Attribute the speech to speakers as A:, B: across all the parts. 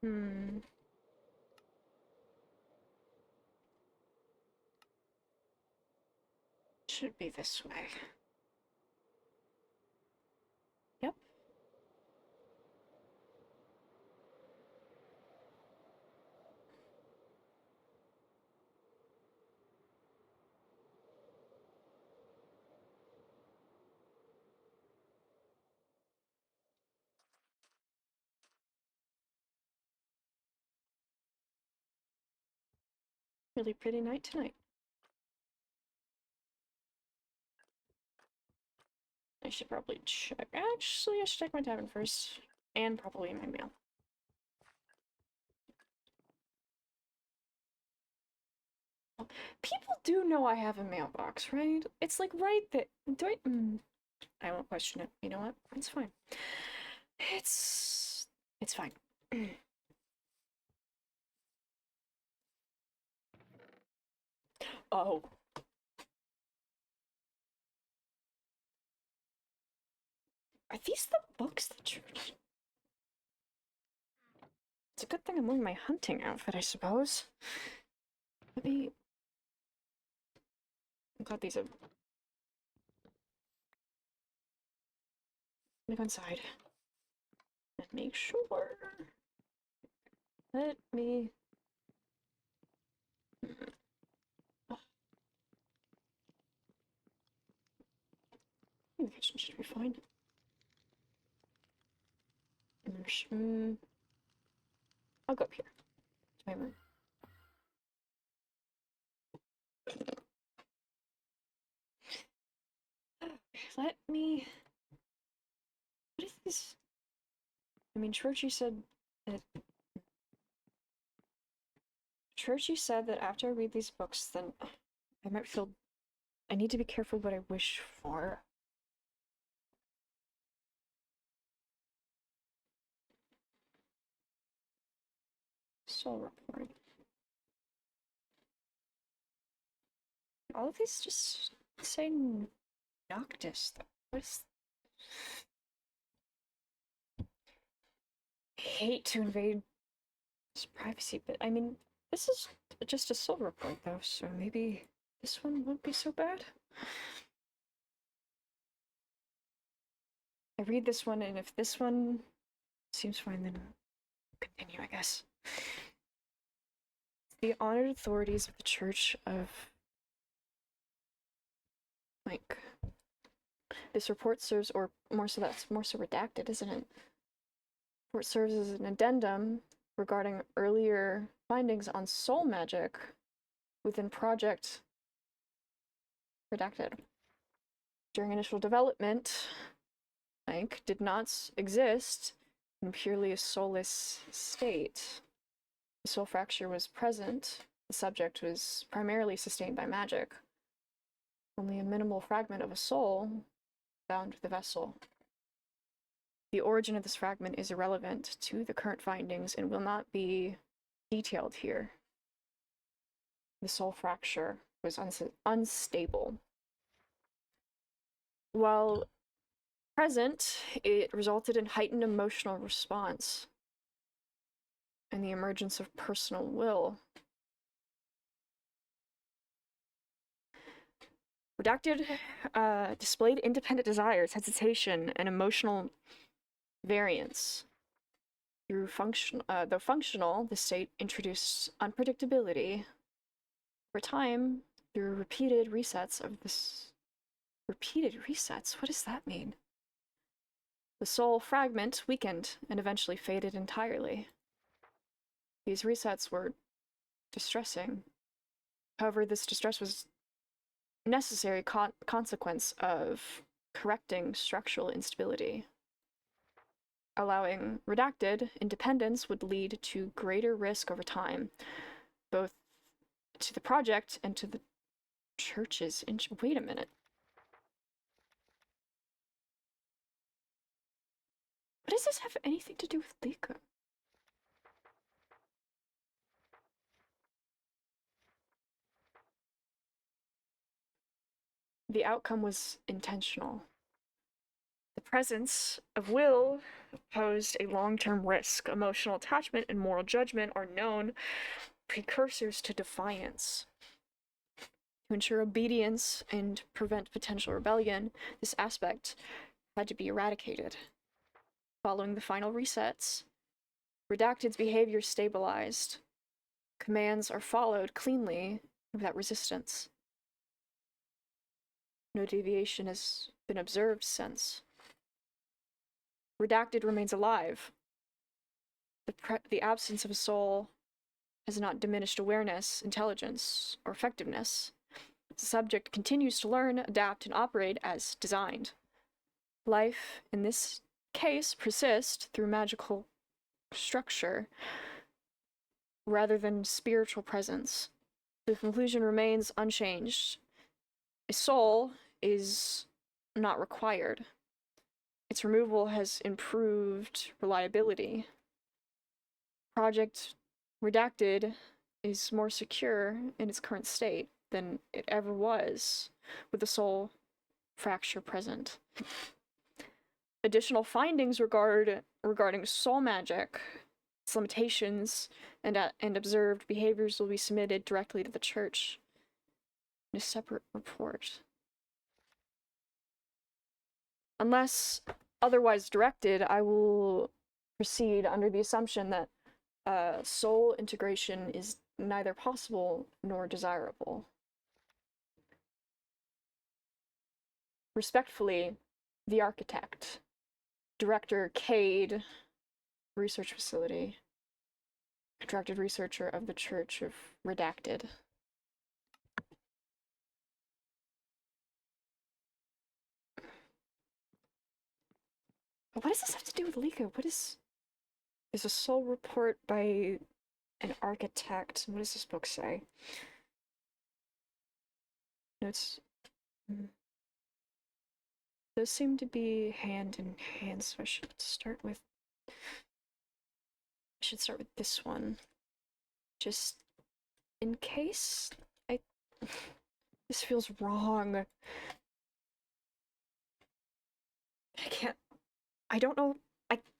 A: Hmm. Should be this way. Yep. Really pretty night tonight. I should probably check. Actually, I should check my tavern first. And probably my mail. People do know I have a mailbox, right? It's like right there. Do I? I won't question it. You know what? It's fine. It's fine. Oh. Are these the books the church? It's a good thing I'm wearing my hunting outfit, I suppose. Let me... I'm glad these are... Let me go inside. And make sure... Let me... Oh. The kitchen should be fine. I'll go up here. To my room. Let me... What is this? I mean, Churchy said that... Churchy said that after I read these books, then I might feel... I need to be careful what I wish for. Soul report. All of these just say Noctis. What is... I hate to invade his privacy, but I mean, this is just a soul report though, so maybe this one won't be so bad. I read this one, and if this one seems fine, then continue, I guess. The honored authorities of the Church of... Like... This report serves, or more so that's more so redacted, isn't it? Report serves as an addendum regarding earlier findings on soul magic within Project Redacted. During initial development, like, did not exist in purely a soulless state. The soul fracture was present. The subject was primarily sustained by magic. Only a minimal fragment of a soul bound the vessel. The origin of this fragment is irrelevant to the current findings and will not be detailed here. The soul fracture was unstable. While present, it resulted in heightened emotional response and the emergence of personal will. Redacted displayed independent desires, hesitation, and emotional variance. Through though functional, the state introduced unpredictability. Over time, through repeated resets of this... Repeated resets? What does that mean? The soul fragment weakened and eventually faded entirely. These resets were distressing. However, this distress was a necessary consequence of correcting structural instability. Allowing redacted independence would lead to greater risk over time, both to the project and to the church's... Wait a minute. What does this have anything to do with Liko? The outcome was intentional. The presence of will posed a long-term risk. Emotional attachment and moral judgment are known precursors to defiance. To ensure obedience and prevent potential rebellion, this aspect had to be eradicated. Following the final resets, Redacted's behavior stabilized. Commands are followed cleanly without resistance. No deviation has been observed since. Redacted remains alive. The absence of a soul has not diminished awareness, intelligence, or effectiveness. The subject continues to learn, adapt, and operate as designed. Life, in this case, persists through magical structure rather than spiritual presence. The conclusion remains unchanged. A soul is not required. Its removal has improved reliability. Project Redacted is more secure in its current state than it ever was with the soul fracture present. Additional findings regarding soul magic, its limitations, and observed behaviors will be submitted directly to the church in a separate report. Unless otherwise directed, I will proceed under the assumption that soul integration is neither possible nor desirable. Respectfully, the architect, Director Cade, Research Facility, Contracted Researcher of the Church of Redacted. What does this have to do with Liko? What is a soul report by an architect? What does this book say? Notes. Those seem to be hand in hand, so I should start with this one. Just in case this feels wrong. I don't know.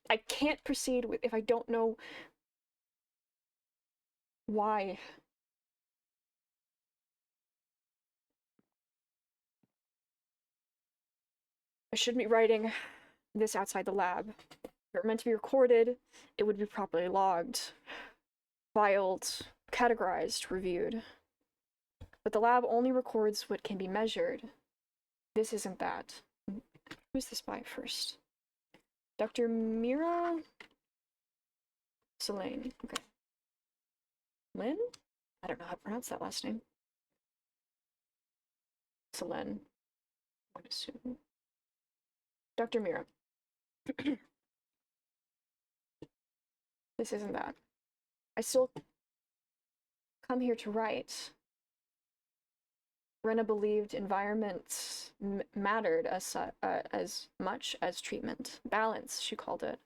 A: I can't proceed with if I don't know why. I shouldn't be writing this outside the lab. If it were meant to be recorded, it would be properly logged, filed, categorized, reviewed. But the lab only records what can be measured. This isn't that. Who's this by first? Dr. Mira Selene. Okay. Lynn? I don't know how to pronounce that last name. Selene. I would assume. Dr. Mira. This isn't that. I still come here to write. Rena believed environment mattered as much as treatment. Balance, she called it.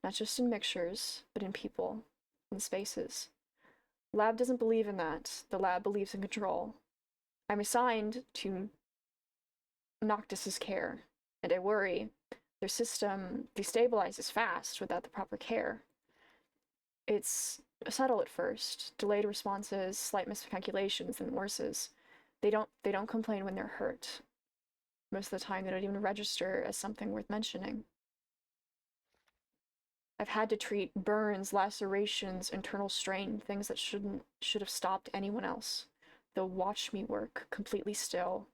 A: Not just in mixtures, but in people, in spaces. Lab doesn't believe in that. The lab believes in control. I'm assigned to Noctis's care, and I worry their system destabilizes fast without the proper care. It's subtle at first, delayed responses, slight miscalculations, and worses. They don't complain when they're hurt. Most of the time, they don't even register as something worth mentioning. I've had to treat burns, lacerations, internal strain, things that should have stopped anyone else. They'll watch me work, completely still,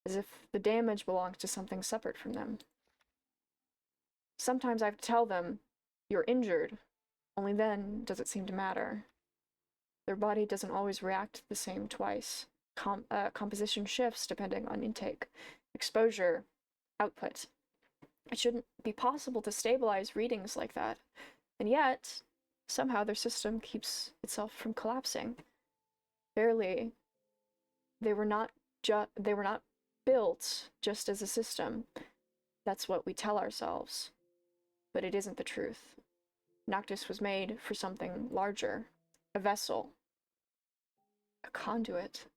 A: as if the damage belongs to something separate from them. Sometimes I have to tell them, "You're injured." Only then does it seem to matter. Their body doesn't always react the same twice. Composition shifts depending on intake, exposure, output. It shouldn't be possible to stabilize readings like that, and yet somehow their system keeps itself from collapsing. Barely. They were not built just as a system. That's what we tell ourselves, but it isn't the truth. Noctis was made for something larger, a vessel, a conduit.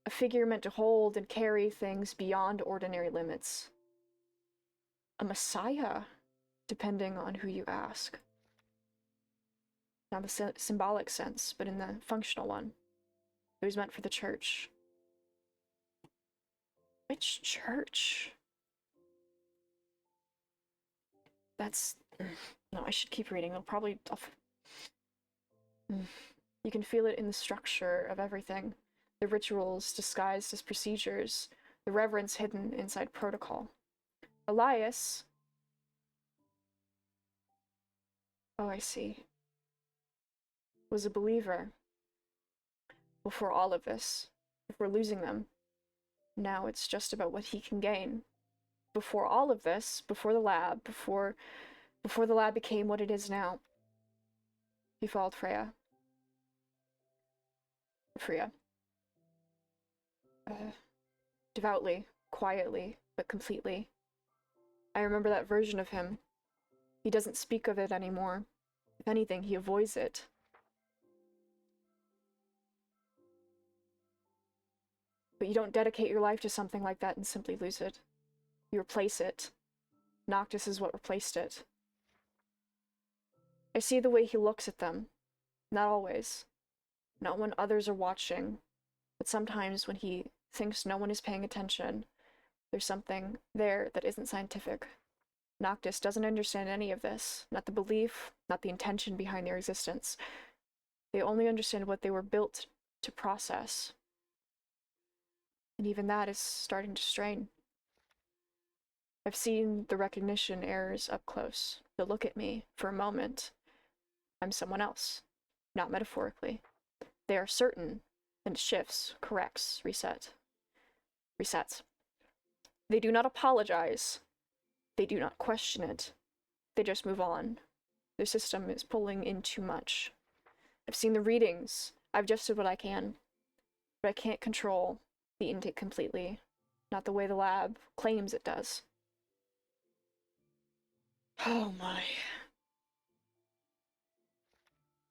A: A figure meant to hold and carry things beyond ordinary limits. a messiah, depending on who you ask. Not the symbolic sense, but in the functional one. It was meant for the church. Which church? That's... No, I should keep reading. It'll probably... You can feel it in the structure of everything. The rituals disguised as procedures. The reverence hidden inside protocol. Elias... Oh, I see. Was a believer. Before all of this. Before losing them. Now it's just about what he can gain. Before all of this, before the lab, before the lab became what it is now, he followed Freya. Devoutly, quietly, but completely. I remember that version of him. He doesn't speak of it anymore. If anything, he avoids it. But you don't dedicate your life to something like that and simply lose it. You replace it. Noctis is what replaced it. I see the way he looks at them. Not always. Not when others are watching. But sometimes when he thinks no one is paying attention, there's something there that isn't scientific. Noctis doesn't understand any of this. Not the belief, not the intention behind their existence. They only understand what they were built to process. And even that is starting to strain. I've seen the recognition errors up close. They'll look at me for a moment. I'm someone else, not metaphorically. They are certain, and it shifts, corrects, resets. They do not apologize. They do not question it. They just move on. Their system is pulling in too much. I've seen the readings. I've adjusted what I can. But I can't control the intake completely. Not the way the lab claims it does. Oh my.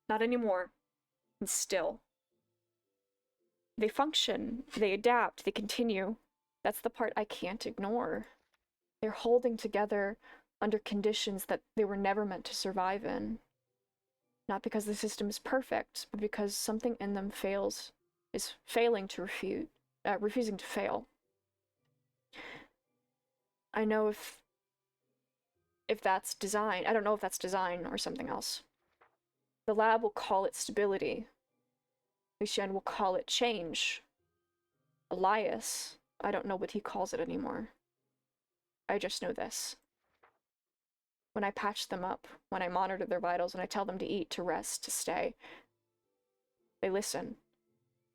A: Not anymore. And still. They function. They adapt. They continue. That's the part I can't ignore. They're holding together under conditions that they were never meant to survive in. Not because the system is perfect, but because something in them is failing to refusing to fail. I know if that's design. I don't know if that's design or something else. The lab will call it stability. Lucien will call it change. Elias, I don't know what he calls it anymore. I just know this. When I patch them up, when I monitor their vitals, when I tell them to eat, to rest, to stay, they listen.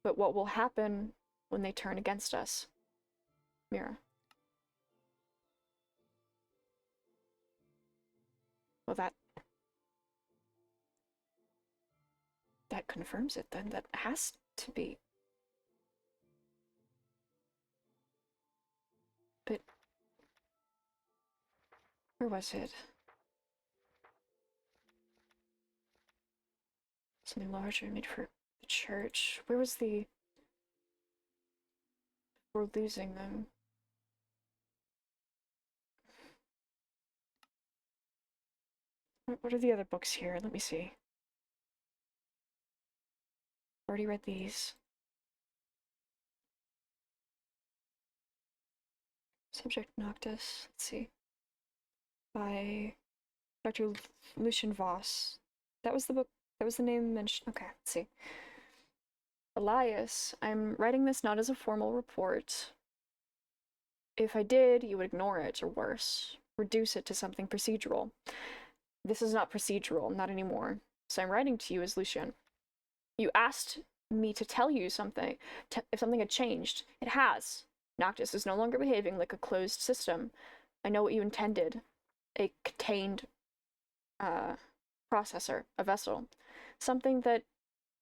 A: But what will happen when they turn against us? Mira. Well, that confirms it then. That has to be. But where was it? Something larger made for the church. Where was the... We're losing them. What are the other books here? Let me see. Already read these. Subject Noctis. Let's see. By Dr. Lucien Voss. That was the book. That was the name mentioned. Okay, let's see. Elias, I'm writing this not as a formal report. If I did, you would ignore it, or worse, reduce it to something procedural. This is not procedural, not anymore. So I'm writing to you as Lucien. You asked me to tell you something, if something had changed. It has. Noctis is no longer behaving like a closed system. I know what you intended. A contained processor, a vessel. Something that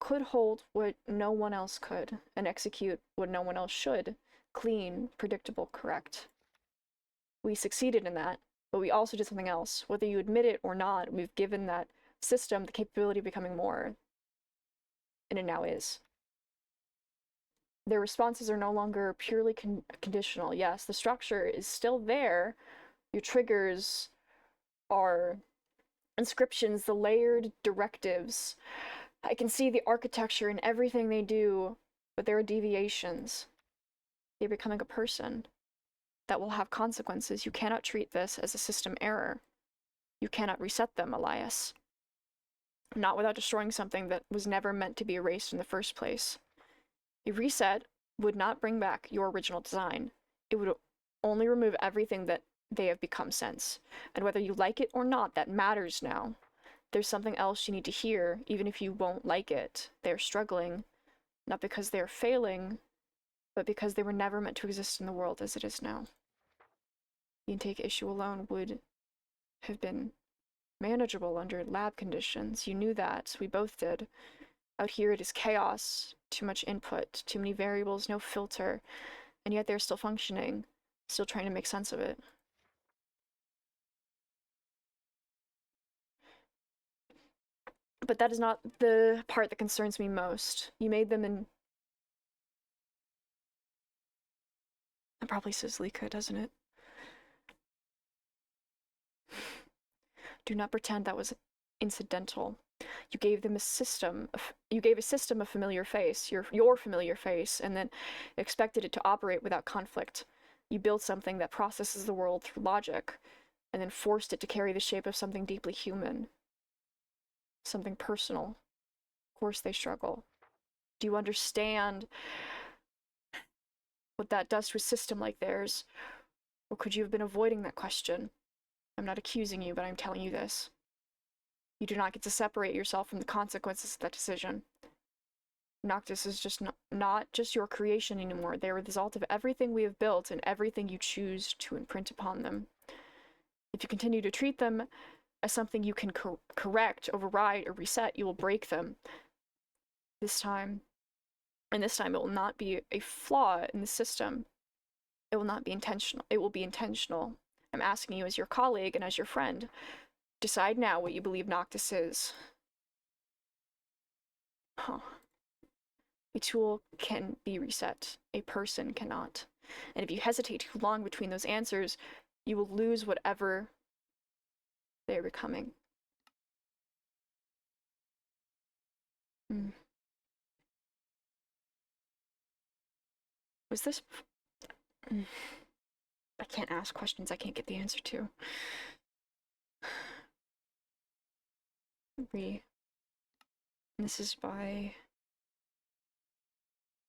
A: could hold what no one else could, and execute what no one else should. Clean, predictable, correct. We succeeded in that, but we also did something else. Whether you admit it or not, we've given that system the capability of becoming more. And it now is. Their responses are no longer purely conditional. Yes, the structure is still there, Your triggers are inscriptions, the layered directives. I can see the architecture in everything they do, but there are deviations. They're becoming a person that will have consequences. You cannot treat this as a system error. You cannot reset them, Elias. Not without destroying something that was never meant to be erased in the first place. A reset would not bring back your original design. It would only remove everything that they have become since. And whether you like it or not, that matters now. There's something else you need to hear, even if you won't like it. They're struggling, not because they're failing, but because they were never meant to exist in the world as it is now. The intake issue alone would have been manageable under lab conditions. You knew that. We both did. Out here it is chaos, too much input, too many variables, no filter, and yet they're still functioning, still trying to make sense of it. But that is not the part that concerns me most. You made them in... It probably says Lika, doesn't it? Do not pretend that was incidental. You gave them a system. You gave a system a familiar face, your familiar face, and then expected it to operate without conflict. You built something that processes the world through logic, and then forced it to carry the shape of something deeply human. Something personal. Of course they struggle. Do you understand what that does to a system like theirs? Or could you have been avoiding that question? I'm not accusing you, but I'm telling you this. You do not get to separate yourself from the consequences of that decision. Noctis is just not just your creation anymore. They are the result of everything we have built and everything you choose to imprint upon them. If you continue to treat them as something you can correct, override, or reset, you will break them. This time it will not be a flaw in the system. It will not be intentional. It will be intentional. I'm asking you as your colleague and as your friend. Decide now what you believe Noctis is. Huh. A tool can be reset. A person cannot. And if you hesitate too long between those answers, you will lose whatever they are becoming. Was this... I can't ask questions I can't get the answer to. This is by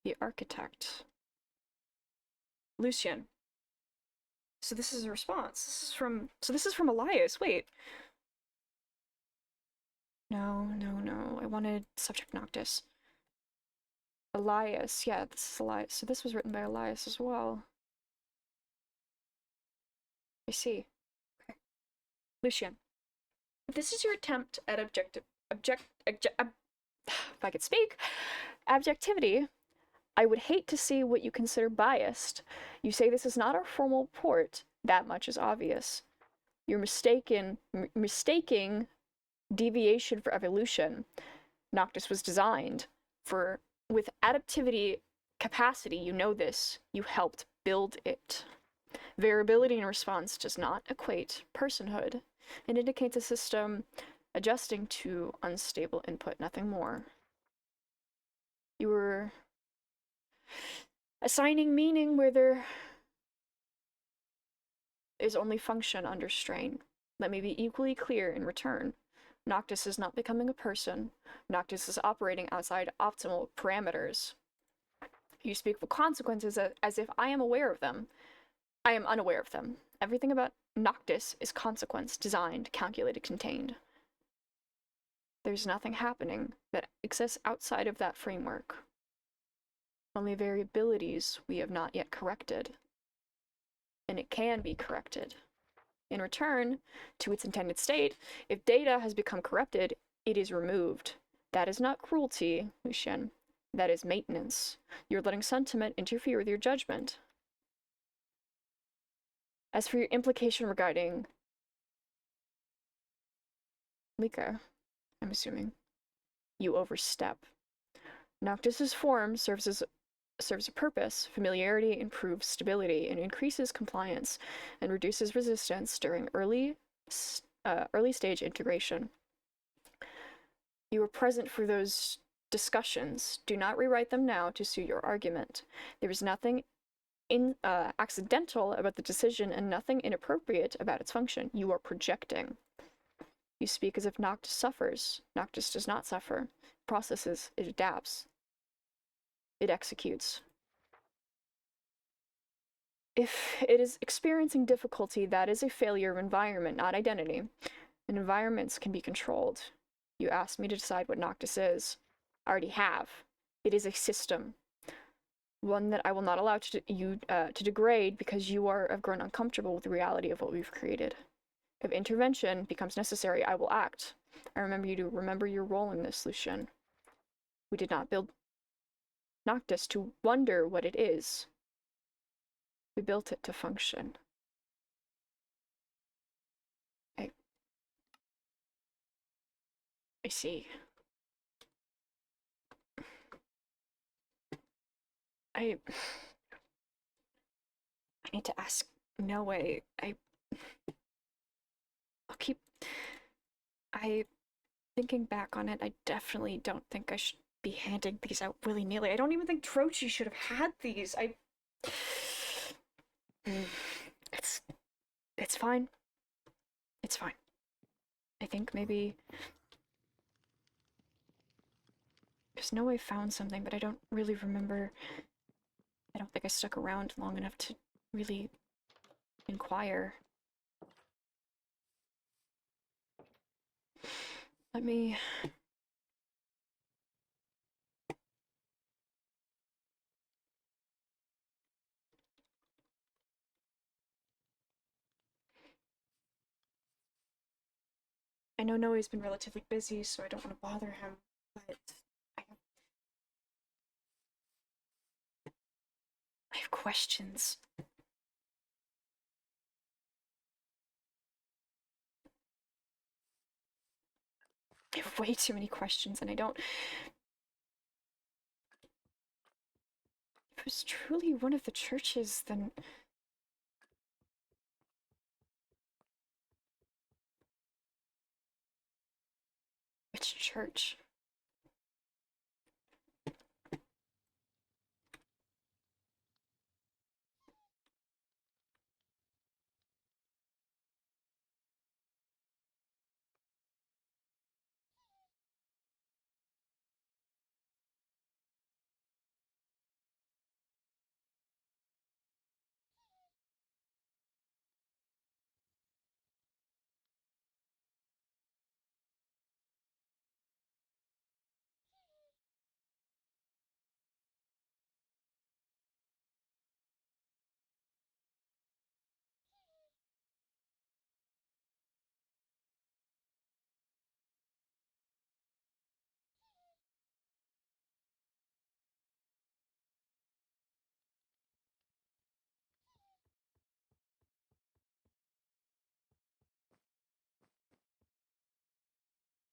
A: the architect. Lucian. So this is a response. This is from Elias. Wait. No. I wanted subject Noctis. Elias. Yeah, this is Elias. So this was written by Elias as well. I see. Okay. Lucian. If this is your attempt at if I could speak, objectivity, I would hate to see what you consider biased. You say this is not our formal report. That much is obvious. You're mistaking deviation for evolution. Noctis was designed with adaptivity capacity. You know this. You helped build it. Variability in response does not equate personhood. It indicates a system adjusting to unstable input, nothing more. You were assigning meaning where there is only function under strain. Let me be equally clear in return. Noctis is not becoming a person. Noctis is operating outside optimal parameters. You speak of consequences as if I am aware of them. I am unaware of them. Everything about Noctis is consequence, designed, calculated, contained. There's nothing happening that exists outside of that framework. Only variabilities we have not yet corrected. And it can be corrected. In return to its intended state, if data has become corrupted, it is removed. That is not cruelty, Lucian. That is maintenance. You're letting sentiment interfere with your judgment. As for your implication regarding Lika, I'm assuming, you overstep. Noctis's form serves as serves a purpose. Familiarity improves stability and increases compliance and reduces resistance during early stage integration. You were present for those discussions. Do not rewrite them now to suit your argument. There is nothing accidental about the decision and nothing inappropriate about its function. You are projecting. You speak as if Noctis suffers. Noctis does not suffer. It processes, it adapts, it executes. If it is experiencing difficulty, that is a failure of environment, not identity. And environments can be controlled. You asked me to decide what Noctis is. I already have. It is a system. One that I will not allow you to degrade because you have grown uncomfortable with the reality of what we've created. If intervention becomes necessary, I will act. I remember you to remember your role in this, Lucian. We did not build Noctis to wonder what it is. We built it to function. I see. I need to ask Noe. Thinking back on it, I definitely don't think I should be handing these out willy-nilly. I don't even think Trochi should have had these. It's fine. It's fine. I think maybe... Because Noe found something, but I don't really remember... I don't think I stuck around long enough to really inquire. Let me... I know Noe's been relatively busy, so I don't want to bother him, but I have questions. I have way too many questions, and I don't... If it was truly one of the churches, then... Which church?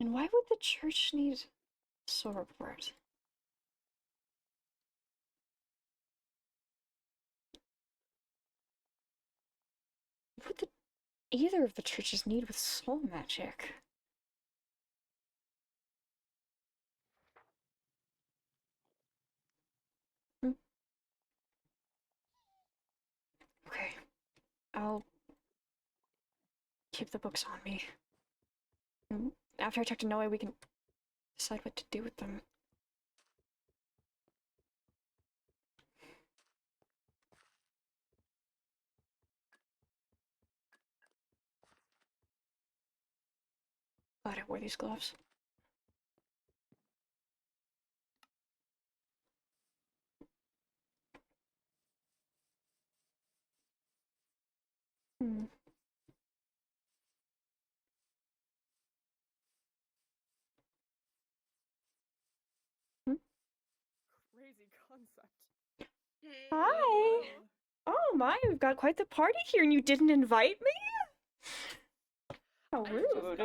A: And why would the church need a soul report? What would either of the churches need with soul magic? Okay, I'll keep the books on me. After I talk to Noe, we can decide what to do with them. Glad I wore these gloves.
B: Crazy concept.
A: Hi! Oh my, we've got quite the party here and you didn't invite me? How rude.
B: I also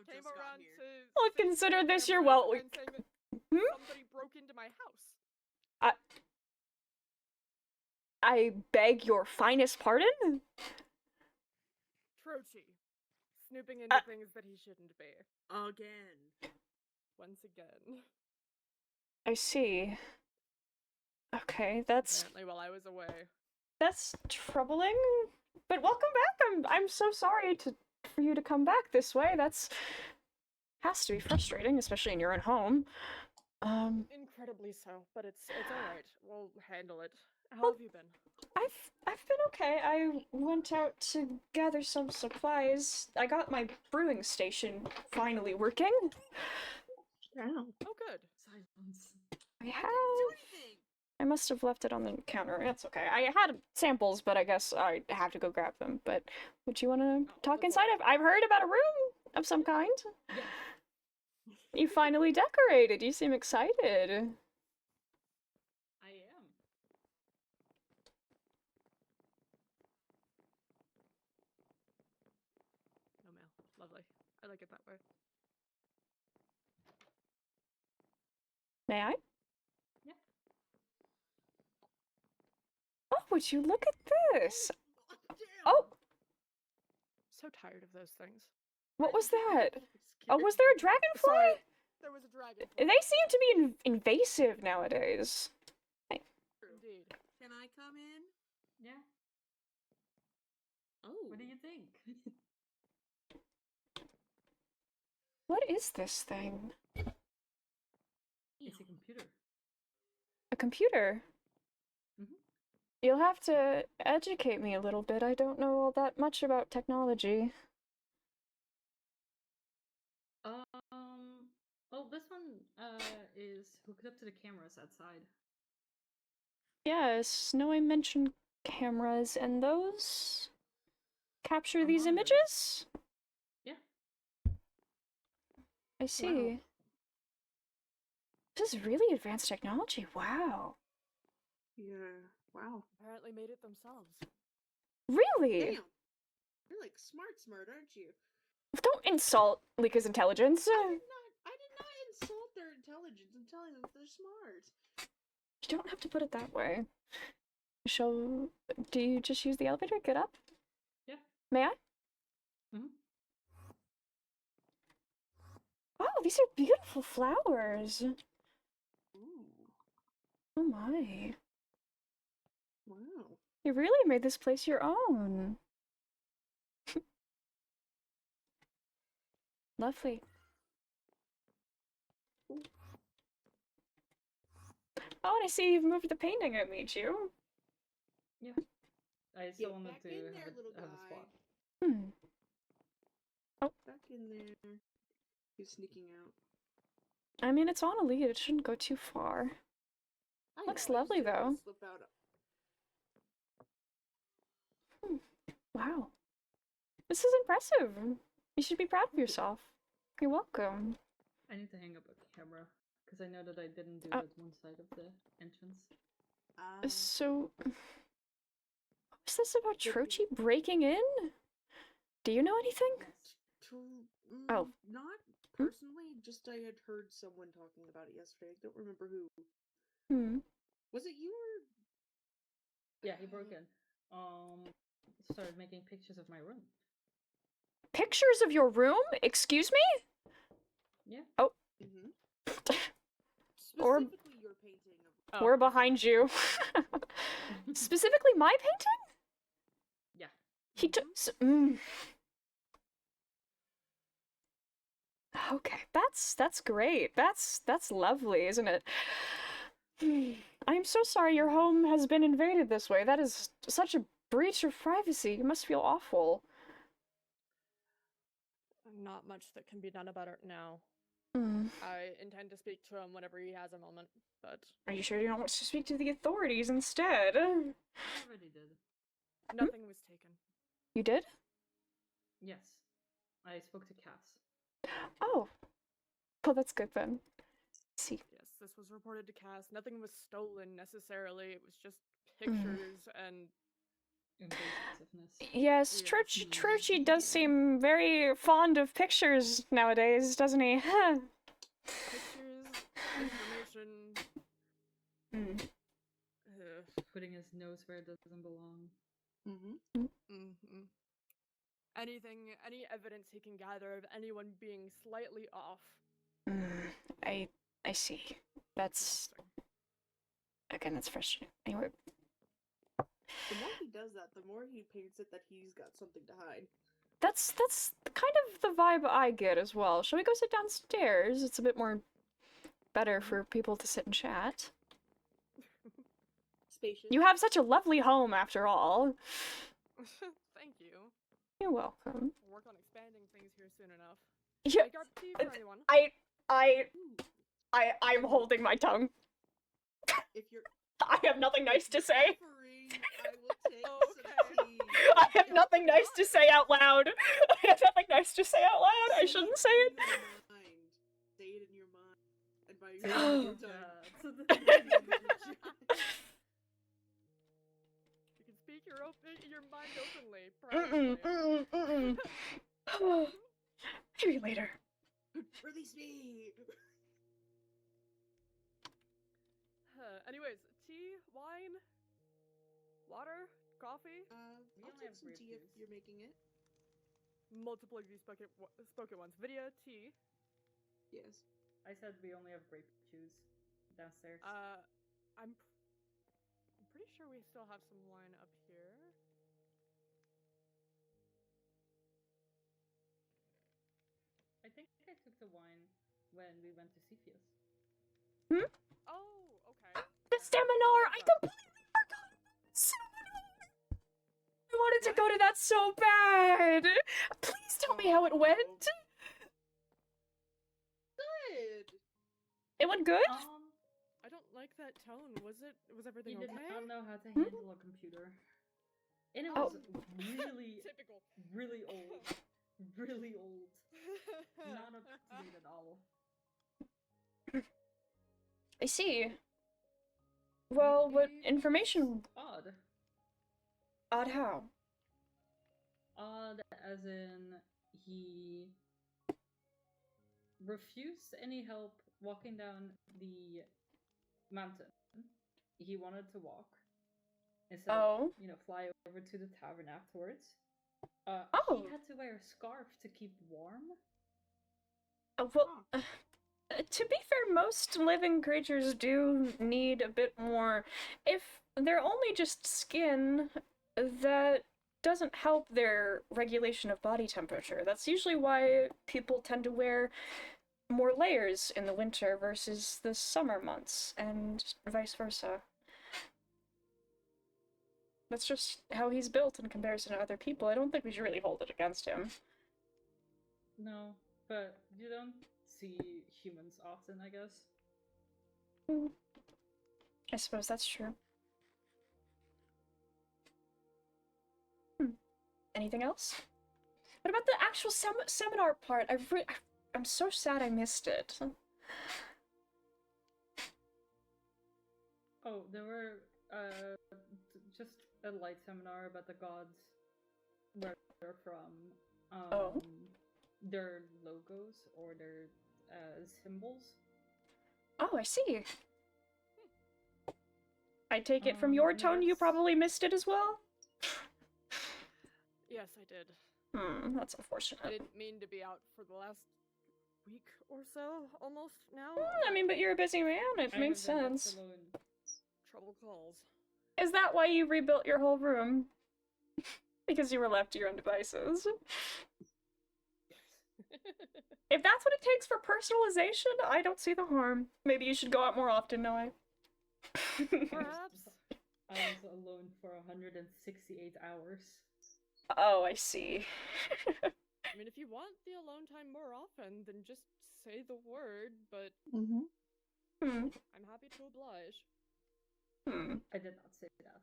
C: came
B: just
C: around
B: got here.
A: Well, consider this your well.
B: Somebody broke into my house.
A: I beg your finest pardon?
B: Trochi. Snooping into things that he shouldn't be.
C: Again.
B: Once again.
A: I see. Okay, that's
B: Apparently while I was away.
A: troubling. But welcome back. I'm so sorry for you to come back this way. That's has to be frustrating, especially in your own home.
B: Incredibly so, but it's alright. We'll handle it. How have you been?
A: I've been okay. I went out to gather some supplies. I got my brewing station finally working.
C: Wow.
B: Oh, good.
C: Silence.
A: I
C: I
A: have.
C: didn't do anything.
A: I must have left it on the counter. That's okay. I had samples, but I guess I have to go grab them. But would you want to talk
B: that's
A: inside?
B: alright.
A: I've heard about a room of some kind.
C: Yes.
A: You finally decorated. You seem excited.
C: I am.
B: No mail. Lovely. I like it that way.
A: May I?
C: Yeah.
A: Oh, would you look at this?
C: Damn.
A: Oh,
B: So tired of those things.
A: what was that? Oh,
C: Scared
A: was there a
C: me.
A: dragonfly?
B: Sorry. There was a dragon.
A: They seem to be invasive nowadays.
B: Indeed.
C: Can I come in?
D: Yeah.
C: Oh.
D: What do you think?
A: What is this thing?
D: It's a computer.
A: A computer?
D: Mhm.
A: You'll have to educate me a little bit. I don't know all that much about technology.
D: Well, this one is hooked up to the cameras outside.
A: Yes, no, I mentioned cameras, and those capture these
D: Among us.
A: images?
D: Yeah.
A: I see. This is really advanced technology. Wow.
C: Yeah. Wow.
B: Apparently made it themselves.
A: Really?
C: Damn. You're like smart, aren't you?
A: Don't insult Lika's intelligence.
C: I did not insult their intelligence. I'm telling them they're smart.
A: You don't have to put it that way. Do you just use the elevator? Get up?
D: Yeah.
A: May I?
D: Mhm.
A: Wow, these are beautiful flowers.
C: Ooh.
A: Oh my.
C: Wow.
A: You really made this place your own. Lovely. Oh, and I see you've moved the painting I made you.
D: Yeah. I still
C: Get
D: wanted
C: back
D: to
C: in there,
D: have
C: little
D: have a
C: guy.
D: spot.
C: Back in there. He's sneaking out.
A: I mean, it's on a lead. It shouldn't go too far.
C: I
A: Looks
C: know, I just
A: lovely,
C: didn't want
A: though.
C: to slip out.
A: Wow. This is impressive. You should be proud of yourself. You're welcome.
D: I need to hang up a camera because I know that I didn't do
A: Oh.
D: that one side of the entrance.
A: So, what was this about
C: Did-
A: Trochi breaking in? Do you know anything? Oh.
C: Not personally, just I had heard someone talking about it yesterday. I don't remember who.
A: Hmm.
C: Was it you or?
D: Yeah, he broke in. Started making pictures of my room.
A: Pictures of your room? Excuse me?
D: Yeah.
C: Mm-hmm.
A: Or-
C: Specifically, your painting of.
B: Oh,
A: We're behind you. Specifically, my painting?
D: Yeah.
A: He took. Okay, that's great. That's lovely, isn't it? I'm so sorry your home has been invaded this way. That is such a breach of privacy. You must feel awful.
B: Not much that can be done about it now.
A: Hmm.
B: I intend to speak to him whenever he has a moment, but
A: Are you sure you don't want to speak to the authorities instead?
D: I already did.
B: nothing was taken.
A: You did?
D: Yes. I spoke to Cass.
A: Oh. Oh, that's good then. See.
B: Yes, this was reported to Cass. Nothing was stolen necessarily. It was just pictures and
D: Invasiveness.
A: Yes,
B: Yeah.
A: Trochi does seem very fond of pictures nowadays, doesn't he?
B: pictures information.
A: Hmm.
D: Putting his nose where it doesn't belong.
B: Any evidence he can gather of anyone being slightly off.
A: I see. That's again, that's frustrating. Anyway,
C: The more he does that, the more he paints it that he's got something to hide.
A: that's kind of the vibe I get as well. Shall we go sit downstairs? It's a bit more better for people to sit and chat.
C: Spacious.
A: You have such a lovely home, after all.
B: Thank you.
A: You're welcome.
B: We'll work on expanding things here soon enough.
A: Yeah,
B: I got tea for anyone.
A: I'm holding my tongue.
C: If you're
A: I have nothing nice to say.
C: offering, I will take
B: Okay.
C: some tea.
A: I have nothing nice to say out loud. I have nothing nice to say out loud. I shouldn't say it.
C: Say it in your mind. And by
D: Say
C: your
D: it
C: your
D: with
C: tongue.
D: that.
B: You can speak your mind openly. Privately.
A: Maybe later.
C: Release me!
B: Anyways, tea, wine, water, coffee,
D: We
C: I'll
D: only
C: take
D: have
C: some
D: grape
C: tea if
D: juice.
C: you're making it.
B: multiple of these spoken ones. Video, tea.
C: Yes.
D: I said we only have grape juice downstairs.
B: I'm pretty sure we still have some wine up here.
D: I think I took the wine when we went to Cepheus.
B: Oh, okay.
A: The seminar! I completely forgot about the seminar! I wanted to go to that so bad! Please tell me how it went!
C: Good!
A: It went good?
B: I don't like that tone. Was everything
D: He did
B: okay?
D: not know how to handle a computer. And it
A: Oh.
D: was really,
B: Typical.
D: really old. Really old. Not up to date at all.
A: I see. Well, what information?
D: Odd.
A: Odd how?
D: Odd as in he refused any help walking down the mountain. He wanted to walk instead
A: Oh.
D: of, fly over to the tavern afterwards.
A: Oh.
D: He had to wear a scarf to keep warm.
A: Well, to be fair, most living creatures do need a bit more. If they're only just skin, that doesn't help their regulation of body temperature. That's usually why people tend to wear more layers in the winter versus the summer months, and vice versa. That's just how he's built in comparison to other people. I don't think we should really hold it against him.
D: No, but you don't see humans often, I guess.
A: I suppose that's true. Anything else? What about the actual seminar part? I'm so sad I missed it.
D: Oh, there were just a light seminar about the gods, where they're from, their logos or their symbols.
A: Oh, I see. I take it from your
D: and I
A: tone you
D: guess-
A: probably missed it as well?
B: Yes, I did.
A: That's
B: I
A: unfortunate.
B: didn't mean to be out for the last week or so, almost now.
A: I mean, but you're a busy man, it
D: I
A: makes
D: have been left
A: sense.
D: alone.
B: Trouble calls.
A: Is that why you rebuilt your whole room? Because you were left to your own devices? If that's what it takes for personalization, I don't see the harm. Maybe you should go out more often, Noe.
B: Perhaps.
D: I was alone for 168 hours.
A: Oh, I see.
B: I mean, if you want the alone time more often, then just say the word, but I'm happy to oblige.
D: I did not say that.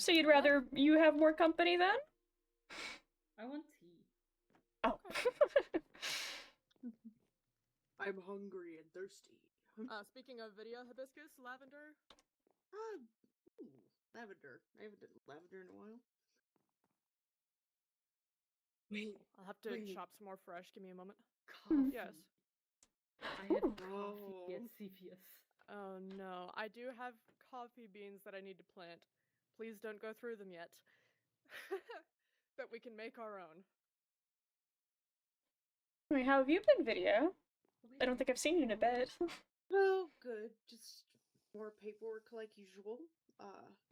A: So you'd rather you have more company then?
D: I want tea.
A: Oh.
C: I'm hungry and thirsty.
B: Speaking of video, hibiscus, lavender.
C: Lavender. I haven't done lavender in a while.
B: I'll have to chop some more fresh. Give me a moment.
D: Coffee.
B: Yes.
D: I had
A: Ooh.
D: coffee at Cepheus.
B: Oh no, I do have coffee beans that I need to plant. Please don't go through them yet. But we can make our own.
A: Wait, how have you been, Video? I don't think I've seen you in a bit.
C: Oh, good. Just more paperwork like usual.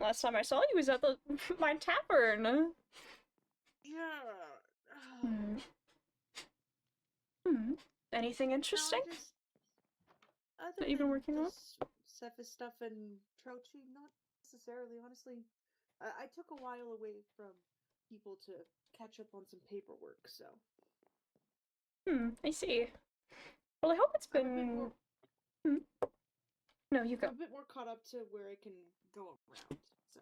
A: Last time I saw you was at the my tavern.
C: Yeah.
A: Anything interesting
C: No, just other
A: that you've been
C: than
A: working on?
C: this Cephas stuff and Trochi, not necessarily, honestly. I took a while away from people to catch up on some paperwork, so.
A: I see. Well, I hope it's
C: I'm a bit
A: been...
C: more,
A: No, you go.
C: I'm a bit more caught up to where I can go around, so.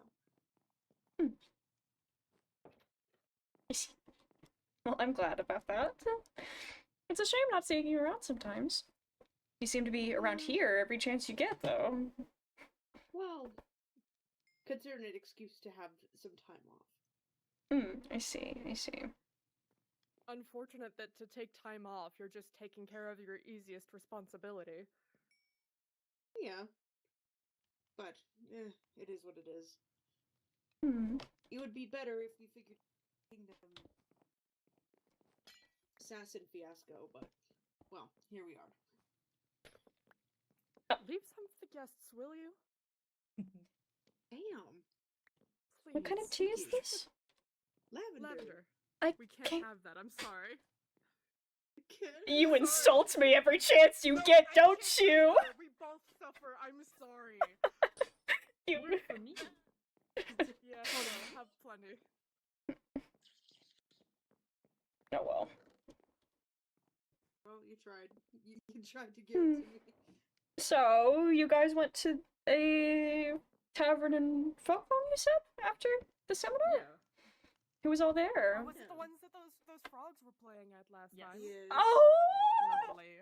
A: I see. Well, I'm glad about that. It's a shame not seeing you around sometimes. You seem to be around here every chance you get, though.
C: Well, consider it an excuse to have some time off.
A: I see, I see.
B: Unfortunate that to take time off, you're just taking care of your easiest responsibility.
C: Yeah. But, it is what it is. It would be better if we figured Kingdom assassin fiasco, but, well, here we are.
B: Leave some for the guests, will you?
C: Damn.
B: Please.
A: What kind of tea is this?
C: Lavender.
B: We can't have that, I'm sorry.
A: You insult me every chance you get, don't you?
B: We both suffer, I'm sorry.
A: You...
D: For me?
B: Yeah, hold on, have plenty.
A: Oh well.
C: Well, you tried. You tried to give it to me.
A: So, you guys went to a tavern in Folkville, you said? After the seminar?
D: Yeah.
A: Who was all there?
B: Was it the ones that those frogs were playing at last
D: Yes.
B: time?
C: Yes.
A: Oh!
B: Lovely.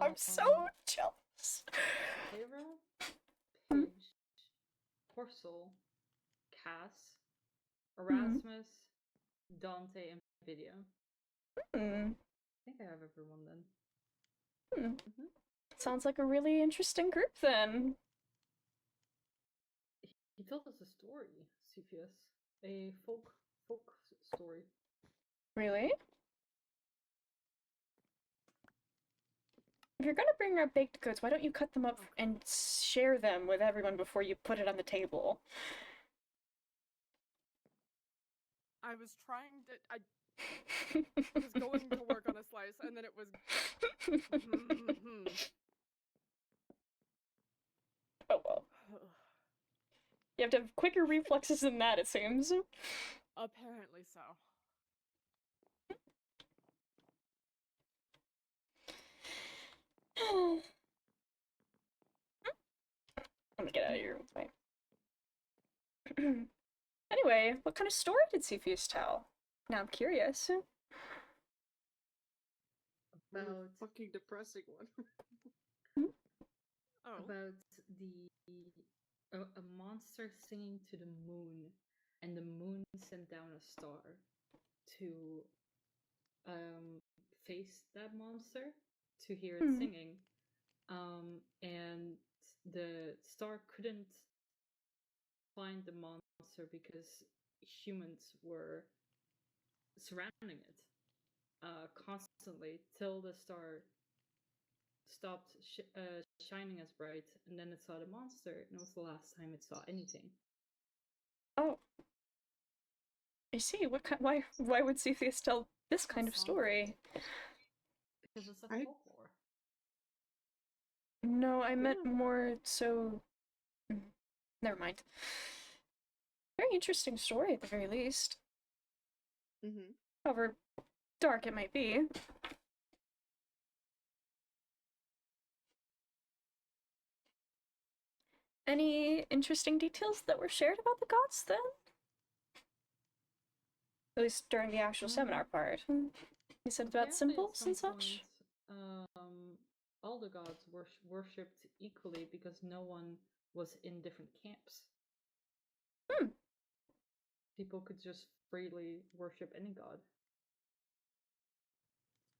A: I'm so jealous.
D: Hera, Paige, Porcel, Cass, Erasmus, Dante, and Video. I think I have everyone then.
A: Sounds like a really interesting group then.
D: He told us a story, Cepheus. A folk story.
A: Really? If you're gonna bring our baked goods, why don't you cut them up and share them with everyone before you put it on the table?
B: I was trying to. I was going to work on a slice, and then it was.
A: Oh well. You have to have quicker reflexes than that, it seems.
B: Apparently so.
A: I'm gonna get out of here. Wait. Anyway, what kind of story did Cepheus tell? Now I'm curious.
C: About a fucking depressing one.
D: About a monster singing to the moon, and the moon sent down a star to face that monster to hear it singing. And the star couldn't find the monster because humans were surrounding it constantly till the star stopped shining as bright, and then it saw the monster, and it was the last time it saw anything.
A: Oh. I see. What kind? Why would Cepheus tell this kind of story?
D: Because it's a folklore.
A: No, I meant more so... Never mind. Very interesting story, at the very least. However dark it might be. Any interesting details that were shared about the gods, then? At least during the actual seminar part. You said about symbols and such?
D: All the gods were worshipped equally because no one was in different camps. People could just freely worship any god.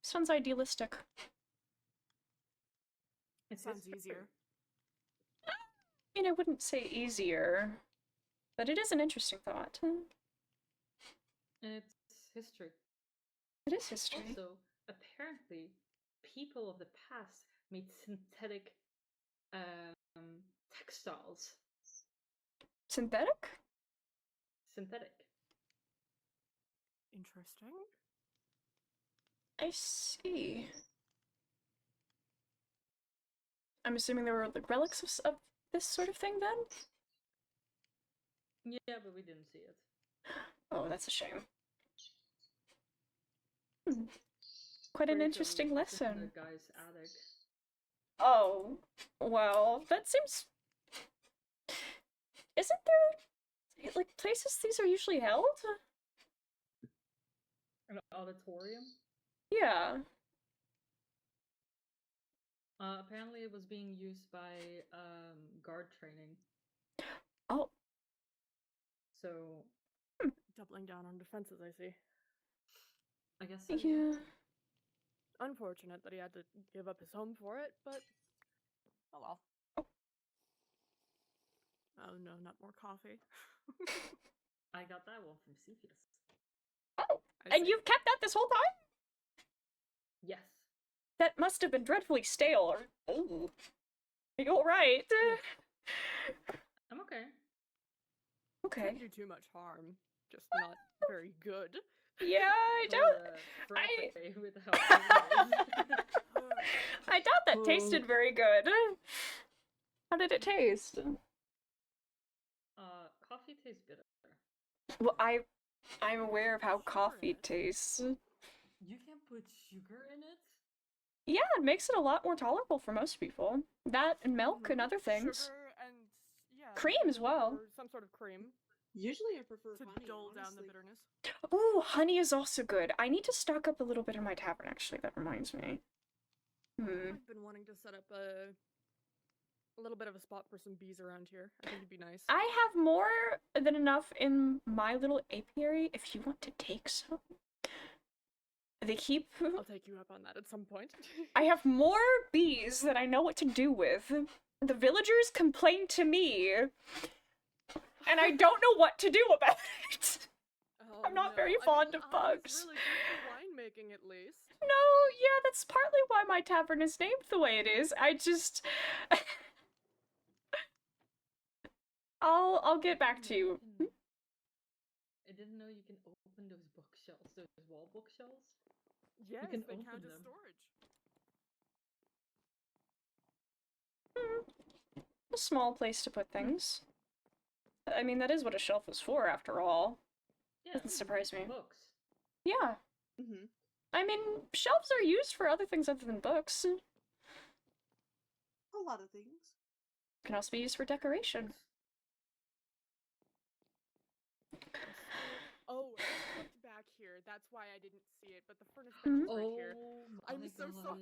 A: Sounds idealistic.
B: It sounds easier.
A: I mean, I wouldn't say easier, but it is an interesting thought.
D: It's history.
A: It is history.
D: Also, apparently, people of the past made synthetic textiles.
A: Synthetic?
D: Synthetic.
B: Interesting.
A: I see. I'm assuming there were like relics of this sort of thing then?
D: Yeah, but we didn't see it.
A: Oh, that's a shame. Quite an interesting lesson.
D: The guy's attic.
A: Oh, well, that seems... Isn't there, like, places these are usually held?
D: An auditorium?
A: Yeah.
D: Apparently it was being used by guard training.
A: Oh.
D: So...
B: Doubling down on defenses, I see.
D: I guess so.
A: Yeah.
B: Unfortunate that he had to give up his home for it, but oh well. Oh no, not more coffee.
D: I got that one from Cepheus.
A: Oh, and you've kept that this whole time?
D: Yes.
A: That must have been dreadfully stale, or... Oh. Are you alright?
D: I'm okay.
A: Okay.
B: Can't do too much harm. Just not very good.
A: Yeah, I doubt... I doubt that tasted very good. How did it taste?
D: Coffee tastes bitter.
A: Well, I'm aware of how coffee tastes.
D: You can put sugar in it?
A: Yeah, it makes it a lot more tolerable for most people. That and milk and other things.
B: Sugar and, yeah,
A: cream as well.
B: Or some sort of cream.
C: Usually I prefer
B: to
C: honey,
B: dull down the
C: honestly.
B: bitterness.
A: Ooh, honey is also good. I need to stock up a little bit in my tavern, actually. That reminds me.
B: I've been wanting to set up a little bit of a spot for some bees around here. I think it'd be nice.
A: I have more than enough in my little apiary if you want to take some. They keep...
B: I'll take you up on that at some point.
A: I have more bees than I know what to do with. The villagers complain to me, and I don't know what to do about it.
B: Oh,
A: I'm not
B: no.
A: very fond of bugs.
B: It's really good for winemaking, at least.
A: No, yeah, that's partly why my tavern is named the way it is. I just... I'll get back to you.
D: I didn't know you can open those bookshelves, those wall bookshelves.
B: Yes,
D: you can
B: they
D: open
B: count as
D: them.
B: storage.
A: A small place to put things. I mean, that is what a shelf is for, after all.
D: Yeah,
A: Doesn't surprise me.
D: Books.
A: Yeah. I mean, shelves are used for other things other than books.
C: A lot of things.
A: Can also be used for decoration.
B: Oh, it's tucked back here. That's why I didn't see it, but the furnace bench is right here. I'm so sorry.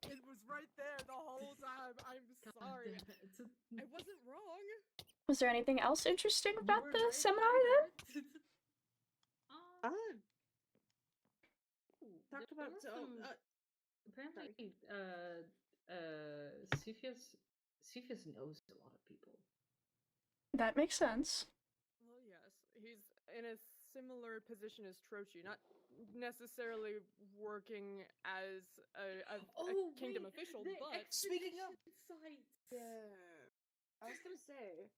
B: It was right there the whole time. I'm sorry. I wasn't wrong.
A: Was there anything else interesting about the
D: right
A: seminar then?
C: Talked about
D: apparently Cepheus knows a lot of people.
A: That makes sense.
B: Well, yes, he's in a similar position as Trochi, not necessarily working as a kingdom official, but
C: speaking of sites, I was gonna say,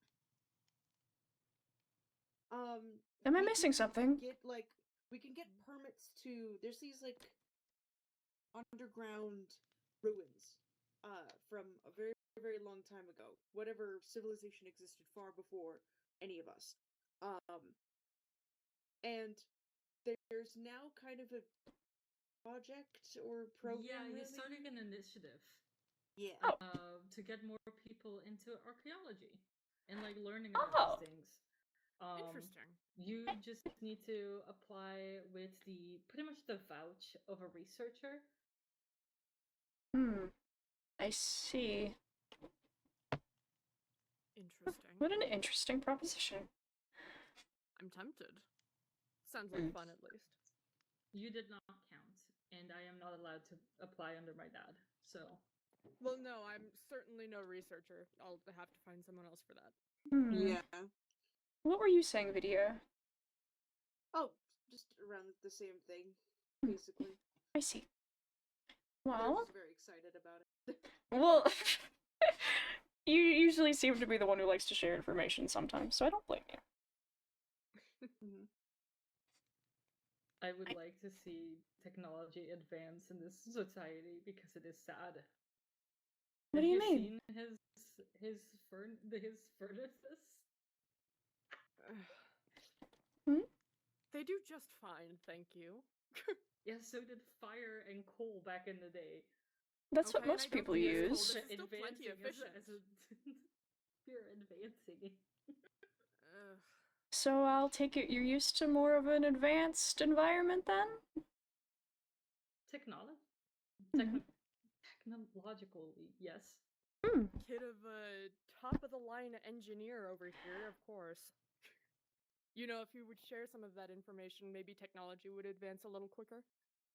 A: Am I missing something?
C: We can get permits to. There's these underground ruins, from a very, very long time ago. Whatever civilization existed far before any of us. And there's now kind of a project or program.
D: Yeah, he's starting an initiative.
C: Yeah.
D: To get more people into archaeology and learning about these things.
B: interesting.
D: You just need to apply with pretty much the vouch of a researcher.
A: I see.
B: Interesting.
A: What an interesting proposition.
B: I'm tempted. Sounds like fun, at least.
D: You did not count and I am not allowed to apply under my dad. So
B: Well, no, I'm certainly no researcher. I'll have to find someone else for that.
C: Yeah.
A: What were you saying, Vidya?
C: Oh, just around the same thing,
A: Hmm.
C: basically.
A: I see.
C: But I
A: Well,
C: was very excited about it.
A: well, you usually seem to be the one who likes to share information sometimes, so I don't blame you.
D: I would like to see technology advance in this society because it is sad.
A: What do you mean?
D: Seen his furnaces?
B: They do just fine, thank you.
D: Yeah, so did fire and coal back in the day.
A: That's
B: Okay,
A: what
B: and
A: most
B: I don't
A: people
B: think it's coal.
A: use.
B: This is still plenty efficient.
D: You're advancing.
B: Ugh.
A: So I'll take it you're used to more of an advanced environment then?
D: Technologically, yes.
B: Kid of a top-of-the-line engineer over here, of course. You know, if you would share some of that information, maybe technology would advance a little quicker.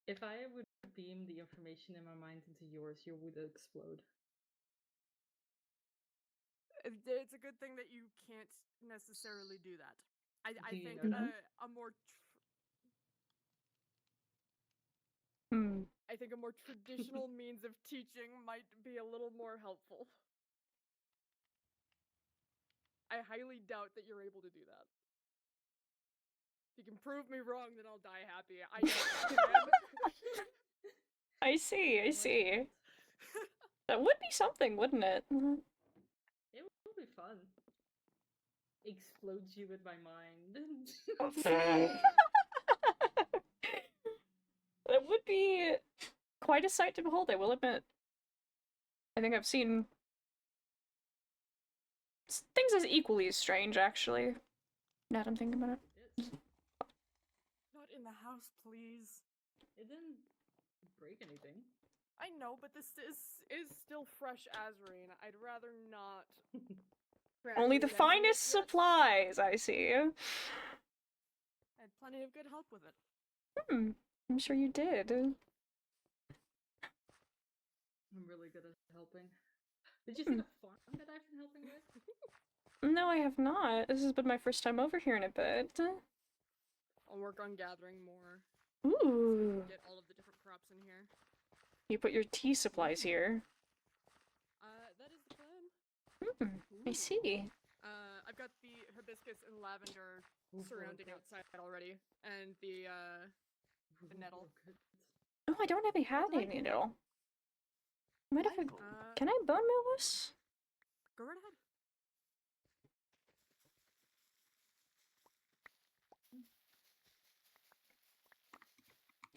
D: If I would beam the information in my mind into yours, you would explode.
B: It's a good thing that you can't necessarily do that. I
D: Do you
B: think
D: know that?
B: a more I think a more traditional means of teaching might be a little more helpful. I highly doubt that you're able to do that. If you can prove me wrong, then I'll die happy. I
A: I see, I see. That would be something, wouldn't it?
D: It would be fun. Explodes you with my mind.
A: That would be quite a sight to behold, I will admit. I think I've seen things as equally as strange, actually. Now that I'm thinking about it.
B: Not in the house, please.
D: It didn't break anything.
B: I know, but this is still fresh Azarine. I'd rather not.
A: Only the
B: Yes.
A: finest supplies, I see.
B: I had plenty of good help with it.
A: I'm sure you did.
D: I'm really good at helping. Did you see the farm that I've been helping with?
A: No, I have not. This has been my first time over here in a bit.
B: I'll work on gathering more.
A: Ooh.
B: Get all of the different crops in here.
A: You put your tea supplies here.
B: That is the plan.
A: I see.
B: I've got the hibiscus and lavender surrounding outside already, and the nettle.
A: Oh, I don't have any nettle. Might have. Can I bone meal this?
B: Go right ahead.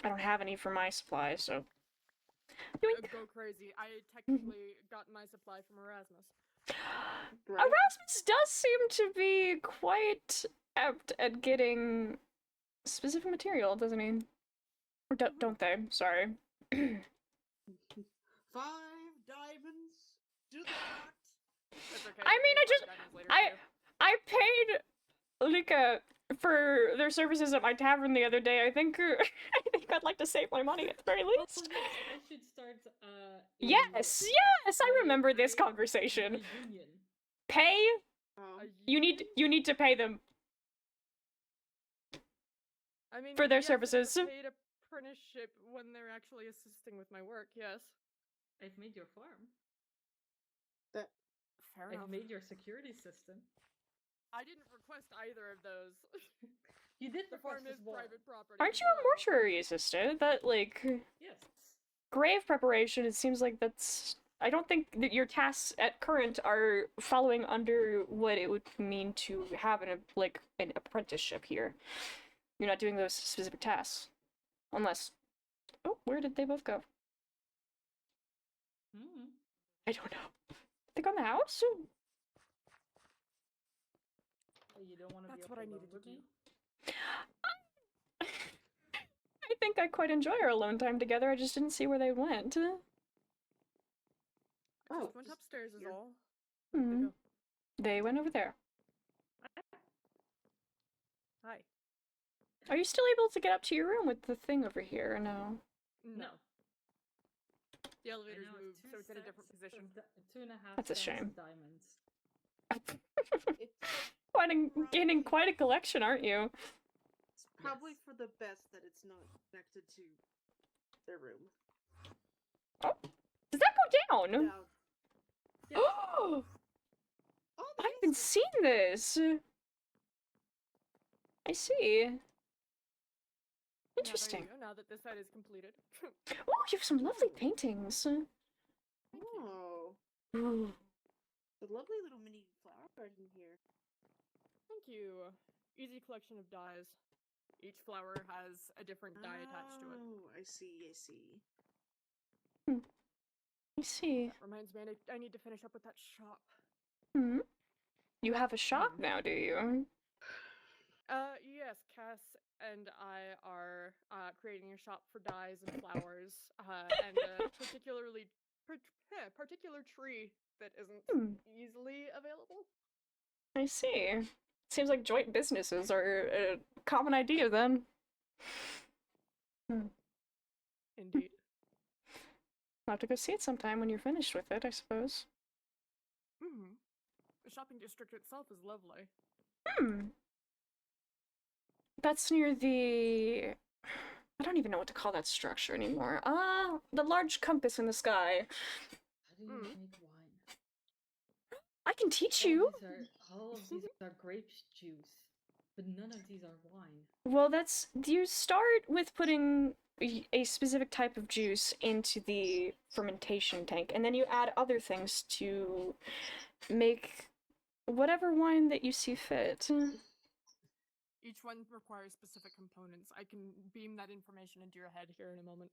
A: I don't have any for my supplies, so.
B: Go crazy. I technically got my supply from Erasmus.
C: Right?
A: Erasmus does seem to be quite apt at getting specific material, doesn't he? Or don't they? Sorry.
C: 5 diamonds to the pot.
B: That's okay.
A: I mean, I paid Lika for their services at my tavern the other day. I think I'd like to save my money at the very least.
D: I should start
A: Yes, I remember this conversation.
D: A union.
A: Pay? You need to pay them.
B: I mean,
A: for their
B: yes,
A: services.
B: Paid apprenticeship when they're actually assisting with my work. Yes.
D: I've made your farm.
B: Fair
D: I've
B: enough.
D: made your security system.
B: I didn't request either of those.
D: You did
B: The farm is private property.
A: Aren't you a mortuary assistant? That, like,
D: Yes.
A: grave preparation, it seems like that's... I don't think that your tasks at current are following under what it would mean to have an apprenticeship here. You're not doing those specific tasks. Unless... Oh, where did they both go? I don't know. They gone in the house?
D: You don't want to be
B: That's
D: up
B: what I
D: alone
B: needed to
D: with
B: do.
D: me?
A: I think I quite enjoy our alone time together, I just didn't see where they went.
B: I just went upstairs is all.
A: Hmm. They went over there.
B: Hi.
A: Are you still able to get up to your room with the thing over here, or no?
D: No.
B: The
D: I
B: elevators
D: now have
B: moved,
D: two
B: so it's in a different
D: sets
B: position.
D: of 2.5
A: That's a
D: sets
A: shame.
D: of diamonds.
C: It's
A: Gaining
C: probably-
A: quite a collection, aren't you?
C: It's probably
D: Yes.
C: for the best that it's not connected to their room.
A: Does that go down?
C: Now,
A: Oh,
C: oh,
A: I
C: there
A: haven't
C: is-
A: seen this. I see. Interesting.
B: Now, there you go, now that this set is completed.
A: Oh, you have some lovely paintings.
B: Thank you.
C: Oh,
A: Ooh.
C: a lovely little mini flower garden here.
B: Thank you. Easy collection of dyes. Each flower has a different dye attached to it.
C: Oh, I see, I see.
A: I see.
B: That reminds me, I need to finish up with that shop.
A: Hmm. You have a shop now, do you?
B: Yes, Cass and I are creating a shop for dyes and flowers, and a particular tree that isn't
A: Hmm.
B: easily available.
A: I see. Seems like joint businesses are a common idea then.
B: Indeed.
A: I'll have to go see it sometime when you're finished with it, I suppose.
B: The shopping district itself is lovely.
A: That's near the... I don't even know what to call that structure anymore. The large compass in the sky.
D: How do you make wine?
A: I can teach you.
D: All of these are grape juice, but none of these are wine.
A: Well, you start with putting a specific type of juice into the fermentation tank, and then you add other things to make whatever wine that you see fit.
B: Each one requires specific components. I can beam that information into your head here in a moment.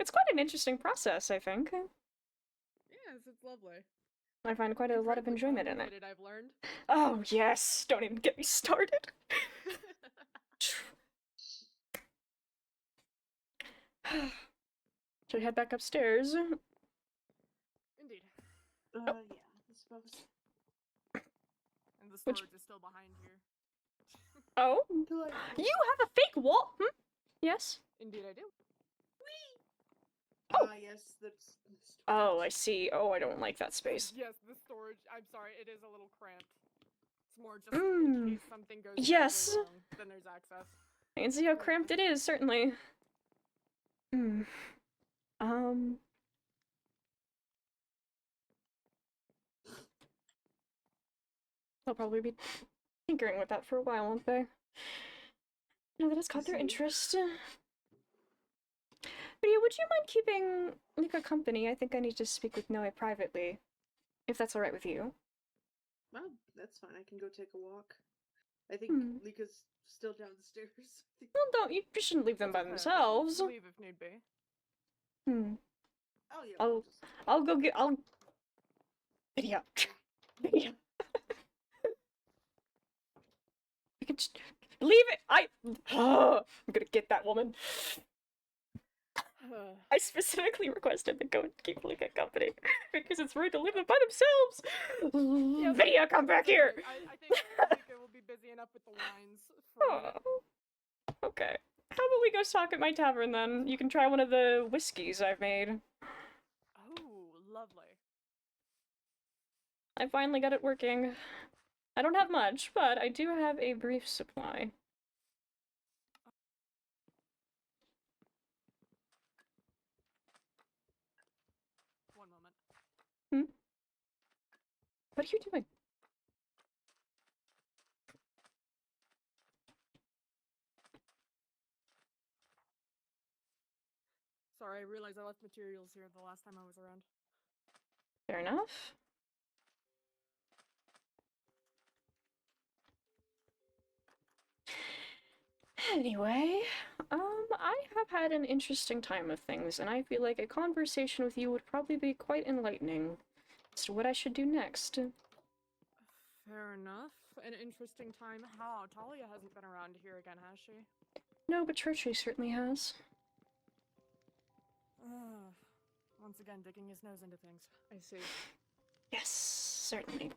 A: It's quite an interesting process, I think.
B: Yes, it's lovely.
A: I find quite a lot of
B: Incredibly
A: enjoyment in it.
B: complicated, I've learned.
A: Oh, yes! Don't even get me started! Should we head back upstairs?
B: Indeed.
C: Yeah, I suppose.
B: And the storage is still behind here.
A: Oh?
C: Delightful.
A: You have a fake wall?
B: Indeed, I do.
C: Ah, yes, that's.
A: Oh, I see. Oh, I don't like that space.
B: Yes, the storage. I'm sorry, it is a little cramped. It's more just in case something goes
A: Yes.
B: terribly wrong, then there's access.
A: I can see how cramped it is, certainly. They'll probably be tinkering with that for a while, won't they? Now that it's caught their interest. But yeah, would you mind keeping Lika company? I think I need to speak with Noe privately. If that's alright with you.
C: Well, that's fine. I can go take a walk. I think Lika's still down the stairs.
A: Well, you shouldn't leave them by
B: That's okay.
A: themselves.
B: Leave if need be.
C: Oh yeah.
A: I'll go get. Video. Video. You can just leave it. I'm gonna get that woman. I specifically requested to go and keep Lika company because it's rude to leave them by themselves.
B: Yeah,
A: Video, come back here.
B: I think Lika will be busy enough with the wines for a minute.
A: Oh, okay. How about we go talk at my tavern then? You can try one of the whiskeys I've made.
B: Oh, lovely.
A: I finally got it working. I don't have much, but I do have a brief supply.
B: One moment.
A: What are you doing?
B: Sorry, I realized I left materials here the last time I was around.
A: Fair enough. Anyway, I have had an interesting time of things, and I feel like a conversation with you would probably be quite enlightening as to what I should do next.
B: Fair enough. An interesting time. How? Talia hasn't been around here again, has she?
A: No, but Churchy certainly has.
B: Once again, digging his nose into things. I see.
A: Yes, certainly.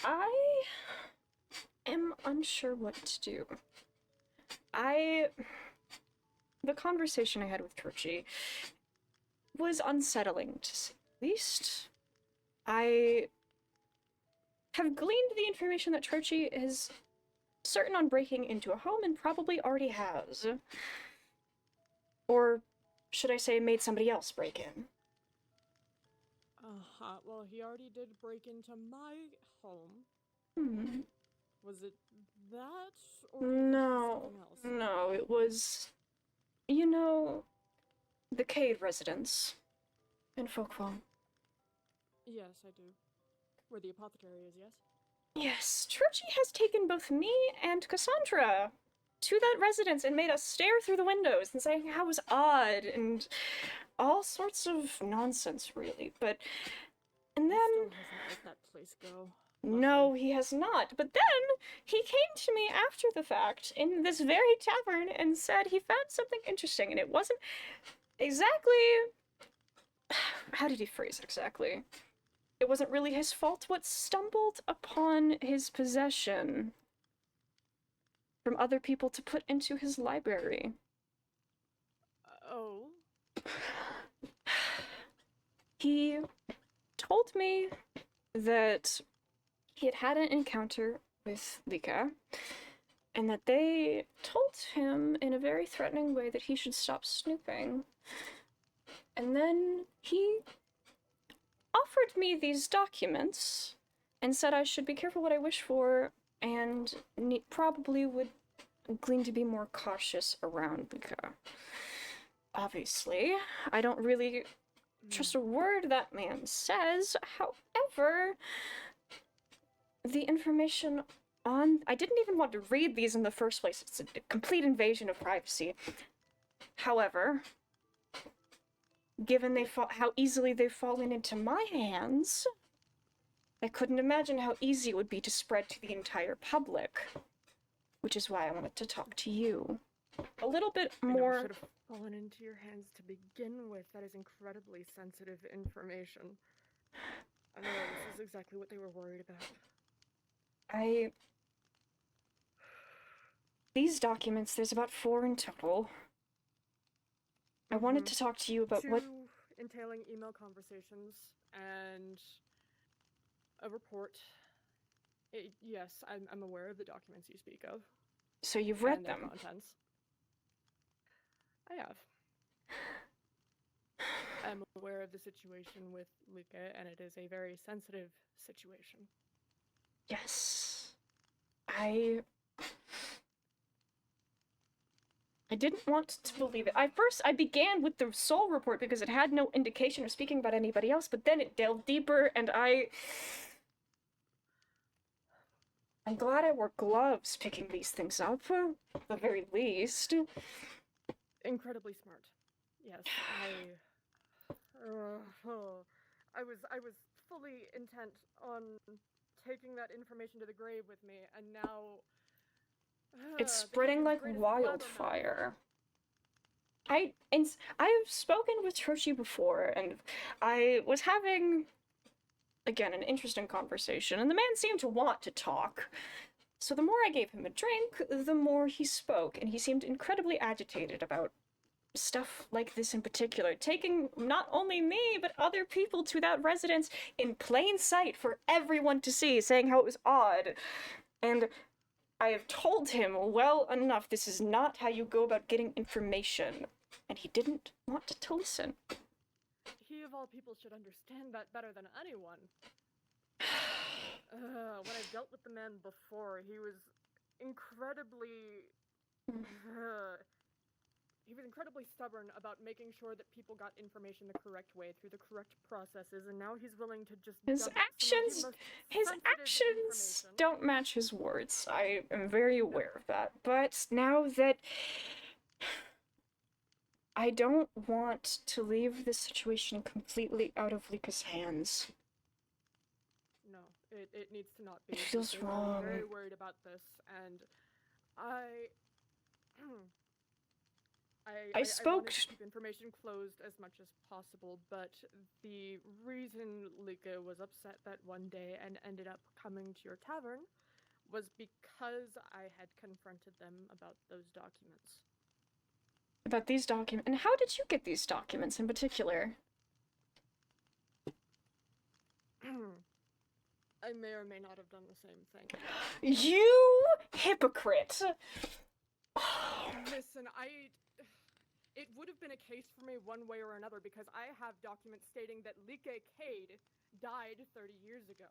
A: I am unsure what to do. the conversation I had with Trochi was unsettling, to say the least. I have gleaned the information that Trochi is certain on breaking into a home and probably already has. Or should I say made somebody else break in?
B: Well, he already did break into my home.
A: Hmm.
B: Was it that, or did he do
A: No,
B: something else?
A: no, it was, you know, the Cade residence in Folkville.
B: Yes, I do. Where the apothecary is, yes?
A: Yes, Trochi has taken both me and Cassandra to that residence and made us stare through the windows and saying how it was odd and all sorts of nonsense, really. And then...
B: He still hasn't let that place go.
A: No, he has not. But then he came to me after the fact in this very tavern and said he found something interesting, and it wasn't exactly... How did he phrase it exactly? It wasn't really his fault what stumbled upon his possession from other people to put into his library.
B: Oh?
A: He told me that he had an encounter with Lika, and that they told him in a very threatening way that he should stop snooping. And then he offered me these documents and said I should be careful what I wish for and probably would glean to be more cautious around Lika. Obviously, I don't really trust a word that man says. However, the information on... I didn't even want to read these in the first place. It's a complete invasion of privacy. However, given how easily they've fallen into my hands, I couldn't imagine how easy it would be to spread to the entire public. Which is why I wanted to talk to you. A little bit more...
B: It should have fallen into your hands to begin with. That is incredibly sensitive information. I know, this is exactly what they were worried about.
A: These documents, there's about 4 in total. I wanted to talk to you about
B: 2
A: what...
B: entailing email conversations and a report. Yes, I'm aware of the documents you speak of.
A: So you've read
B: and their
A: them?
B: Contents. I have. I'm aware of the situation with Luca, and it is a very sensitive situation.
A: Yes. I didn't want to believe it. I began with the Soul report because it had no indication of speaking about anybody else, but then it delved deeper, and I'm glad I wore gloves picking these things up, at the very least.
B: Incredibly smart. Yes, I was fully intent on taking that information to the grave with me, and now
A: it's spreading like wildfire. I have spoken with Trochi before, and I was having, again, an interesting conversation, and the man seemed to want to talk. So the more I gave him a drink, the more he spoke, and he seemed incredibly agitated about stuff like this in particular, taking not only me, but other people to that residence in plain sight for everyone to see, saying how it was odd. And I have told him well enough this is not how you go about getting information, and he didn't want to listen.
B: He of all people should understand that better than anyone. When I've dealt with the man before, he was incredibly stubborn about making sure that people got information the correct way through the correct processes, and now he's willing to just
A: his actions don't match his words. I am very aware of that. But now that I don't want to leave this situation completely out of Lika's hands.
B: No, it needs to not be.
A: It feels wrong.
B: I'm very worried about this, and I
A: spoke
B: wanted to keep information closed as much as possible, but the reason Lika was upset that one day and ended up coming to your tavern was because I had confronted them about those documents.
A: about these documents. And how did you get these documents in particular?
B: I may or may not have done the same thing.
A: You hypocrite!
B: Listen, it would have been a case for me one way or another because I have documents stating that Like Cade died 30 years ago.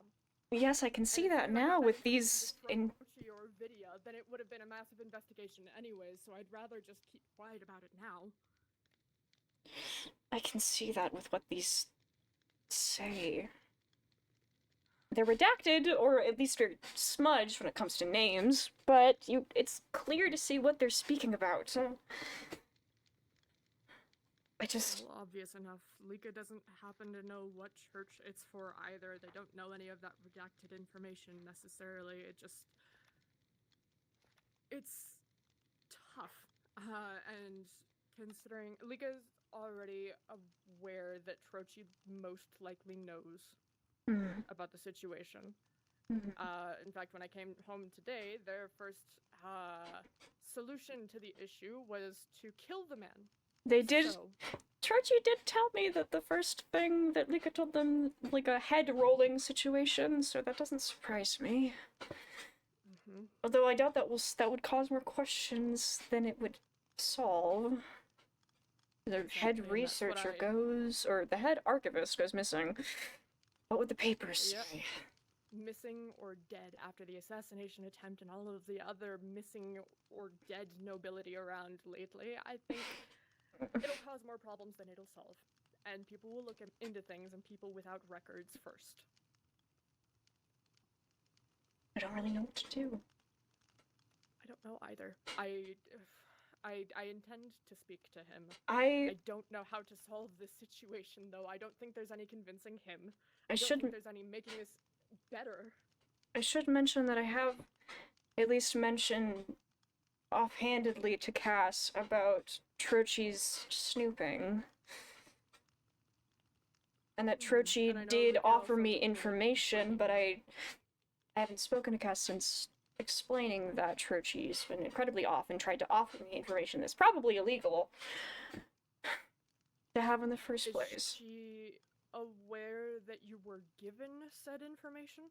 A: Yes, I can see
B: And if
A: that
B: something like
A: now
B: that
A: with
B: happened
A: these
B: to
A: in.
B: Trochi or Vidya, then it would have been a massive investigation anyways, so I'd rather just keep quiet about it now.
A: I can see that with what these say. They're redacted, or at least they're smudged when it comes to names, but it's clear to see what they're speaking about. I just...
B: Well, obvious enough. Lika doesn't happen to know what church it's for either. They don't know any of that redacted information necessarily. It's tough. And considering Lika's already aware that Trochi most likely knows about the situation. In fact, when I came home today, their first solution to the issue was to kill the man.
A: They did...
B: So,
A: Trochi did tell me that the first thing that Lika told them, like a head-rolling situation, so that doesn't surprise me. Although I doubt that would cause more questions than it would solve. The head researcher goes, or the head archivist goes missing. What would the papers say?
B: Missing or dead after the assassination attempt and all of the other missing or dead nobility around lately, I think it'll cause more problems than it'll solve. And people will look into things and people without records first.
A: I don't really know what to do.
B: I don't know either. I intend to speak to him.
A: I
B: don't know how to solve this situation, though. I don't think there's any convincing him.
A: I
B: don't
A: should...
B: think there's any making this better.
A: I should mention that I have at least mentioned offhandedly to Cass about Trochi's snooping. And that Trochi
B: And I know
A: did
B: Lika
A: offer
B: also
A: me
B: told me that-
A: information, but I haven't spoken to Cass since explaining that Trochi's been incredibly off and tried to offer me information that's probably illegal to have in the first place.
B: Is she aware that you were given said information?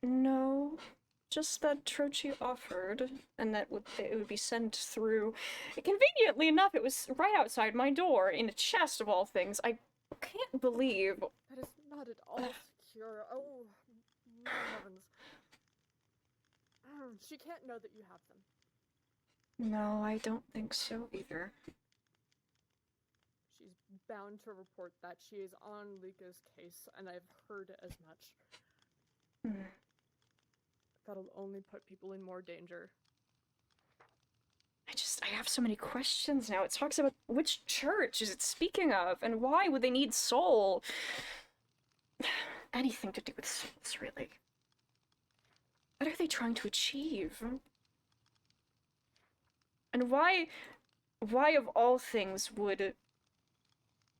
A: No, just that Trochi offered, and that it would be sent through. Conveniently enough, it was right outside my door, in a chest of all things. I can't believe...
B: That is not at all secure. Oh, my heavens. She can't know that you have them.
A: No, I don't think so either.
B: She's bound to report that. She is on Lika's case, and I've heard as much. That'll only put people in more danger.
A: I have so many questions now. It talks about which church is it speaking of, and why would they need soul? Anything to do with souls, really. What are they trying to achieve? And why of all things would...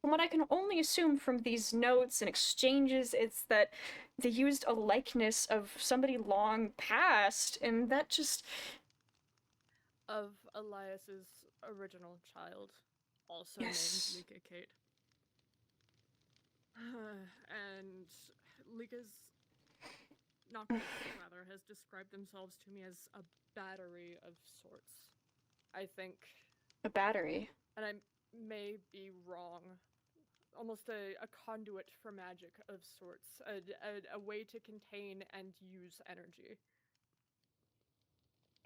A: From what I can only assume from these notes and exchanges, it's that they used a likeness of somebody long past, and that just...
B: Of Elias's original child, also named Lika Kate. And Lika's rather has described themselves to me as a battery of sorts. I think.
A: A battery?
B: And I may be wrong. Almost a conduit for magic of sorts. A way to contain and use energy.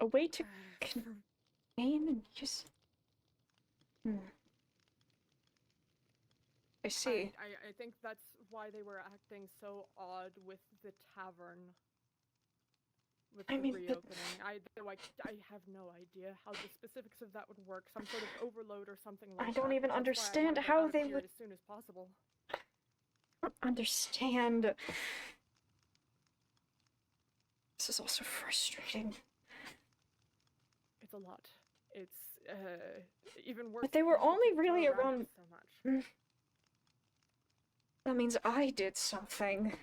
A: A way to contain and use... I see.
B: I think that's why they were acting so odd with the tavern. With the reopening. I have no idea how the specifics of that would work. Some sort of overload or something like that.
A: I don't even understand how they would...
B: as soon as possible.
A: I don't understand. This is also frustrating.
B: It's a lot. It's, even worse.
A: But they were only really around...
B: So much.
A: That means I did something.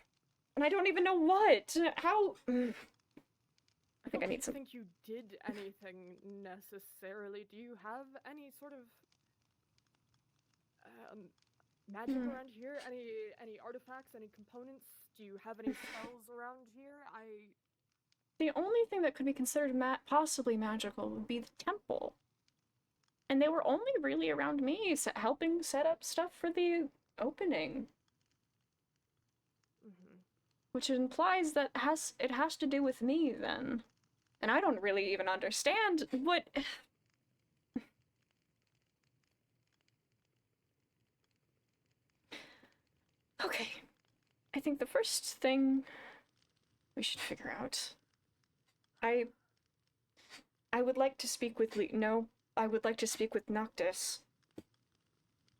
A: And I don't even know what! How... I think I need some...
B: I don't think you did anything necessarily. Do you have any sort of Magic around here? Any artifacts? Any components? Do you have any spells around here?
A: The only thing that could be considered possibly magical would be the temple. And they were only really around me, helping set up stuff for the opening. Which implies that it has to do with me, then. And I don't really even understand what... Okay. I think the first thing we should figure out... I would like to speak with I would like to speak with Noctis.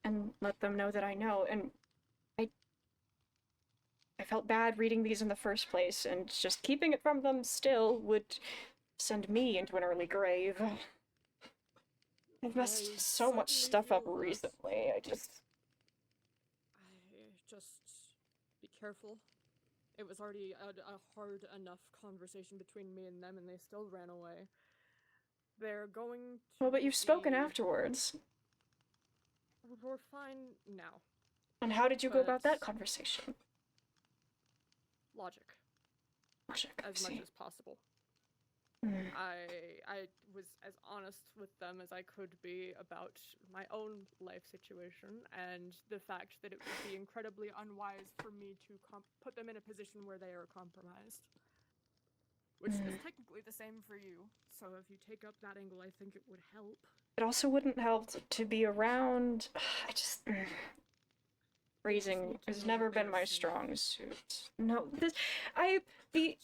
A: And let them know that I know, and I felt bad reading these in the first place, and just keeping it from them still would send me into an early grave. I've messed so much stuff up recently, I just
B: be careful. It was already a hard enough conversation between me and them, and they still ran away. They're going to
A: Well, but you've spoken afterwards.
B: We're fine now.
A: And how did you go about that conversation?
B: Logic. As much as possible. I was as honest with them as I could be about my own life situation and the fact that it would be incredibly unwise for me to put them in a position where they are compromised. Which is technically the same for you, so if you take up that angle, I think it would help.
A: It also wouldn't help to be around... I just... Phrasing has never been my strong suit. No, the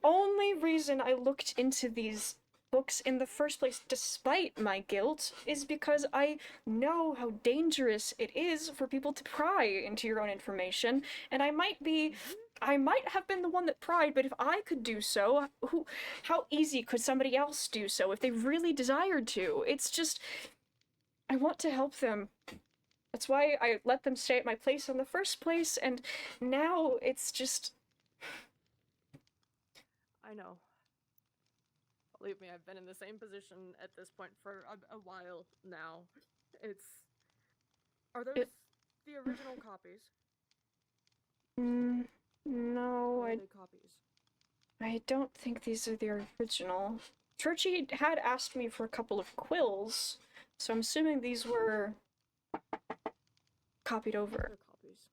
A: only reason I looked into these books in the first place, despite my guilt, is because I know how dangerous it is for people to pry into your own information, and I might have been the one that pried, but if I could do so, how easy could somebody else do so if they really desired to? It's just, I want to help them. That's why I let them stay at my place in the first place, and now it's just...
B: I know. Believe me, I've been in the same position at this point for a while now. Are those the original copies?
A: No, I don't think these are the original. Churchy had asked me for a couple of quills, so I'm assuming these were copied over.
B: They're copies.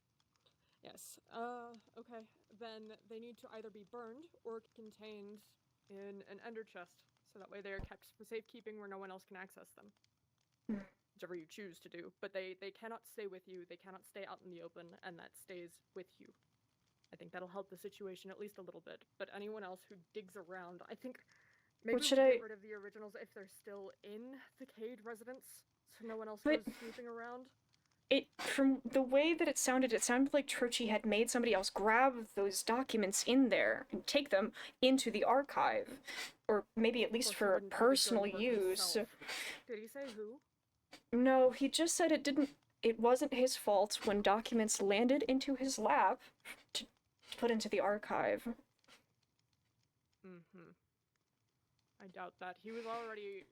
B: Yes. Okay. Then they need to either be burned or contained in an ender chest, so that way they are kept for safekeeping where no one else can access them. Whichever you choose to do. But they cannot stay with you, they cannot stay out in the open, and that stays with you. I think that'll help the situation at least a little bit. But anyone else who digs around, I think maybe we should get rid of the originals if they're still in the Cade residence, so no one else goes snooping around.
A: From the way that it sounded like Churchy had made somebody else grab those documents in there and take them into the archive. Or maybe at least for personal use.
B: Did he say who?
A: No, he just said it wasn't his fault when documents landed into his lap to put into the archive.
B: I doubt that. He was already...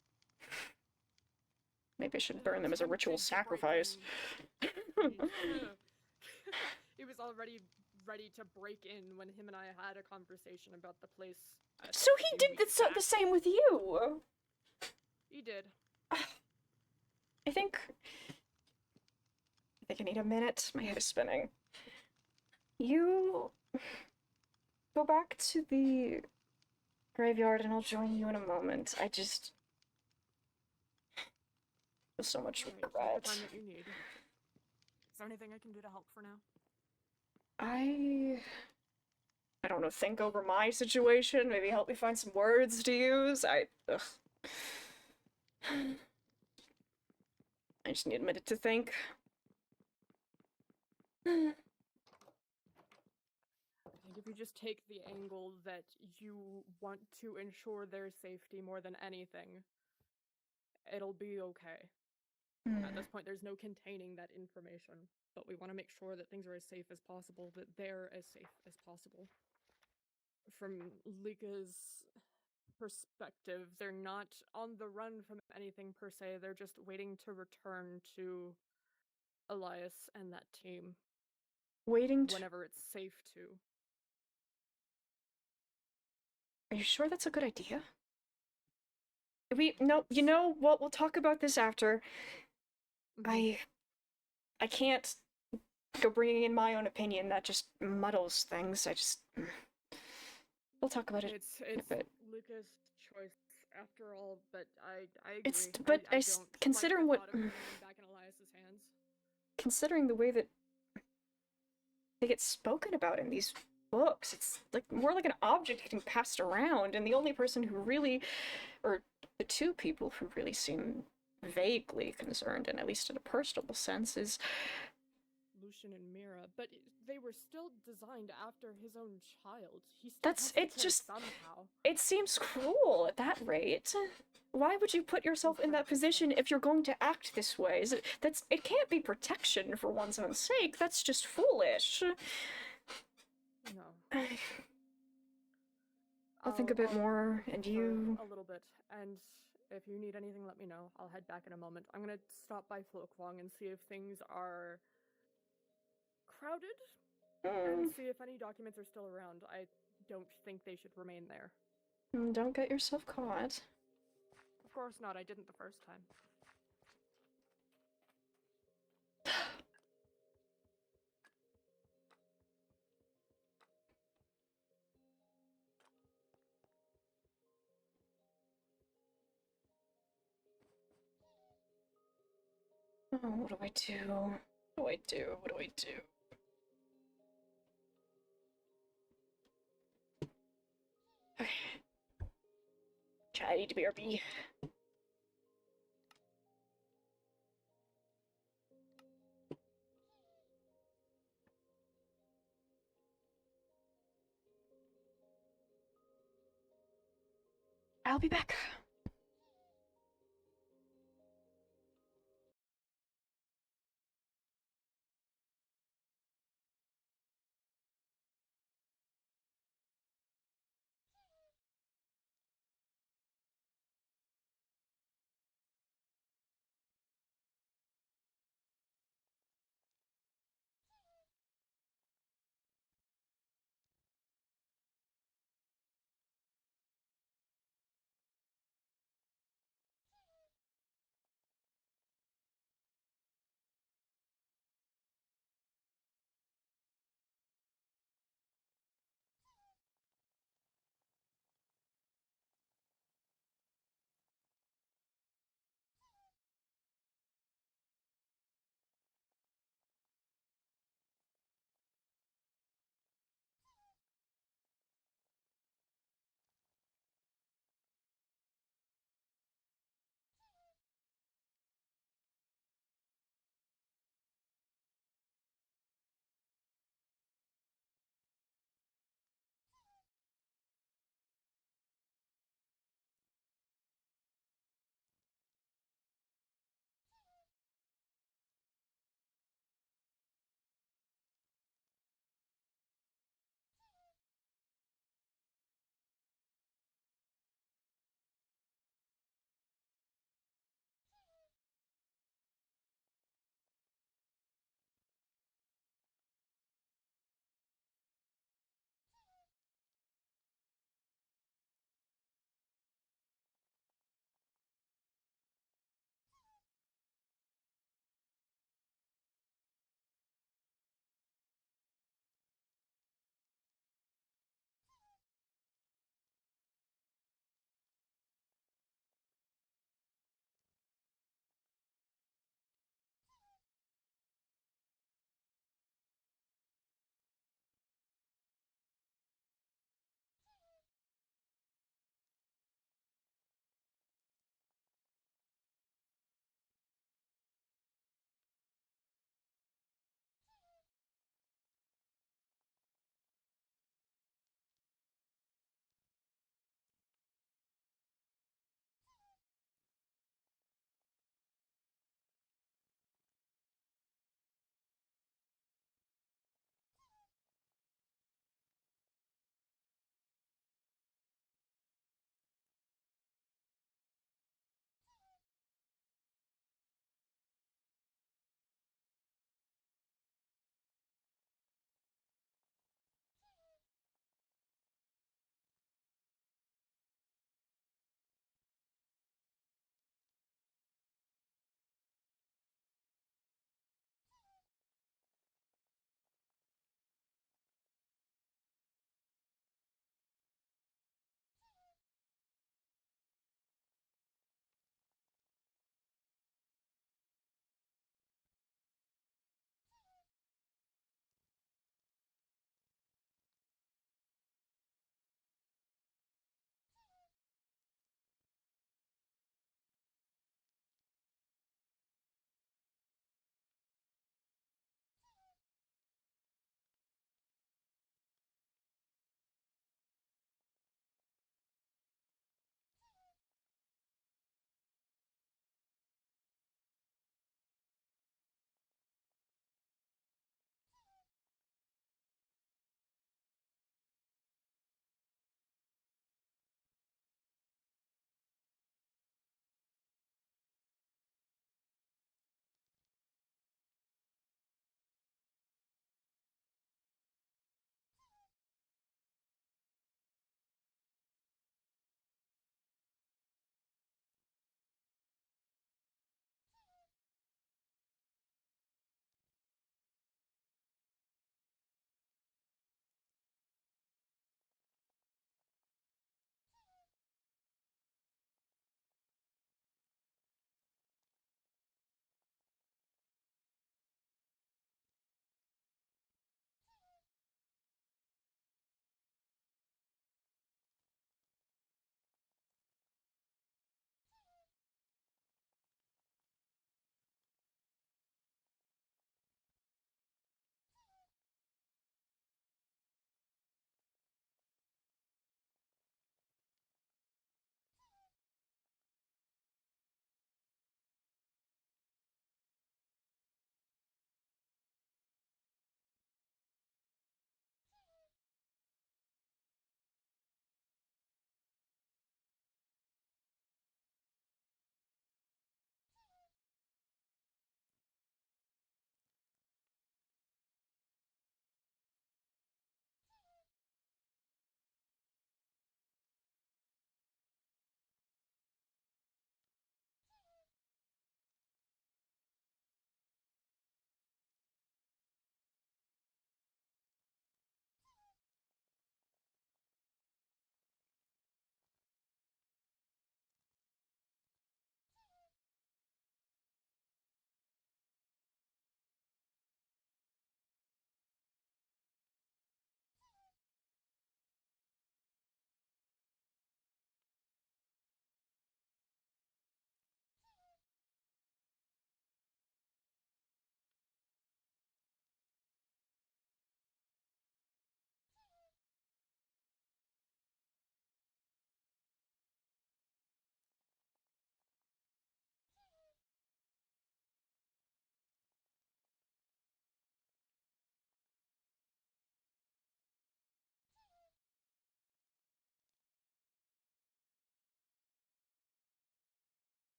A: Maybe I should burn them as a ritual sacrifice.
B: He was already ready to break in when him and I had a conversation about the place.
A: So he did the same with you!
B: He did.
A: I think I need a minute. My head is spinning. You go back to the graveyard and I'll join you in a moment. I just... so much regret.
B: Take the time that you need. Is there anything I can do to help for now?
A: I don't know, think over my situation, maybe help me find some words to use. I just need a minute to think.
B: I think if you just take the angle that you want to ensure their safety more than anything, it'll be okay. At this point, there's no containing that information, but we want to make sure that things are as safe as possible, that they're as safe as possible. From Lika's perspective, they're not on the run from anything per se, they're just waiting to return to Elias and that team
A: Waiting
B: whenever it's safe to.
A: Are you sure that's a good idea? No, you know what, we'll talk about this after.
B: Mhm.
A: I can't go bringing in my own opinion. That just muddles things. We'll talk about it
B: It's
A: in a bit.
B: Luca's choice after all, but I agree.
A: But
B: I don't
A: considering
B: like the
A: what,
B: thought of putting him back in Elias's hands.
A: considering the way that they get spoken about in these books, it's like more like an object getting passed around, and the only person who really, or the two people who really seem vaguely concerned, and at least in a personal sense, is
B: Lucian and Mira, but they were still designed after his own child. He still
A: that's
B: has to
A: it.
B: care
A: Just
B: somehow.
A: it seems cruel at that rate. Why would you put yourself in that
B: Incredibly
A: position
B: so.
A: if you're going to act this way? It can't be protection for one's own sake. That's just foolish.
B: No.
A: I'll think a bit more, and
B: for
A: you.
B: a little bit, and if you need anything, let me know. I'll head back in a moment. I'm gonna stop by Flokwong and see if things are crowded, and see if any documents are still around. I don't think they should remain there.
A: Don't get yourself caught.
B: Of course not. I didn't the first time.
A: Oh, what do I do? What do I do? What do I do? Okay. I need to BRB. I'll be back.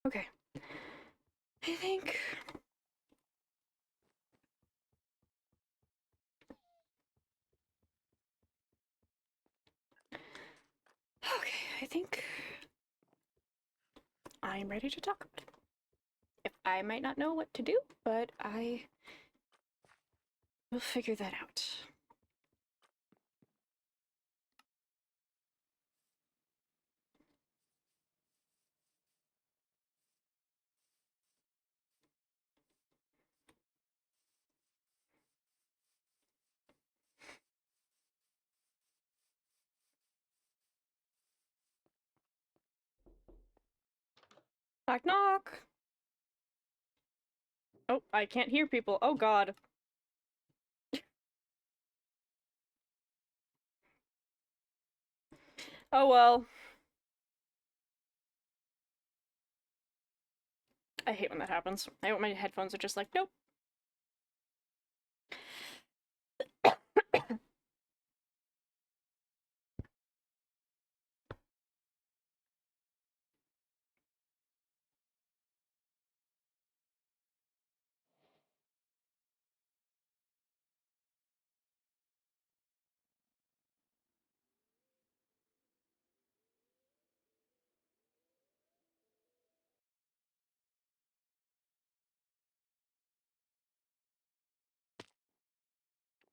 A: Okay. I think... Okay, I think... I'm ready to talk about it. I might not know what to do, but I will figure that out. Knock knock! Oh, I can't hear people. Oh god. Oh well. I hate when that happens. I hate when my headphones are just like, nope.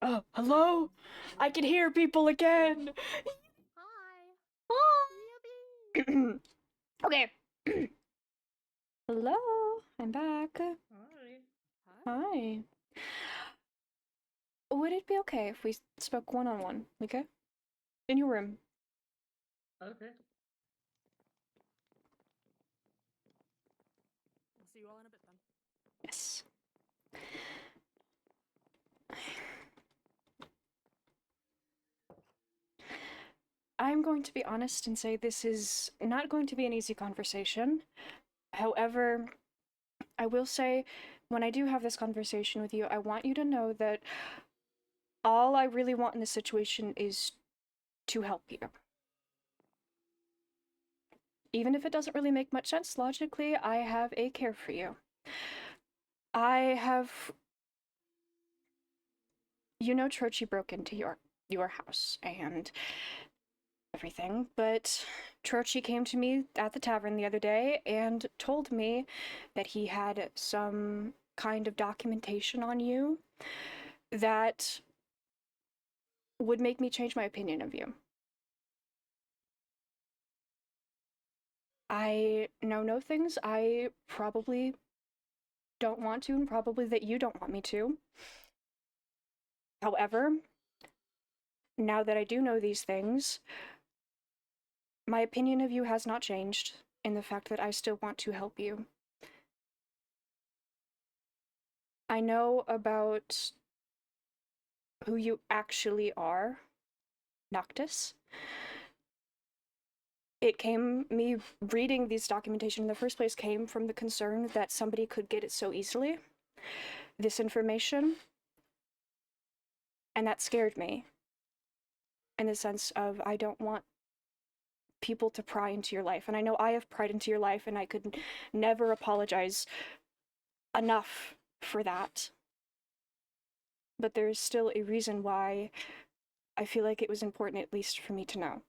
A: Oh, hello? I can hear people again!
B: Hi.
A: Hi! Okay. Hello, I'm back.
D: Hi.
A: Hi. Would it be okay if we spoke one-on-one, okay? In your room.
D: Okay.
B: We'll see you all in a bit then.
A: Yes. I'm going to be honest and say this is not going to be an easy conversation. However, I will say, when I do have this conversation with you, I want you to know that all I really want in this situation is to help you. Even if it doesn't really make much sense logically, I have a care for you. I have... You know Trochi broke into your house and everything, but Trochi came to me at the tavern the other day and told me that he had some kind of documentation on you that would make me change my opinion of you. I know things I probably don't want to, and probably that you don't want me to. However, now that I do know these things, my opinion of you has not changed in the fact that I still want to help you. I know about who you actually are, Noctis. Me reading these documentation in the first place came from the concern that somebody could get it so easily, this information, and that scared me. In the sense of, I don't want people to pry into your life, and I know I have pried into your life, and I could never apologize enough for that. But there's still a reason why I feel like it was important, at least for me to know.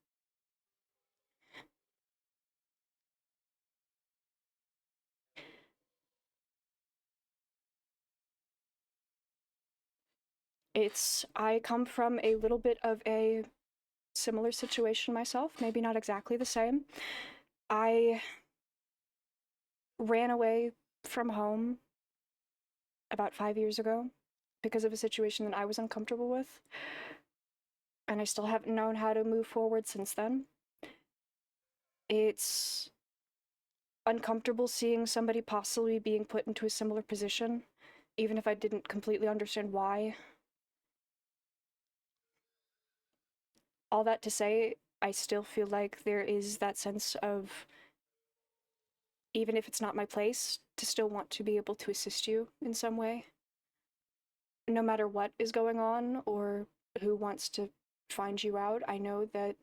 A: I come from a little bit of a similar situation myself, maybe not exactly the same. I ran away from home about 5 years ago because of a situation that I was uncomfortable with, and I still haven't known how to move forward since then. It's uncomfortable seeing somebody possibly being put into a similar position, even if I didn't completely understand why. All that to say, I still feel like there is that sense of, even if it's not my place, to still want to be able to assist you in some way. No matter what is going on or who wants to find you out, I know that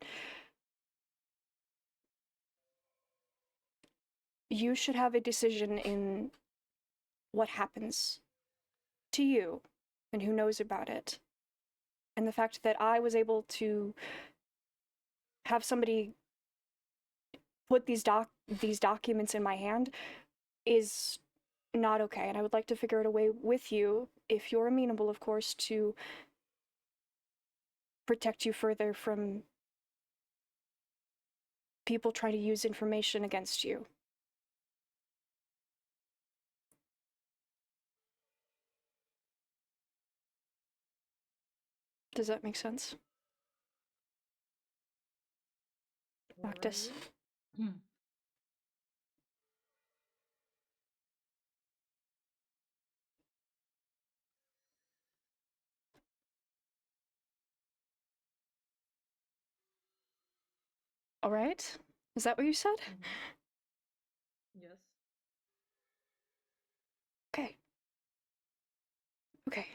A: you should have a decision in what happens to you and who knows about it. And the fact that I was able to have somebody put these documents in my hand is not okay, and I would like to figure out a way with you, if you're amenable, of course, to protect you further from people trying to use information against you. Does that make sense? Practice. All right. Is that what you said?
D: Yes.
A: Okay. Okay.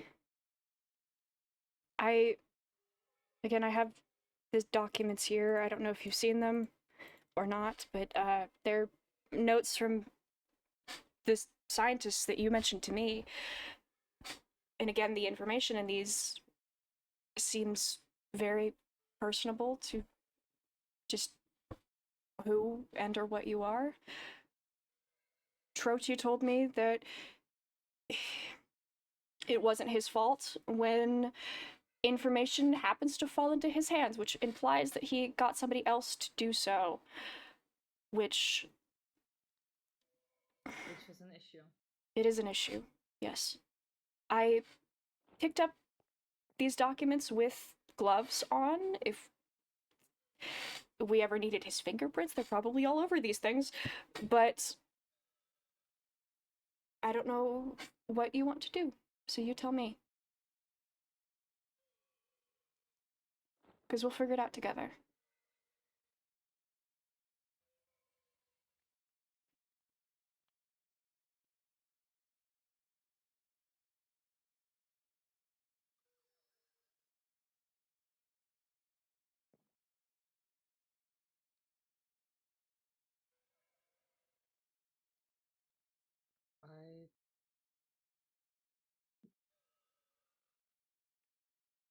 A: Again, I have these documents here. I don't know if you've seen them or not, but they're notes from the scientists that you mentioned to me. And again, the information in these seems very personable to just who and or what you are. Trochi told me that it wasn't his fault when information happens to fall into his hands, which implies that he got somebody else to do so, which
D: is an issue.
A: It is an issue, yes. I picked up these documents with gloves on. If we ever needed his fingerprints, they're probably all over these things, but I don't know what you want to do, so you tell me. Because we'll figure it out together.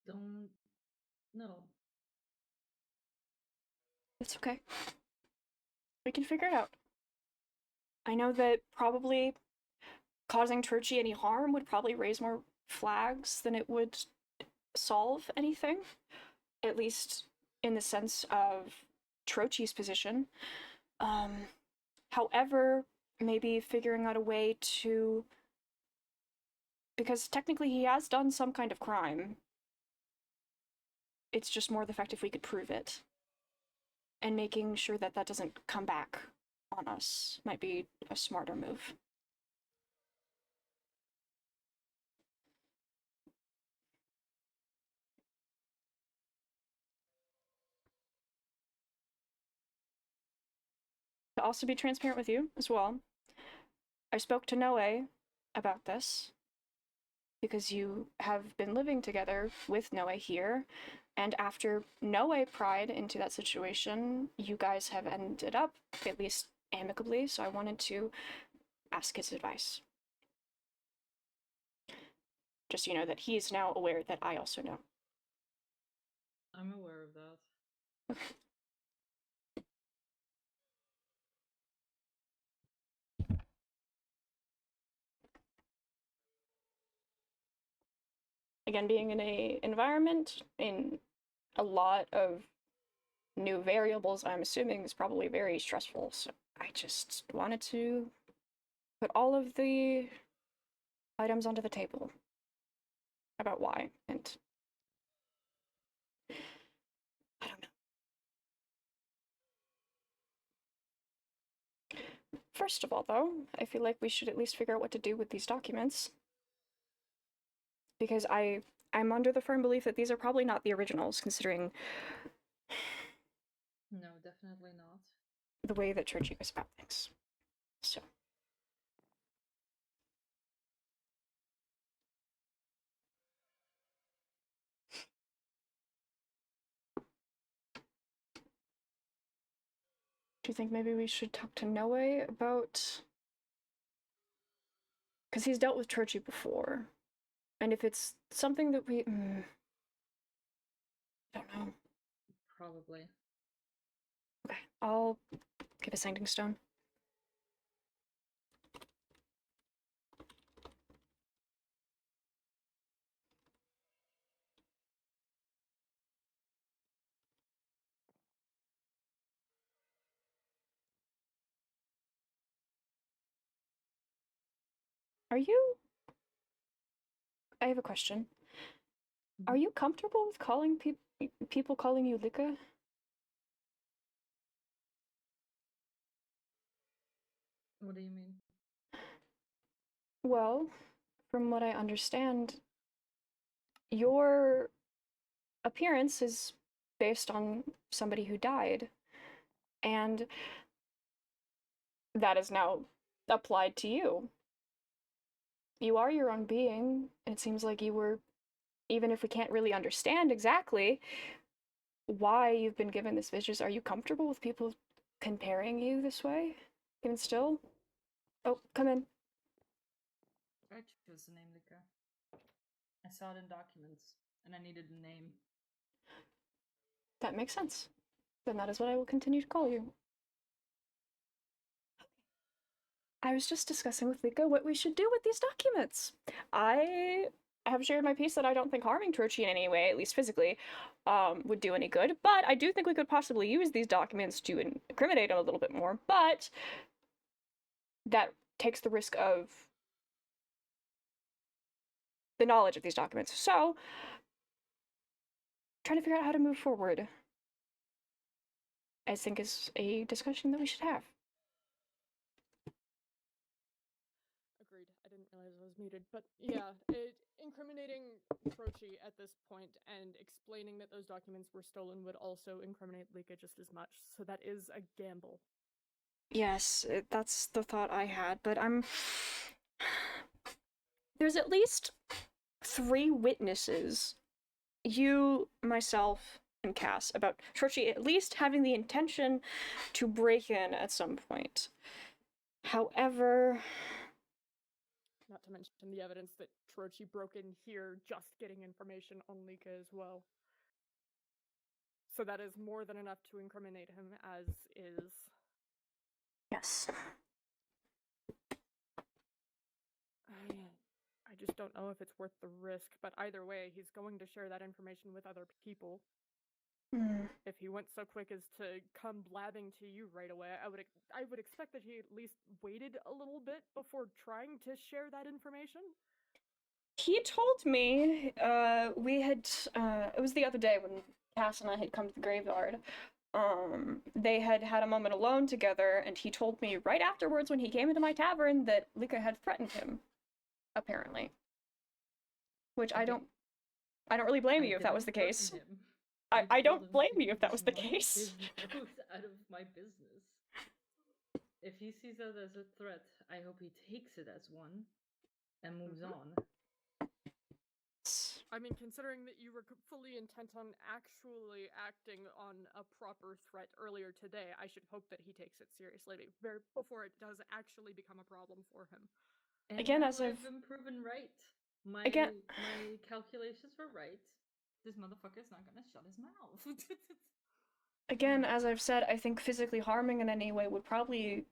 D: I don't know.
A: It's okay. We can figure it out. I know that probably causing Turchi any harm would probably raise more flags than it would solve anything, at least in the sense of Trochi's position. However, maybe figuring out a way to, because technically he has done some kind of crime. It's just more the fact if we could prove it. And making sure that that doesn't come back on us might be a smarter move. To also be transparent with you as well, I spoke to Noe about this because you have been living together with Noe here, and after Noe pried into that situation, you guys have ended up, at least amicably, so I wanted to ask his advice. Just so you know that he is now aware that I also know.
D: I'm aware of that.
A: Again, being in a environment in a lot of new variables, I'm assuming is probably very stressful, so I just wanted to put all of the items onto the table about why, and I don't know. First of all, though, I feel like we should at least figure out what to do with these documents, because I'm under the firm belief that these are probably not the originals, considering
D: No, definitely not.
A: the way that Churchy goes about things. So. Do you think maybe we should talk to Noe about... Because he's dealt with Churchy before. And if it's something that we... I don't know.
D: Probably.
A: Okay, I'll give a Sending Stone. Are you... I have a question. Are you comfortable with calling people calling you Lika?
D: What do you mean?
A: Well, from what I understand, your appearance is based on somebody who died, and that is now applied to you. You are your own being, and it seems like you were, even if we can't really understand exactly why you've been given this vision, are you comfortable with people comparing you this way, even still? Oh, come in.
D: I chose the name Lika. I saw it in documents, and I needed a name.
A: That makes sense. Then that is what I will continue to call you. I was just discussing with Lika what we should do with these documents. I have shared my piece that I don't think harming Torchy in any way, at least physically, would do any good, but I do think we could possibly use these documents to incriminate him a little bit more, but that takes the risk of the knowledge of these documents. So, trying to figure out how to move forward, I think, is a discussion that we should have.
B: Agreed. I didn't realize I was muted, but yeah, incriminating Trochi at this point and explaining that those documents were stolen would also incriminate Lika just as much, so that is a gamble.
A: Yes, that's the thought I had, but there's at least 3 witnesses, you, myself, and Cass, about Trochi at least having the intention to break in at some point. However...
B: Not to mention the evidence that Trochi broke in here just getting information on Lika as well. So that is more than enough to incriminate him as is.
A: Yes.
B: I just don't know if it's worth the risk, but either way, he's going to share that information with other people. If he went so quick as to come blabbing to you right away, I would expect that he at least waited a little bit before trying to share that information.
A: He told me, it was the other day when Cass and I had come to the graveyard. They had had a moment alone together, and he told me right afterwards when he came into my tavern that Lika had threatened him, apparently. Which I don't really blame you if that was the case. I don't blame you if that was the case.
D: Goes out of my business. If he sees that as a threat, I hope he takes it as one and moves on.
B: I mean, considering that you were fully intent on actually acting on a proper threat earlier today, I should hope that he takes it seriously before it does actually become a problem for him.
D: And
A: again, as
D: I've been proven right. My calculations were right. This motherfucker's not gonna shut his mouth.
A: Again, as I've said, I think physically harming in any way would probably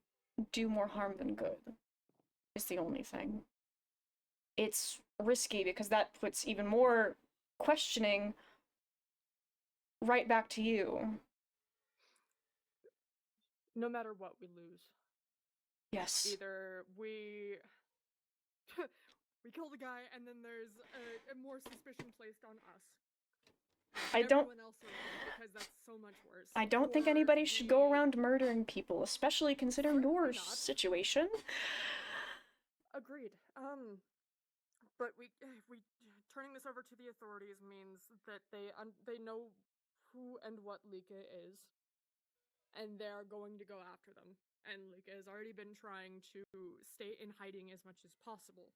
A: do more harm than good. Is the only thing. It's risky because that puts even more questioning right back to you.
B: No matter what, we lose.
A: Yes.
B: Either we kill the guy, and then there's a more suspicion placed on us. Everyone else around, because that's so much worse.
A: I don't think anybody should go around murdering people, especially considering your situation.
B: Agreed. But we turning this over to the authorities means that they know who and what Lika is, and they're going to go after them. And Lika has already been trying to stay in hiding as much as possible.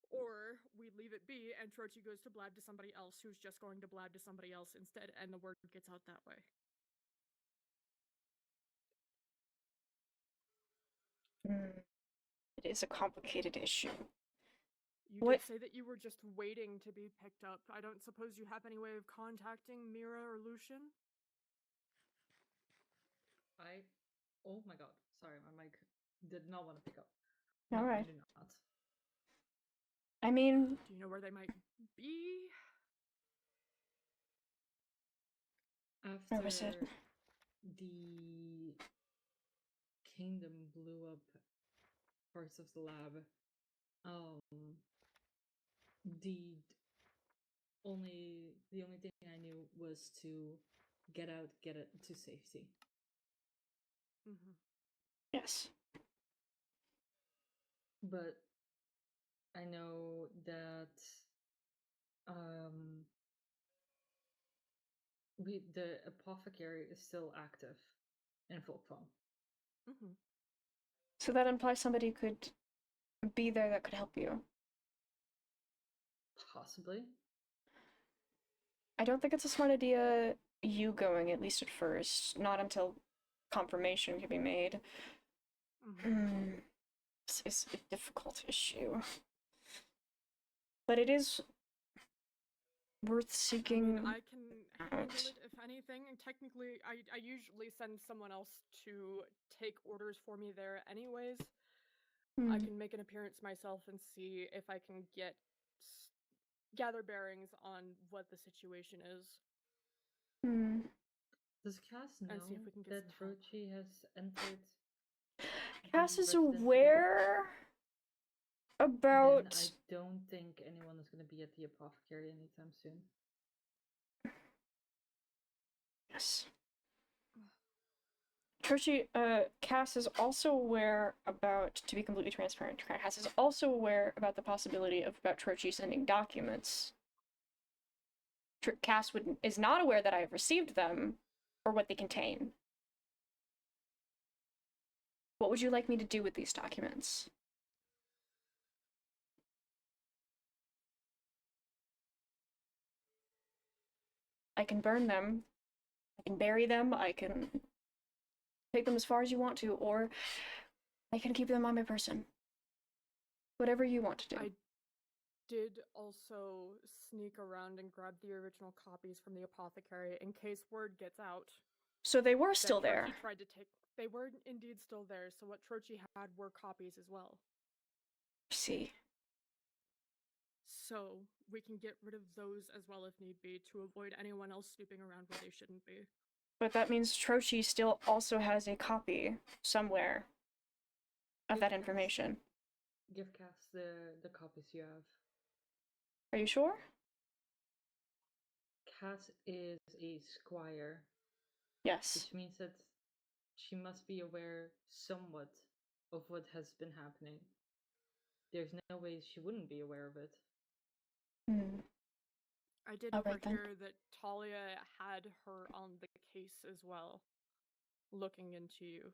B: Or we leave it be, and Trochi goes to blab to somebody else who's just going to blab to somebody else instead, and the word gets out that way.
A: It is a complicated issue.
B: You
A: What-
B: did say that you were just waiting to be picked up. I don't suppose you have any way of contacting Mira or Lucian?
D: Oh my god, sorry, my mic did not want to pick up.
A: All
D: No, I
A: right.
D: do not.
A: I mean,
B: Do you know where they might be?
A: Where was it?
D: After the kingdom blew up parts of the lab, the only thing I knew was to get it to safety.
B: Mm-hmm.
A: yes.
D: But I know that the apothecary is still active in full form.
B: Mm-hmm.
A: So that implies somebody could be there that could help you.
D: Possibly.
A: I don't think it's a smart idea you going, at least at first. Not until confirmation can be made.
B: Mm-hmm.
A: This is a difficult issue. But it is worth seeking
B: I can handle
A: out.
B: it if anything. And technically, I usually send someone else to take orders for me there anyways. I can make an appearance myself and see if I can gather bearings on what the situation is.
D: Does Cass know
B: And see if we can get
D: that
B: some help.
D: Trochi has entered?
A: Cass
D: the
A: is
D: residence
A: aware about...
D: Then I don't think anyone is going to be at the apothecary anytime soon.
A: Yes. Cass is also aware about, to be completely transparent, Cass is also aware about the possibility about Trochi sending documents. Cass is not aware that I have received them, or what they contain. What would you like me to do with these documents? I can burn them, I can bury them, I can take them as far as you want to, or I can keep them on my person. Whatever you want to do.
B: I did also sneak around and grab the original copies from the apothecary in case word gets out.
A: So they were
B: that
A: still there.
B: Trochi tried to take. They were indeed still there, so what Trochi had were copies as well.
A: See.
B: So we can get rid of those as well if need be to avoid anyone else snooping around where they shouldn't be.
A: But that means Trochi still also has a copy somewhere of that information.
D: Give Cass the copies you have.
A: Are you sure?
D: Cass is a squire.
A: Yes.
D: Which means that she must be aware somewhat of what has been happening. There's no way she wouldn't be aware of it.
B: I did
A: All right, then.
B: overhear that Talia had her on the case as well, looking into you.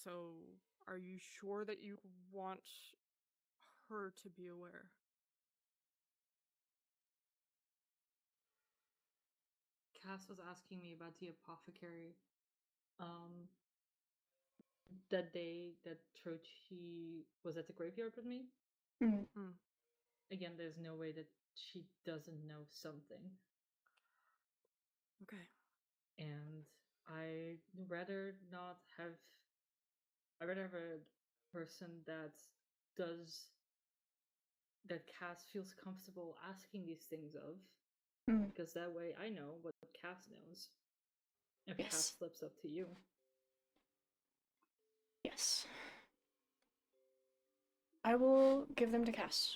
B: So, are you sure that you want her to be aware?
D: Cass was asking me about the apothecary. That day that Trochi was at the graveyard with me. Again, there's no way that she doesn't know something.
B: Okay.
D: And I'd rather have a person that Cass feels comfortable asking these things of. Because that way I know what Cass knows. If
A: Yes.
D: Cass slips up to you.
A: Yes. I will give them to Cass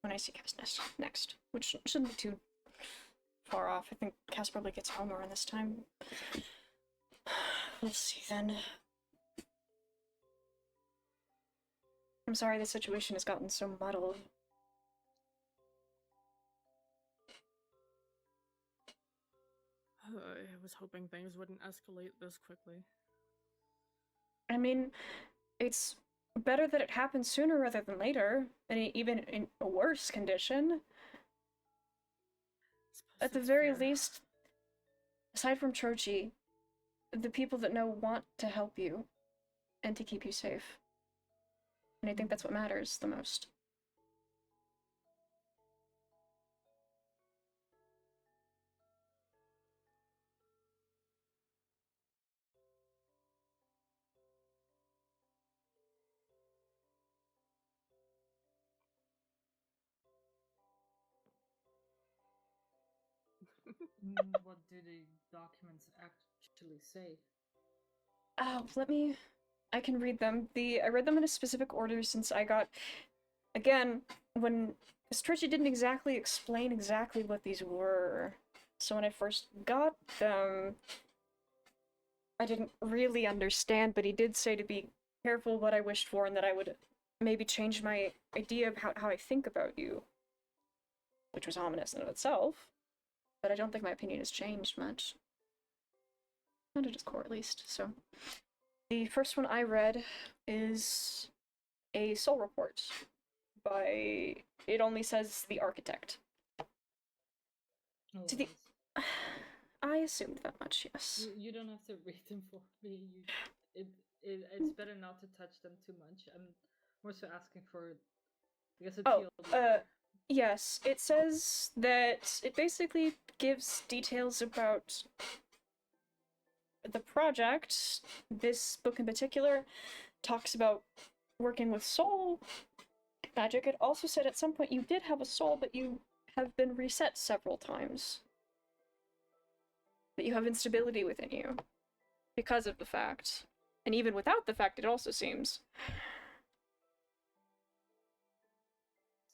A: when I see Cass next, which shouldn't be too far off. I think Cass probably gets home around this time. Let's see then. I'm sorry the situation has gotten so muddled.
B: I was hoping things wouldn't escalate this quickly.
A: I mean, it's better that it happens sooner rather than later, and even in a worse condition. At the very least, aside from Trochi, the people that know want to help you and to keep you safe. And I think that's what matters the most.
D: What do the documents actually say?
A: Oh, I can read them. I read them in a specific order since I got, again, when Stretchy didn't exactly explain exactly what these were. So when I first got them, I didn't really understand, but he did say to be careful what I wished for and that I would maybe change my idea of how I think about you. Which was ominous in of itself. But I don't think my opinion has changed much. Not at its core, at least. So, the first one I read is a soul report by, it only says the architect.
D: Oh,
A: To the, I assumed that much, yes.
D: You don't have to read them for me. It's better not to touch them too much. I'm more so asking for, I guess, a TLDR.
A: Yes, it says that it basically gives details about the project. This book in particular talks about working with soul magic. It also said at some point you did have a soul, but you have been reset several times. That you have instability within you because of the fact. And even without the fact, it also seems.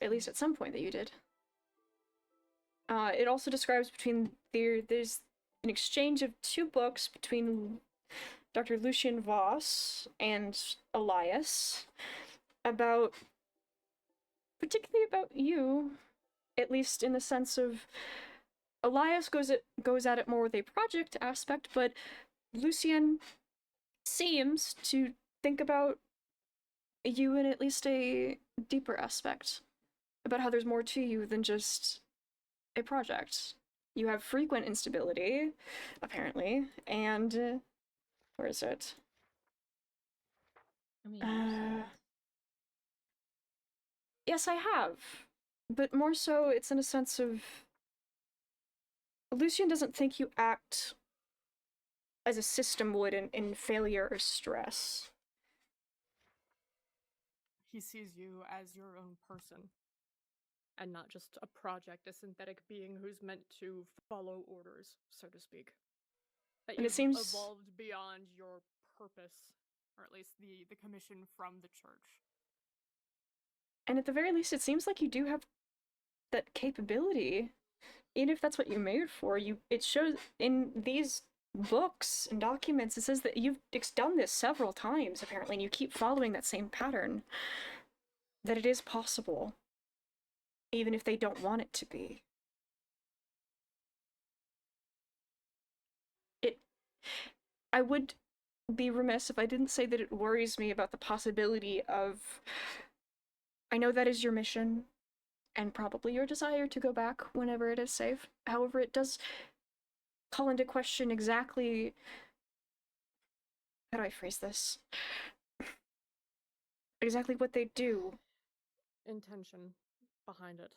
A: At least at some point that you did. It also describes there's an exchange of 2 books between Dr. Lucien Voss and Elias particularly about you, at least in the sense of Elias goes at it more with a project aspect, but Lucien seems to think about you in at least a deeper aspect, about how there's more to you than just a project. You have frequent instability, apparently, and where is it?
D: I mean, you've said it.
A: Yes, I have, but more so it's in a sense of Lucien doesn't think you act as a system would in failure or stress.
B: He sees you as your own person, and not just a project, a synthetic being who's meant to follow orders, so to speak. That
A: And
B: you've
A: it seems
B: evolved beyond your purpose, or at least the commission from the church.
A: And at the very least, it seems like you do have that capability. Even if that's what you're made for, it shows in these books and documents, it says that you've done this several times, apparently, and you keep following that same pattern. That it is possible. Even if they don't want it to be. I would be remiss if I didn't say that it worries me about the possibility of... I know that is your mission, and probably your desire to go back whenever it is safe. However, it does call into question exactly... How do I phrase this? Exactly what they do.
B: Intention behind it.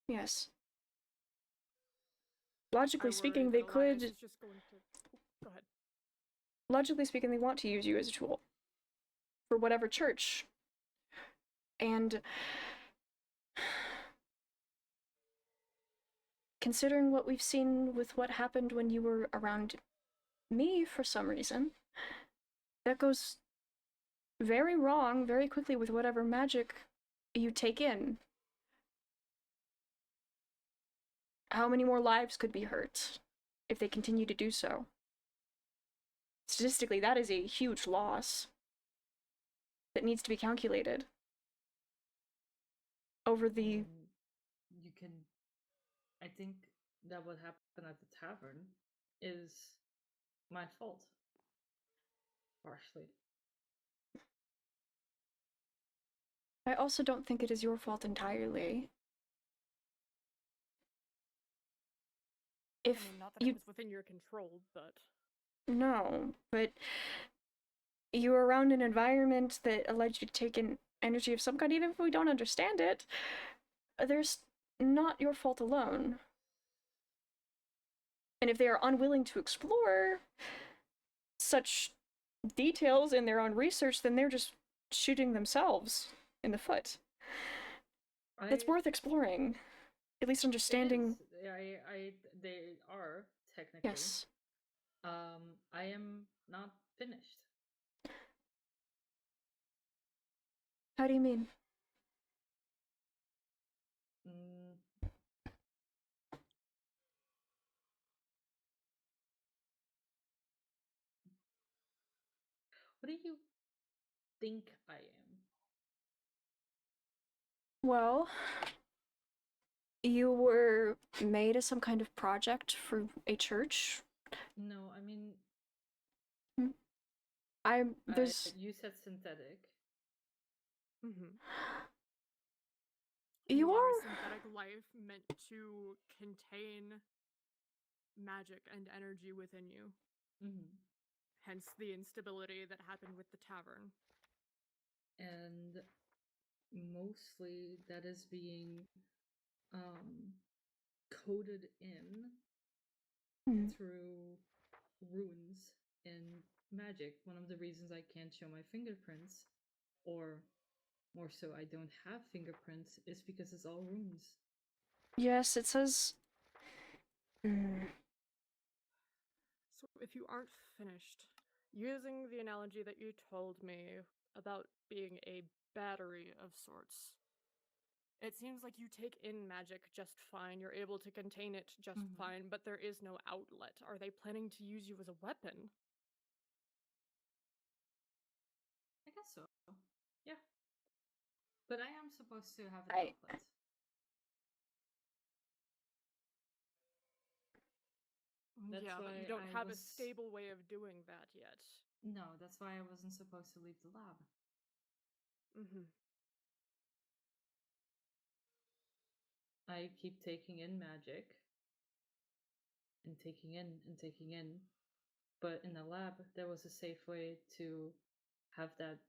A: Yes. Logically speaking, they could...
B: Is just going to... Go ahead.
A: Logically speaking, they want to use you as a tool. For whatever church. And... Considering what we've seen with what happened when you were around me for some reason, that goes very wrong very quickly with whatever magic you take in. How many more lives could be hurt if they continue to do so? Statistically, that is a huge loss that needs to be calculated over the...
D: You can... I think that what happened at the tavern is my fault. Partially.
A: I also don't think it is your fault entirely. If
B: I mean, not that it was within your control, but...
A: No, but you were around an environment that allowed you to take in energy of some kind, even if we don't understand it, there's not your fault alone. And if they are unwilling to explore such details in their own research, then they're just shooting themselves in the foot. It's worth exploring. At least understanding.
D: They are, technically.
A: Yes.
D: I am not finished.
A: How do you mean?
D: What do you think I am?
A: Well, you were made as some kind of project for a church.
D: No, I mean...
A: You
B: said synthetic. Mm-hmm.
A: You are...
B: synthetic life meant to contain magic and energy within you.
D: Mm-hmm.
B: Hence the instability that happened with the tavern.
D: And mostly that is being coded in through runes and magic. One of the reasons I can't show my fingerprints, or more so I don't have fingerprints, is because it's all runes.
A: Yes, it says...
B: So if you aren't finished, using the analogy that you told me about being a battery of sorts, it seems like you take in magic just fine, you're able to contain it just fine, but there is no outlet. Are they planning to use you as a weapon?
D: I guess so. Yeah. But I am supposed to have an outlet.
B: But you don't have a stable way of doing that yet.
D: No, that's why I wasn't supposed to leave the lab. I keep taking in magic. And taking in. But in the lab, there was a safe way to have that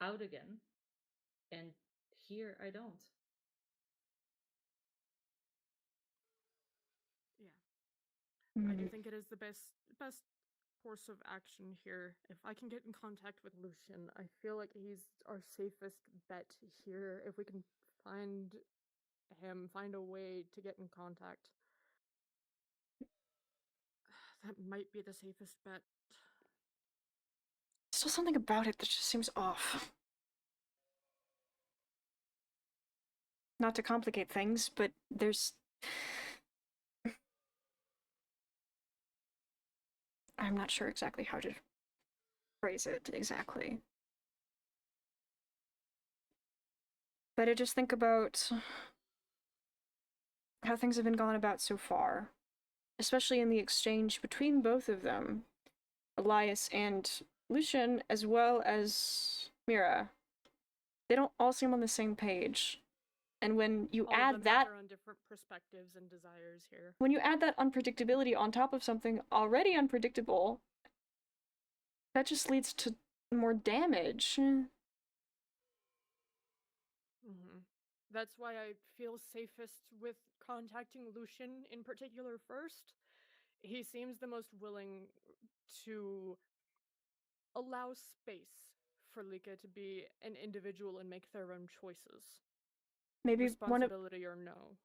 D: out again. And here, I don't.
B: Yeah. I do think it is the best course of action here. If I can get in contact with Lucian, I feel like he's our safest bet here. If we can find a way to get in contact, that might be the safest bet.
A: Still something about it that just seems off. Not to complicate things, but there's... I'm not sure exactly how to phrase it exactly. But I just think about how things have been gone about so far, especially in the exchange between both of them, Elias and Lucian, as well as Mira. They don't all seem on the same page. And when you add that...
B: Have their own different perspectives and desires here.
A: When you add that unpredictability on top of something already unpredictable, that just leads to more damage.
B: That's why I feel safest with contacting Lucian in particular first. He seems the most willing to allow space for Lika to be an individual and make their own choices.
A: Maybe
B: responsibility or no.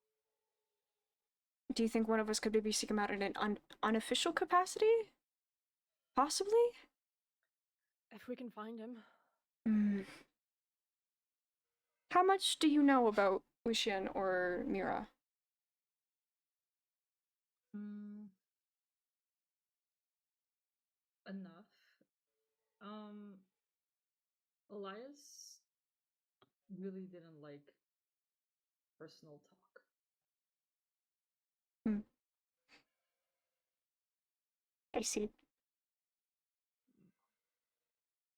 A: Do you think one of us could maybe seek him out in an unofficial capacity? Possibly?
B: If we can find him.
A: How much do you know about Lucian or Mira?
D: Enough. Elias really didn't like personal talk.
A: I see.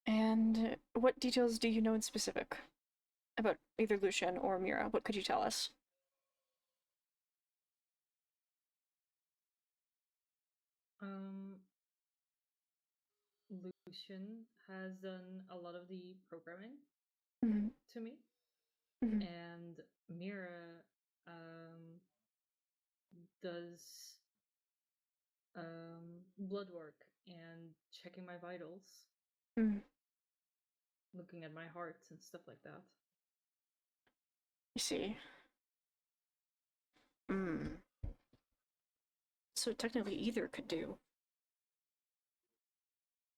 A: And what details do you know in specific about either Lucian or Mira? What could you tell us?
D: Lucian has done a lot of the programming
A: Mm-hmm.
D: to me,
A: Mhm.
D: and Mira does blood work and checking my vitals, looking at my heart and stuff like that.
A: I see. So technically either could do.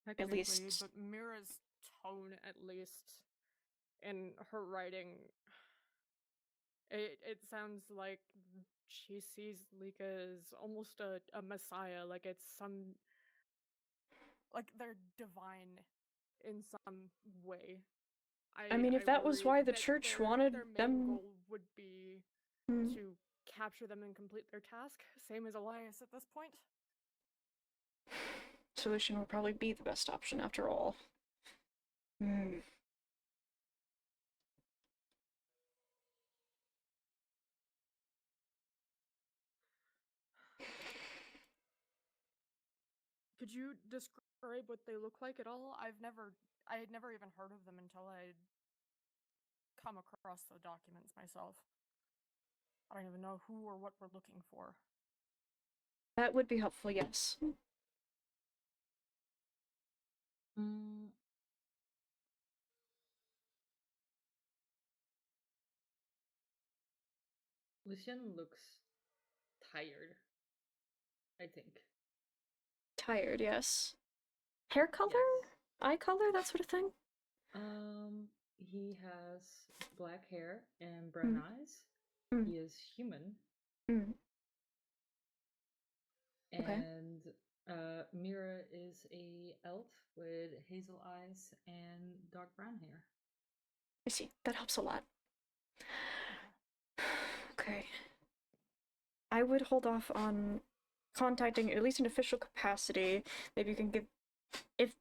A: At least.
B: But Mira's tone, at least, in her writing, it sounds like she sees Lika as almost a messiah, like it's some, like they're divine in some way.
A: I mean, if that was
B: worry
A: why the
B: that
A: church
B: their
A: wanted
B: main
A: them...
B: goal would be to capture them and complete their task, same as Elias at this point.
A: Solution would probably be the best option after all.
B: Could you describe what they look like at all? I had never even heard of them until I'd come across the documents myself. I don't even know who or what we're looking for.
A: That would be helpful, yes.
D: Lucian looks tired, I think.
A: Tired, yes. Hair color?
D: Yes.
A: Eye color? That sort of thing?
D: He has black hair and brown eyes. He is human. And Mira is a elf with hazel eyes and dark brown hair.
A: I see. That helps a lot. Okay. I would hold off on contacting, at least in official capacity. Maybe you can give... If...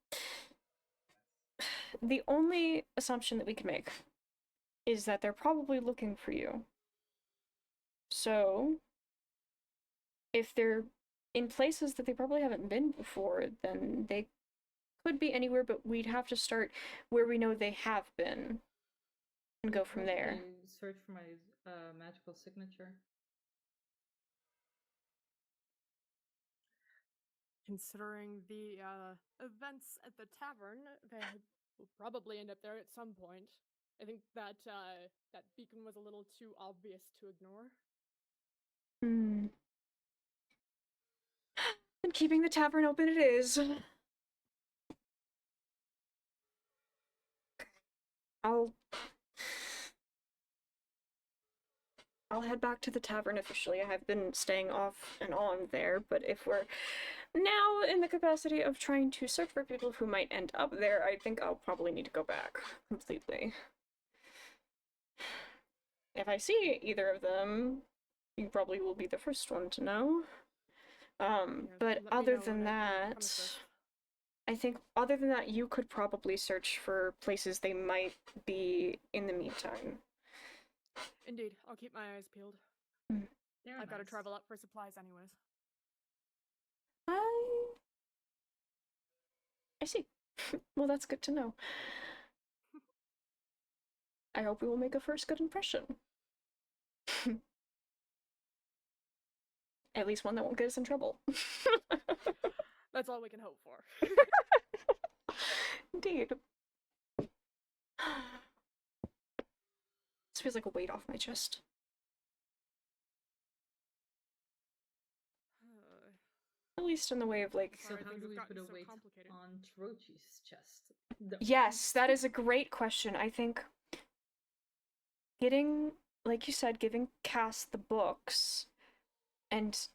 A: The only assumption that we can make is that they're probably looking for you. So, if they're in places that they probably haven't been before, then they could be anywhere, but we'd have to start where we know they have been and go from there.
D: I search for my magical signature.
B: Considering the events at the tavern, they will probably end up there at some point. I think that that beacon was a little too obvious to ignore.
A: And keeping the tavern open it is. I'll head back to the tavern officially. I have been staying off and on there, but if we're now in the capacity of trying to search for people who might end up there, I think I'll probably need to go back completely. If I see either of them, you probably will be the first one to know. But other than that, I think other than that, you could probably search for places they might be in the meantime.
B: Indeed, I'll keep my eyes peeled. I've got to travel up for supplies anyways.
A: I see. Well, that's good to know. I hope we will make a first good impression. At least one that won't get us in trouble.
B: That's all we can hope for.
A: Indeed. This feels like a weight off my chest. At least in the way of, like...
D: So how do we put a weight on Trochi's chest?
A: Yes, that is a great question. I think getting, like you said, giving Cass the books and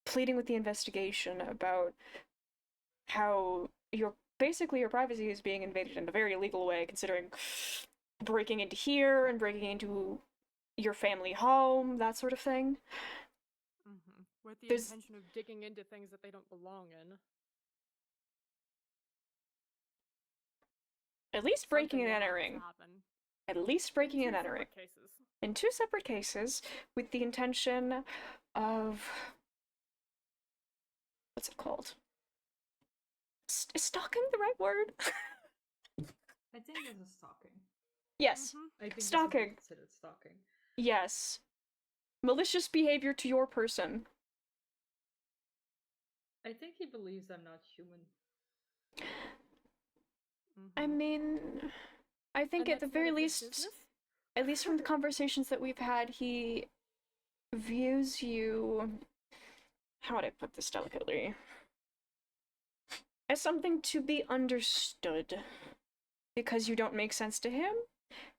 A: pleading with the investigation about how basically your privacy is being invaded in a very illegal way, considering breaking into here and breaking into your family home, that sort of thing.
B: With the intention of digging into things that they don't belong in.
A: At least breaking and entering. At least breaking and entering. In 2 separate cases, with the intention of... What's it called? Is stalking the right word?
D: I think this is stalking.
A: Yes.
B: Mhm.
D: I think
A: Stalking.
D: this is considered stalking.
A: Yes. Malicious behavior to your person.
D: I think he believes I'm not human.
A: I
B: Mhm.
A: mean, I think
B: And
A: at the
B: that's none
A: very
B: of his
A: least,
B: business?
A: at least from the conversations that we've had, he views you. How would I put this delicately? As something to be understood. Because you don't make sense to him,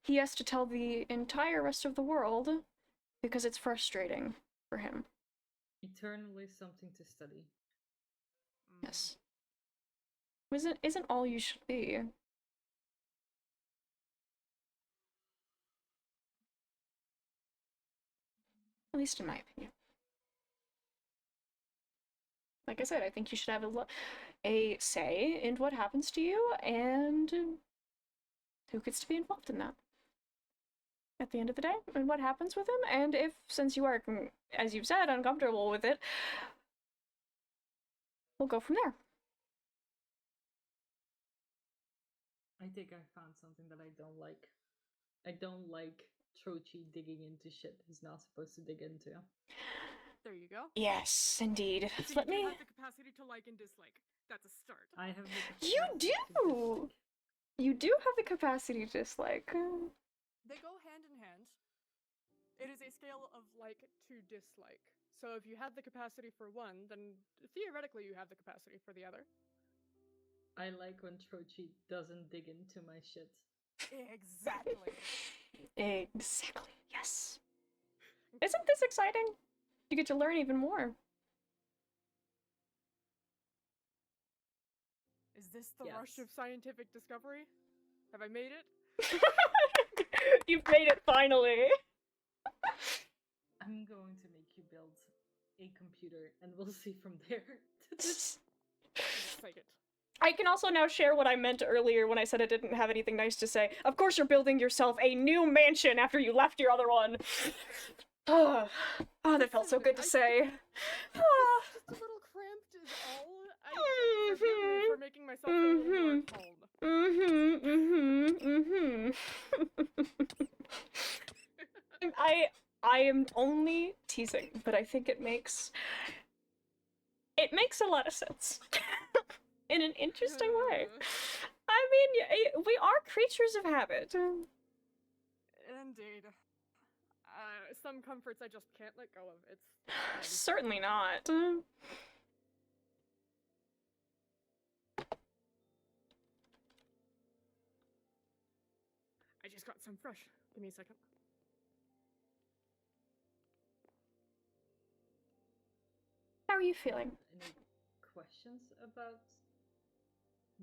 A: he has to tell the entire rest of the world because it's frustrating for him.
D: Eternally something to study.
B: Mhm.
A: Yes. Isn't all you should be. At least in my opinion. Like I said, I think you should have a say in what happens to you and who gets to be involved in that. At the end of the day, and what happens with him, and if, since you are, as you've said, uncomfortable with it, we'll go from there.
D: I think I found something that I don't like. I don't like Trochi digging into shit he's not supposed to dig into.
B: There you go.
A: Yes, indeed.
B: So
A: Let
B: you do
A: me.
B: have the capacity to like and dislike. That's a start.
D: I have the
A: You
D: capacity to
A: do!
D: dislike.
A: You do have the capacity to dislike.
B: They go hand in hand. It is a scale of like to dislike. So if you have the capacity for one, then theoretically you have the capacity for the other.
D: I like when Trochi doesn't dig into my shit.
B: Exactly.
A: Exactly. Yes. Isn't this exciting? You get to learn even more.
B: Is this the
D: Yes.
B: rush of scientific discovery? Have I made it?
A: You've made it finally.
D: I'm going to make you build a computer and we'll see from there.
B: Take it.
A: I can also now share what I meant earlier when I said I didn't have anything nice to say. Of course you're building yourself a new mansion after you left your other one. Oh, that felt so good to say.
B: Just a little cramped is all. Forgive me for making myself feel a little more at home.
A: I am only teasing, but I think it makes a lot of sense. In an interesting way. I mean, we are creatures of habit.
B: Indeed. Some comforts I just can't let go of. It's
A: Certainly not.
B: I just got some fresh. Give me a second.
A: How are you feeling?
D: Any questions about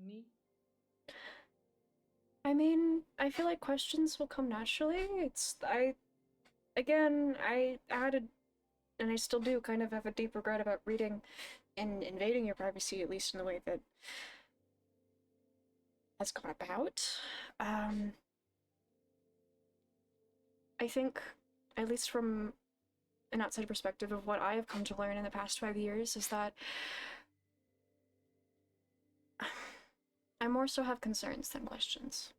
D: me?
A: I mean, I feel like questions will come naturally. I added, and I still do kind of have a deep regret about reading and invading your privacy, at least in the way that has gone about. I think, at least from an outside perspective of what I have come to learn in the past 5 years, is that I more so have concerns than questions.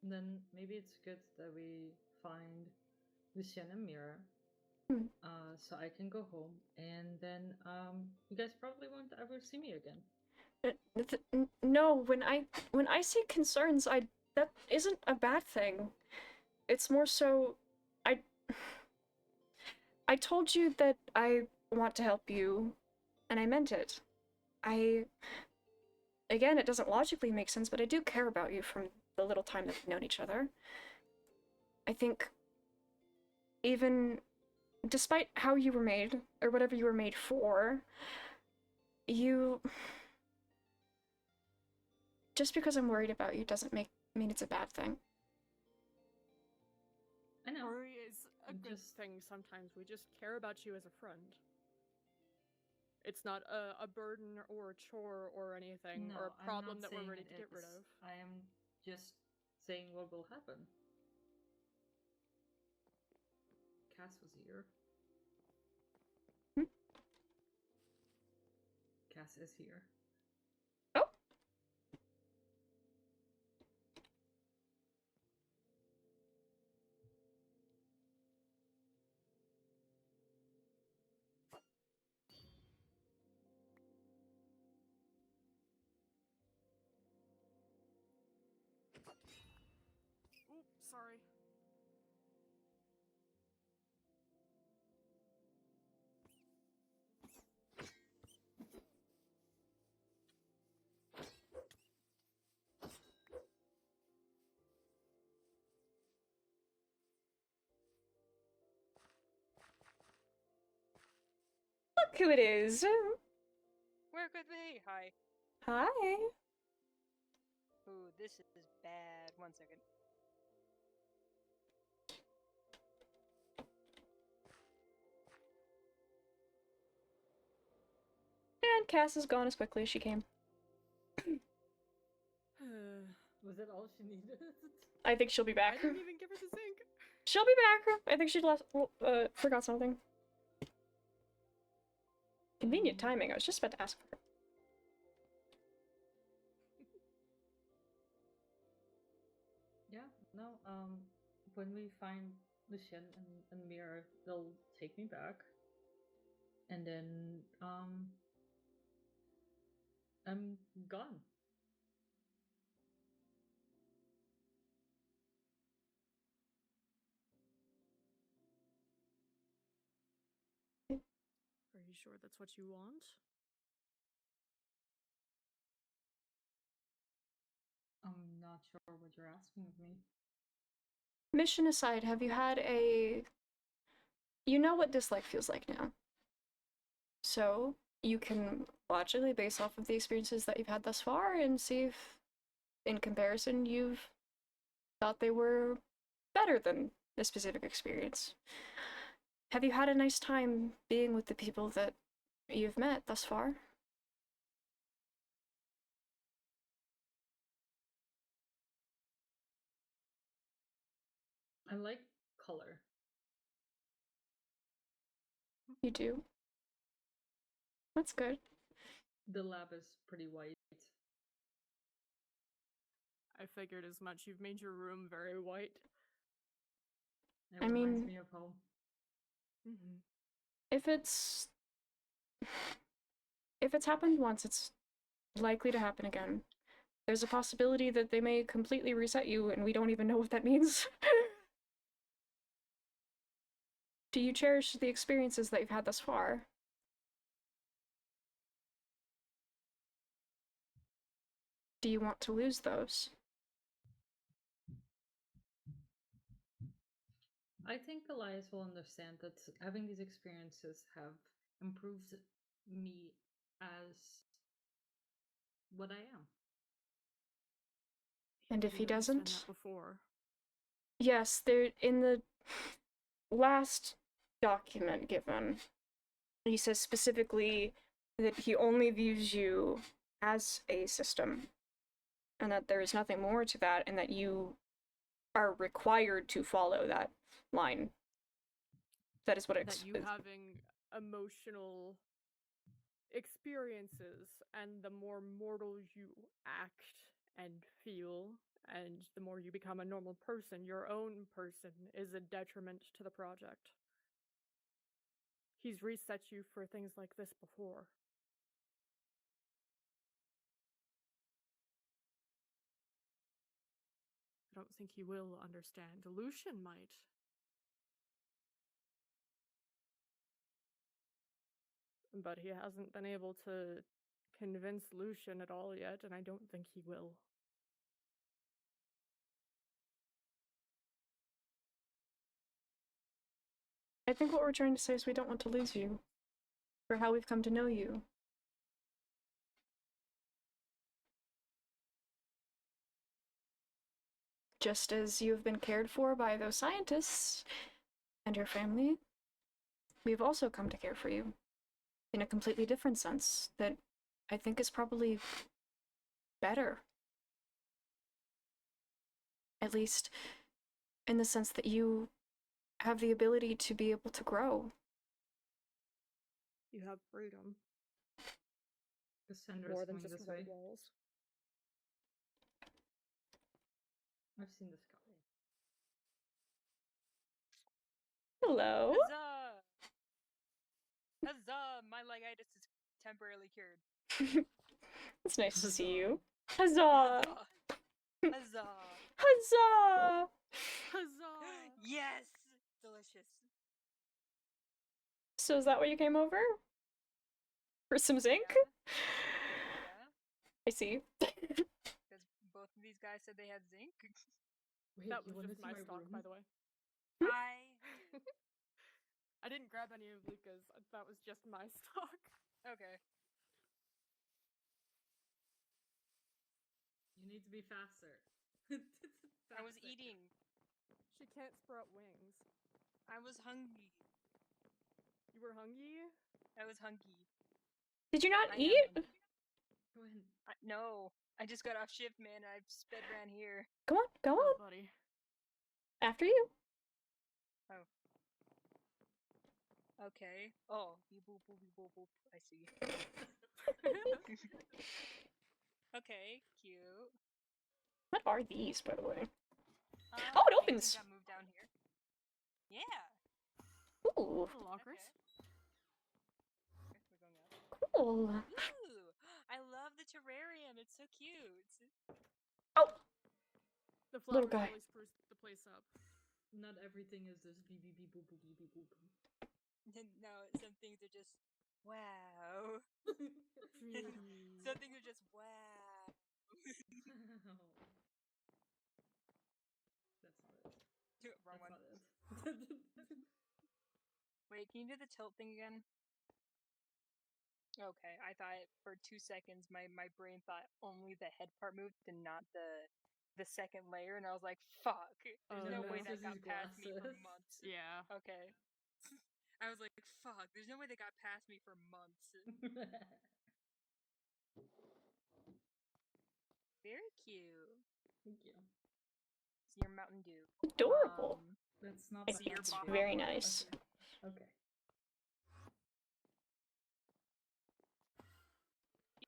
D: Then maybe it's good that we find Lucienne and Mira. So I can go home, and then you guys probably won't ever see me again.
A: No, when I say concerns, that isn't a bad thing. It's more so, I told you that I want to help you, and I meant it. Again, it doesn't logically make sense, but I do care about you from the little time that we've known each other. I think, even despite how you were made, or whatever you were made for, just because I'm worried about you doesn't mean it's a bad thing.
D: I know.
B: Worry is a good thing sometimes. We just care about you as a friend. It's not a burden or a chore or anything, or a problem that we're ready to get rid of.
D: I am just saying what will happen. Cass was here. Cass is here.
A: Oh.
B: Oop, sorry.
A: Look who it is.
E: Work with me! Hi.
A: Hi.
E: Ooh, this is bad. 1 second.
A: And Cass is gone as quickly as she came.
D: Was that all she needed?
A: I think she'll be
B: I
A: back.
B: didn't even give her the zinc.
A: She'll be back. I think she forgot something. Convenient timing. I was just about to ask for her.
D: Yeah, no, when we find Lucien and Mira, they'll take me back. And then, I'm gone.
B: Are you sure that's what you want?
D: I'm not sure what you're asking of me.
A: Mission aside, have you had a... You know what dislike feels like now. So, you can logically base off of the experiences that you've had thus far and see if, in comparison, you've thought they were better than a specific experience. Have you had a nice time being with the people that you've met thus far?
D: I like color.
A: You do? That's good.
D: The lab is pretty white.
B: I figured as much. You've made your room very white.
D: It
A: I
D: reminds
A: mean-
D: me of home.
B: Mm-hmm.
A: If it's happened once, it's likely to happen again. There's a possibility that they may completely reset you and we don't even know what that means. Do you cherish the experiences that you've had thus far? Do you want to lose those?
D: I think Elias will understand that having these experiences have improved me as what I am.
A: And if he
B: didn't understand
A: doesn't?
B: that before.
A: Yes, there in the last document given, he says specifically that he only views you as a system, and that there is nothing more to that, and that you are required to follow that line. That is what it
B: That you having emotional experiences, and the more mortal you act and feel, and the more you become a normal person, your own person, is a detriment to the project. He's reset you for things like this before. I don't think he will understand. Lucian might. But he hasn't been able to convince Lucian at all yet, and I don't think he will.
A: I think what we're trying to say is we don't want to lose you, for how we've come to know you. Just as you have been cared for by those scientists and your family, we've also come to care for you in a completely different sense that I think is probably better. At least in the sense that you have the ability to be able to grow.
B: You have freedom.
D: Cassandra's
B: more than
D: going
B: just
D: this
B: white
D: way.
B: walls.
D: I've seen the sky.
A: Hello.
E: Huzzah! Huzzah! My legitis is temporarily cured.
A: It's nice to see
D: Huzzah.
A: you. Huzzah!
E: Huzzah!
A: Huzzah!
B: Huzzah!
E: Yes! Delicious.
A: So is that what you came over? For some zinc?
E: Yeah.
A: I see.
E: Because both of these guys said they had zinc.
D: Wait,
B: That
D: you
B: was
D: wanna
B: just
D: see
B: my
D: my
B: stock,
D: room?
B: by the way. I didn't grab any of Luca's. That was just my stock.
E: Okay.
D: You need to be faster.
E: I was
D: Faster.
E: eating.
B: She can't sprout wings.
E: I was hungry.
B: You were hungry?
E: I was hungry.
A: Did you not
E: I am
A: eat?
E: hungry.
D: Go ahead.
E: No. I just got off shift, man. I sped ran here.
A: Go on, go
B: Oh,
A: on.
B: buddy.
A: After you.
E: Okay. Oh. Beep, boop, boop, beep, boop, boop. I see. Okay. Cute.
A: What are these, by the way?
E: Oh,
A: it opens.
E: Got moved down here. Yeah.
A: Ooh,
B: Little lockers.
E: Okay, we're going up.
A: cool.
E: Ooh, I love the terrarium. It's so cute.
A: Oh,
B: The
A: Little
B: flowers
A: guy.
B: really spruce the place up.
D: Not everything is just beep beep beep boop boop beep beep boop.
E: No, some things are just wow.
B: Pretty.
E: Some things are just wow.
D: That's not it.
E: Wrong
D: That's
E: one.
D: not it.
E: Wait, can you do the tilt thing again? Okay, I thought for 2 seconds my brain thought only the head part moved and not the second layer, and I was like, fuck. There's
B: Oh,
E: no
B: no.
E: way that
D: This
E: got
D: is
E: past me for
D: glasses.
E: months.
B: Yeah.
E: Okay. I was like, fuck, there's no way that got past me for months. Very cute.
D: Thank you.
E: It's your Mountain Dew.
A: adorable.
D: That's not
A: I
D: the
A: think
E: your
A: it's
E: bottom
A: very
E: part.
A: nice.
D: Okay.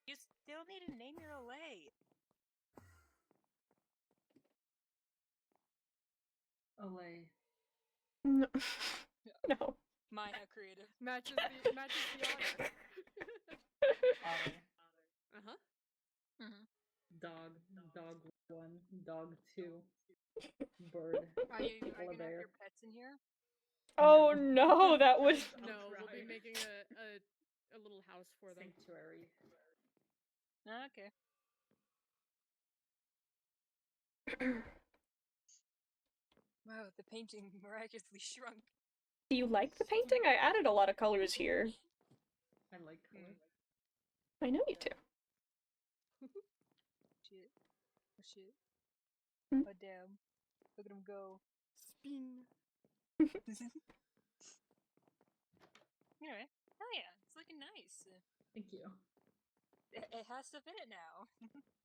E: You still need to name your Olay.
D: Olay.
A: No. No.
E: My how creative.
B: Matches the otter.
D: Otter.
B: Uh-huh.
D: Dog. Dog 1. Dog 2. Bird.
E: Are you
D: Polar
E: gonna have
D: bear.
E: your pets in here?
A: Oh
D: No.
A: no, that would.
D: I'll
B: No, we'll be
D: cry.
B: making a little house for them.
D: Sanctuary.
E: Okay. Wow, the painting miraculously shrunk.
A: Do you like the painting? I added a lot of colors here.
D: I like color.
A: I know you do.
E: Shit. Oh shit.
A: Hmm.
E: Oh damn. Look at him go.
B: Spin.
E: Anyway, hell yeah, it's looking nice.
D: Thank you.
E: It has stuff in it now.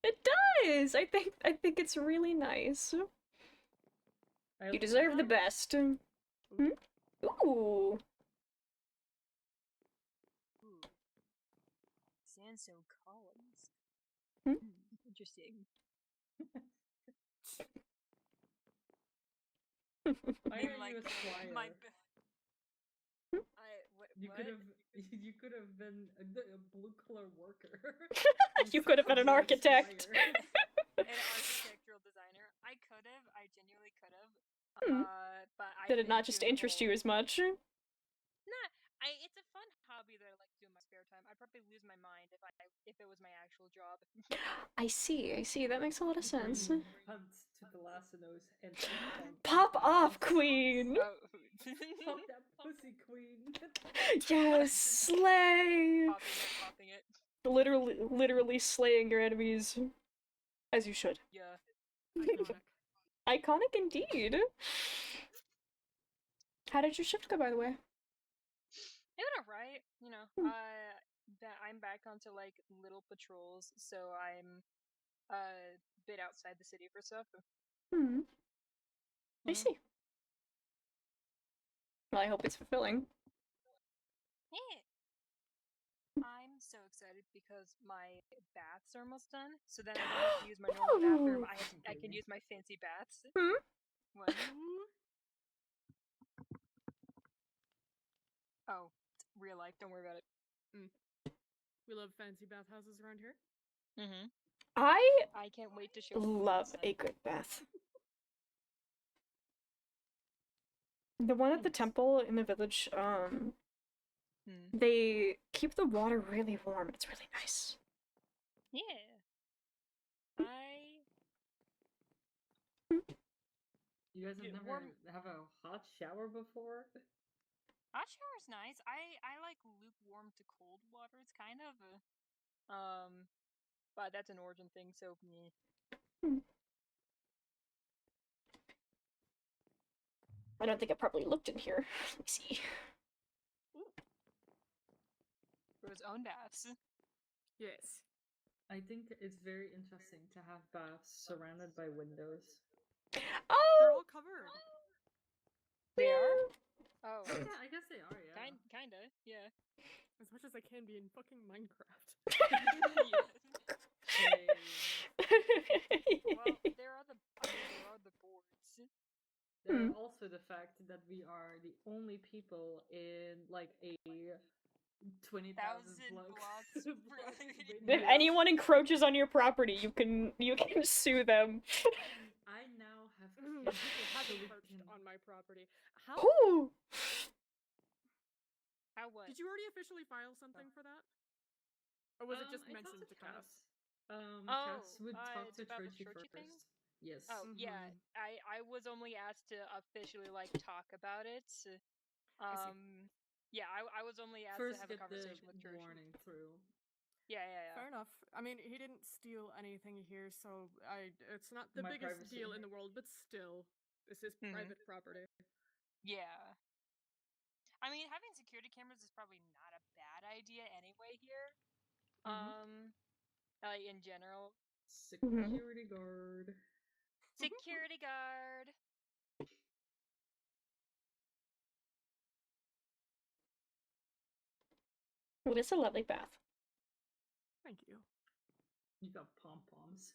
A: It does. I think it's really nice. You deserve the best. Hmm? Ooh.
E: Ooh. Sandstone columns.
A: Hmm?
E: Interesting.
D: Why
E: Maybe
D: are you a squire? You
E: What?
D: could have. You could have been a blue collar worker.
A: You could have been an
D: Instead of
A: architect.
D: squire.
E: An architectural designer. I could have. I genuinely could have.
A: Hmm.
E: But I
A: Did it not
E: think
A: just
E: doing the
A: interest you
E: whole-
A: as much?
E: Nah, it's a fun hobby that I like to do in my spare time. I'd probably lose my mind if it was my actual job.
A: I see. That makes a lot of sense.
D: Bring Hunt to the Lassinos and
A: Pop off, queen!
E: Oh.
D: Pop that pussy, queen.
A: Yes, slay!
E: Popping it.
A: Literally slaying your enemies. As you should.
E: Yeah.
B: Iconic.
A: Iconic indeed. How did your shift go, by the way?
E: It went alright, you know.
A: Hmm.
E: I'm back onto like little patrols, so I'm a bit outside the city for stuff.
A: Hmm. I
E: Mhm.
A: see. Well, I hope it's fulfilling.
E: Yeah. I'm so excited because my baths are almost done. So then I don't have to use my normal bathroom. I can use my fancy baths.
A: Hmm?
E: What?
B: Ooh.
E: Oh, real life. Don't worry about it.
B: We love fancy bathhouses around here.
E: Mm-hmm.
A: I
E: I can't wait to show.
A: love a good bath. The one at the temple in the village, they keep the water really warm. It's really nice.
E: Yeah.
D: You guys have
E: Yeah,
D: never have a hot shower before?
E: Hot shower's nice. I like lukewarm to cold water. It's kind of but that's an origin thing, so meh.
A: I don't think I properly looked in here. Let me see.
E: For his own baths.
B: Yes.
D: I think it's very interesting to have baths surrounded by windows.
A: Oh!
B: They're all covered.
E: They are? Oh.
D: Yeah, I guess they are, yeah.
E: Kinda, yeah.
B: As much as I can be in fucking Minecraft.
E: Well, there are the boards.
D: There are also the fact that we are the only people in like a 20,000 blocks.
A: If anyone encroaches on your property, you can sue them.
D: I now have
B: People have encroached on my property. How?
A: Ooh.
E: How what?
B: Did you already officially file something for that? Or was it just
D: I
B: mentioned
D: talked
B: to Cass?
D: Cass would talk to
E: about the
D: Trochi
E: Trochi
D: first.
E: thing?
D: Yes.
E: Oh, yeah. I was only asked to officially like talk about it. Yeah, I was only asked
D: First
E: to have a
D: get
E: conversation with
D: the
E: Trochi.
D: warning through.
E: Yeah.
B: Fair enough. I mean, he didn't steal anything here, so it's not the
D: My
B: biggest
D: privacy.
B: deal in the world, but still, this is private property.
E: Yeah. I mean, having security cameras is probably not a bad idea anyway here. Like in general.
D: Security guard.
E: Security guard.
A: Well, it's a lovely bath.
B: Thank you.
D: You got pom-poms.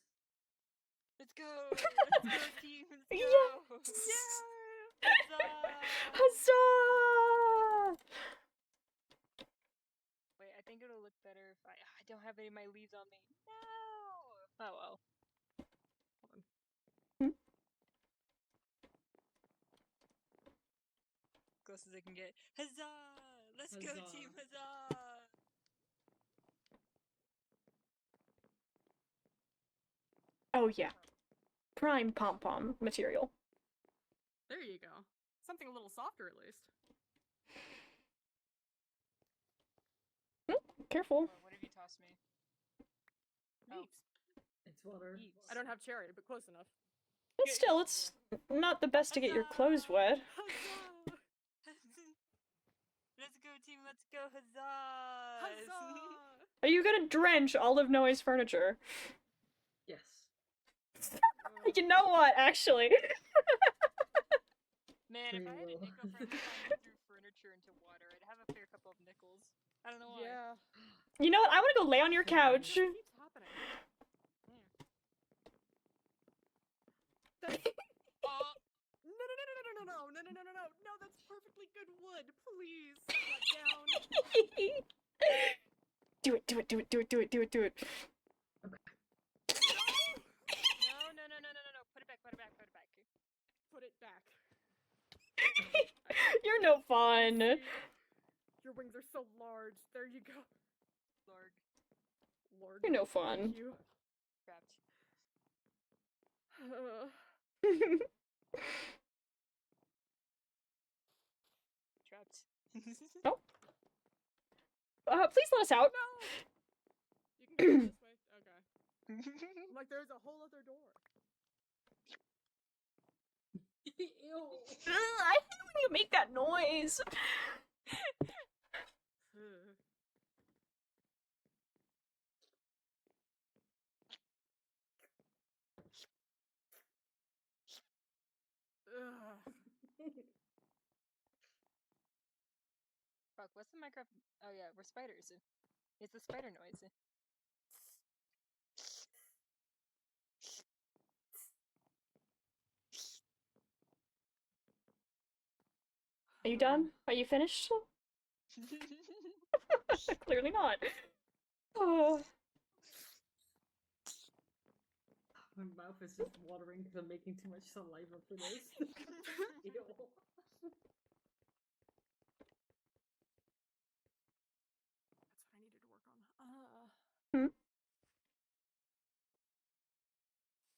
E: Let's go! Let's go, team! Let's go!
A: Yes!
E: Yeah! Huzzah!
A: Huzzah!
E: Wait, I think it'll look better if I don't have any of my leaves on me. No! Oh well.
B: Hold on.
E: Close as I can get. Huzzah! Let's go, team! Huzzah!
A: Oh yeah. Prime pom-pom material.
B: There you go. Something a little softer, at least.
A: Careful.
E: What have you tossed me?
B: Leaves.
D: It's water.
E: Leaves.
B: I don't have cherry, but close enough.
A: But still, it's not the best to get your clothes wet.
B: Huzzah!
E: Let's go, team! Let's go! Huzzah!
B: Huzzah!
A: Are you gonna drench all of Noe's furniture?
D: Yes.
A: You know what, actually?
E: Man, if I had a nickel for every time I threw furniture into water, I'd have a fair couple of nickels. I don't know why.
B: Yeah.
A: You know what? I want to go lay on your couch.
B: It keeps happening. No, that's perfectly good wood. Please, set that down.
A: Do it, do it, do it, do it, do it, do it, do it.
E: No. Put it back, put it back, put it back.
B: Put it back.
A: You're no fun.
B: Your wings are so large. There you go. Lord.
A: You're no fun.
B: Thank you.
E: Trapped. Trapped.
A: Oh. Please let us out.
B: No! You can go this way. Okay. Like there's a whole other door.
D: Ew.
A: I hate when you make that noise.
E: Fuck, what's the Minecraft? Oh yeah, we're spiders. It's the spider noise.
A: Are you done? Are you finished? Clearly not. Oh.
D: My mouth is just watering because I'm making too much saliva for this. Ew.
B: That's what I needed to work on.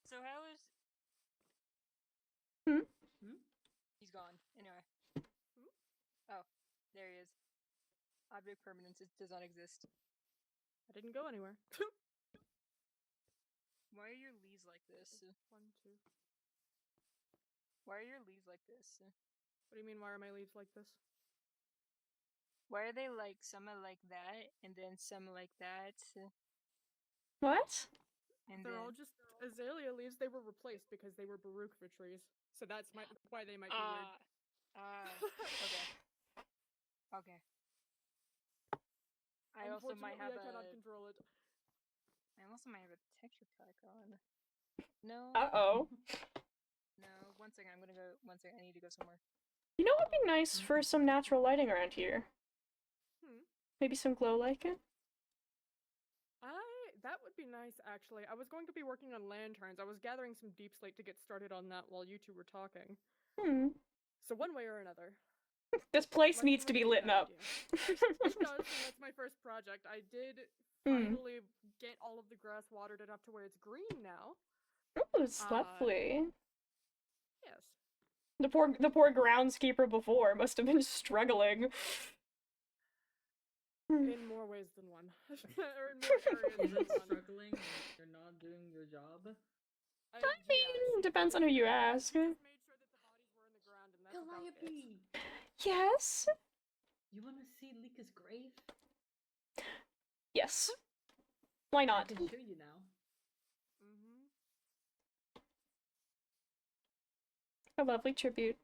E: So how is...
D: Hmm?
E: He's gone. Anyway. Oh, there he is. Object permanence does not exist.
B: I didn't go anywhere.
E: Why are your leaves like this?
B: 1, 2.
E: Why are your leaves like this?
B: What do you mean? Why are my leaves like this?
E: Why are they like some are like that and then some like that?
A: What?
E: And
B: They're
E: then
B: all just azalea leaves. They were replaced because they were Baruchva trees. So that's why they might be weird.
E: okay. Okay. I also might have
B: I cannot control it.
E: I also might have a texture pack on. No.
A: Uh-oh.
E: No. 1 second. I'm gonna go. 1 second. I need to go somewhere.
A: You know what would be nice for some natural lighting around here? Maybe some glow lichen?
B: That would be nice, actually. I was going to be working on lanterns. I was gathering some deep slate to get started on that while you two were talking. So one way or another.
A: This place
B: Lighting
A: needs to
B: would
A: be
B: a
A: lit
B: bad
A: up.
B: idea. It does, and that's my first project. I did finally get all of the grass watered enough to where it's green now.
A: Ooh, it's lovely.
B: Yes.
A: The poor groundskeeper before must have been struggling.
B: In more ways than one. Or in more areas
D: Is
B: than
D: it
B: one.
D: struggling when you're not doing your job?
A: I mean, depends on who you ask.
B: Just made sure that the bodies were in the ground, and that's about it.
D: Calliope!
A: Yes?
D: You want to see Lika's grave?
A: Yes. Why
D: I
A: not?
D: can show you now.
A: A lovely tribute.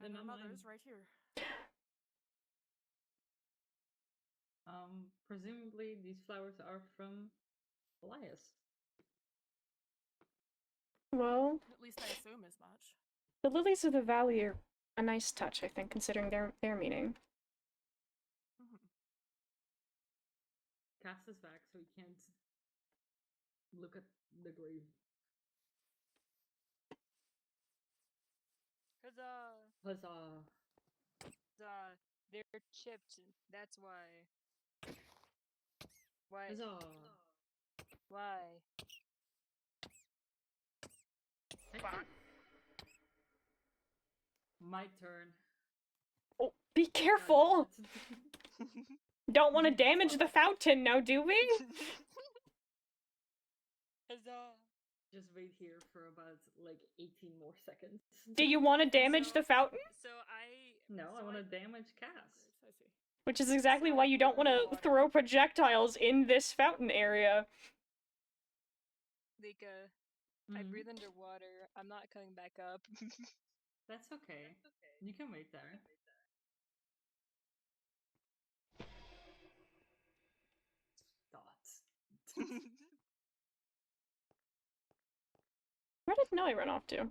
B: And
D: Then
B: my mother's right here.
D: Presumably these flowers are from Elias.
A: Well,
B: At least I assume as much.
A: the lilies of the valley are a nice touch, I think, considering their meaning.
D: Cass is back, so he can't look at the grave.
E: Huzzah!
D: Huzzah!
E: Huzzah! They're chipped. That's why. Why?
D: Huzzah!
E: Why?
D: My turn.
A: Oh, be careful! Don't want to damage the fountain now, do we?
E: Huzzah!
D: Just wait here for about, like, 18 more seconds.
A: Do you want to damage the fountain?
D: No, I want to damage Cass.
B: I see.
A: Which is exactly why you don't want to throw projectiles in this fountain area.
E: Lika, I breathe underwater. I'm not coming back up.
D: That's okay. You can wait there. Dots.
A: Where did Nelly run off to?
B: 3,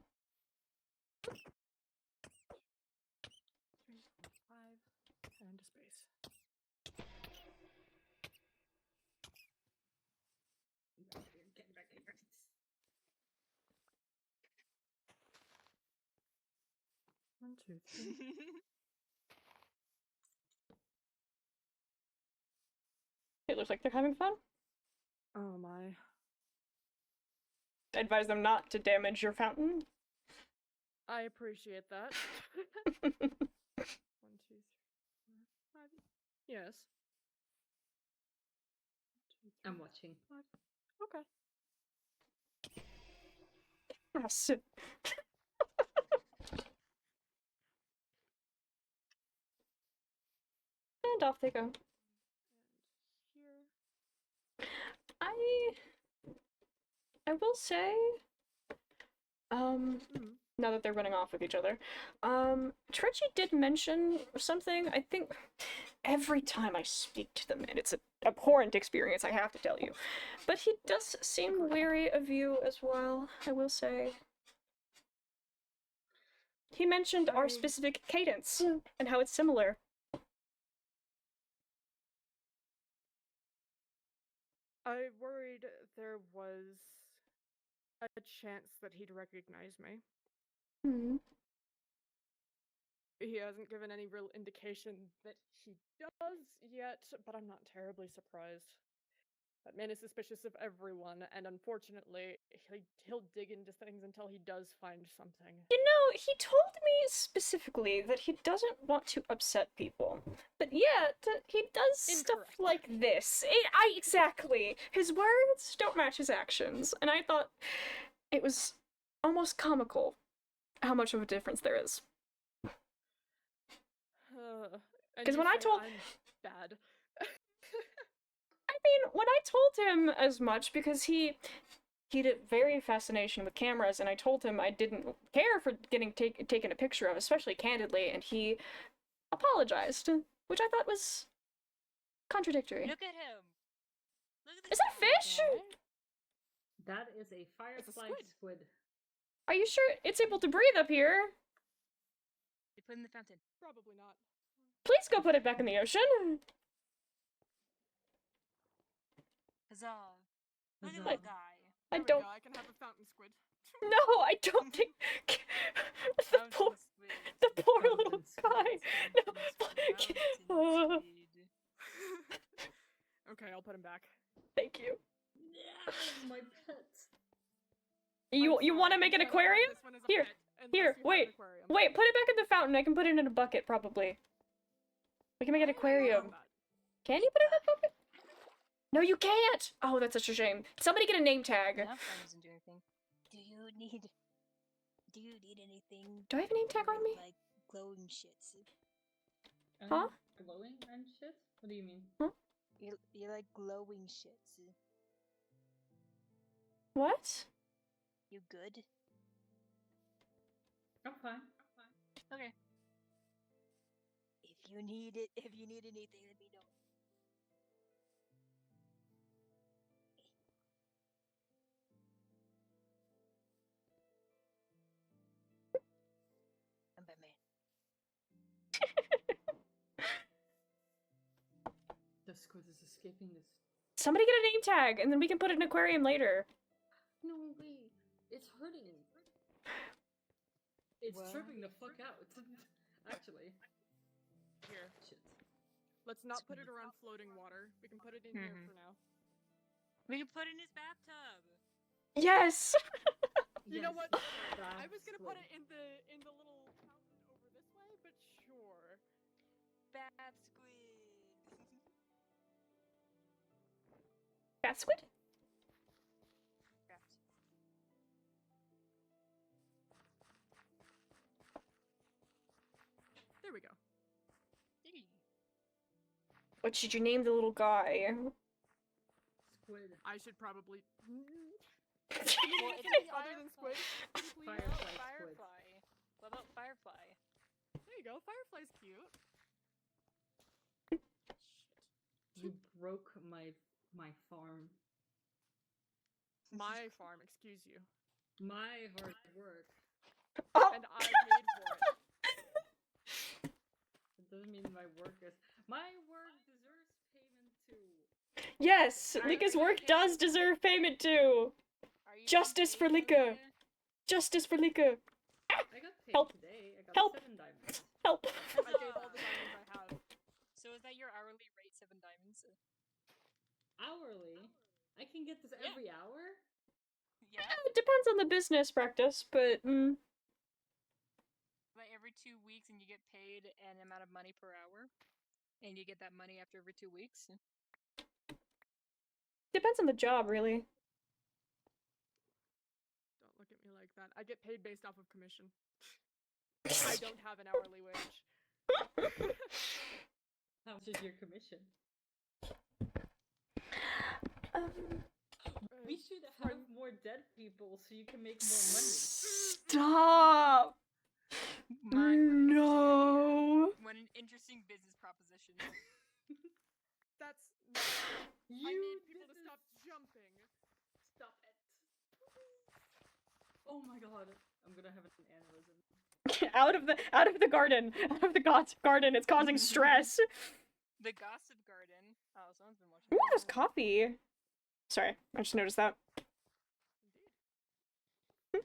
B: 5, and a space.
D: Get back here.
B: 1, 2, 3.
A: It looks like they're having fun.
B: Oh my.
A: Advise them not to damage your fountain.
B: I appreciate that. 1, 2, 3, 4, 5. Yes. 1, 2, 3,
D: I'm watching.
B: 5. Okay.
A: Yes. And off they go.
B: And here.
A: I will say, now that they're running off with each other. Trenchy did mention something, I think, every time I speak to them, and it's an abhorrent experience, I have to tell you. But he does seem wary of you as well, I will say. He mentioned our specific cadence, and how it's similar.
B: I worried there was a chance that he'd recognize me.
A: Hmm.
B: He hasn't given any real indication that he does yet, but I'm not terribly surprised. That man is suspicious of everyone, and unfortunately, he'll dig into things until he does find something.
A: You know, he told me specifically that he doesn't want to upset people, but yet he does stuff
B: Incorrect.
A: like this. Exactly. His words don't match his actions, and I thought it was almost comical how much of a difference there is. Because when I told...
B: I'm bad.
A: I mean, when I told him as much, because he had a very fascination with cameras, and I told him I didn't care for getting taken a picture of, especially candidly, and he apologized, which I thought was contradictory.
E: Look at him. Look at
A: Is that a fish?
D: That is a firefly squid.
A: Are you sure it's able to breathe up here?
E: You put it in the fountain.
B: Probably not.
A: Please go put it back in the ocean.
E: Huzzah. Look at
D: Huzzah.
E: that guy.
A: I
B: There we
A: don't...
B: go, I can have a fountain squid.
A: No, I don't think... the
E: Fountain
A: poor...
E: squid.
A: The poor
D: Fountain
A: little
D: squid.
A: guy.
E: Fountain
A: No.
E: squid.
B: Okay, I'll put him back.
A: Thank you.
D: Yeah, my pet.
A: You want to make an
B: I don't have
A: aquarium?
B: this one as a
A: Here,
B: pet, unless
A: here,
B: you have an
A: wait.
B: aquarium.
A: Wait, put it back in the fountain. I can put it in a bucket, probably. We can make an
B: I don't know
A: aquarium.
B: about that.
A: Can you put it in a bucket? No, you can't! Oh, that's such a shame. Somebody get a name tag.
E: Enough time doesn't do anything. Do you need anything?
A: Do I have a name tag on me?
E: Like glowing shits.
A: Huh?
D: Glowing and shit? What do you mean?
E: You like glowing shits.
A: What?
E: You good?
D: I'm fine.
E: Okay. If you need anything, let me know. I'm Batman.
D: The squid is escaping this.
A: Somebody get a name tag, and then we can put it in an aquarium later.
D: No way. It's hurting. It's
E: What?
D: tripping the fuck out. Actually.
B: Here,
D: Shit.
B: let's not put it around floating water. We can put it in here for now.
E: We can put it in his bathtub.
A: Yes!
B: You know what?
D: That's
B: I was gonna put
D: good.
B: it in the little fountain over this way, but sure.
E: Bath squid.
A: Bat squid?
E: Crafts.
B: There we go.
A: What should you name the little guy?
D: Squid.
B: I should probably.
E: Well,
B: Anything other than squid? Could you please?
D: Firefly squid.
E: Firefly. What about Firefly?
B: There you go. Firefly's cute.
D: You broke my farm.
B: My farm, excuse you.
D: My hard work.
A: Oh!
B: And I paid for it.
D: It doesn't mean my work is. My work deserves payment too.
A: Yes! Lika's work does deserve payment too!
E: Are you
A: Justice for
E: paid
A: Lika! Justice for Lika!
D: I got paid
A: Help.
D: today. I got
A: Help.
D: 7 diamonds.
A: Help!
B: I gave all the diamonds I have.
E: So is that your hourly rate, 7 diamonds?
D: Hourly? I can get this
E: Yeah.
D: every hour?
E: Yeah.
A: It depends on the business practice, but
E: Like every 2 weeks, and you get paid an amount of money per hour, and you get that money after every 2 weeks.
A: depends on the job, really.
B: Don't look at me like that. I get paid based off of commission. I don't have an hourly wage.
D: How much is your commission?
A: Um,
D: We should have more dead people so you can make more money.
A: Stop!
E: My what an interesting idea.
A: No!
E: What an interesting business proposition.
B: That's I
D: You
B: need people to
D: did
B: stop
D: this.
B: jumping.
D: Stop it. Oh my god. I'm gonna have an aneurysm.
A: Out of the garden! Out of the garden, it's causing stress!
E: The Gossip Garden. Oh, someone's been watching.
A: Ooh, there's coffee! Sorry, I just noticed that.
B: The ground is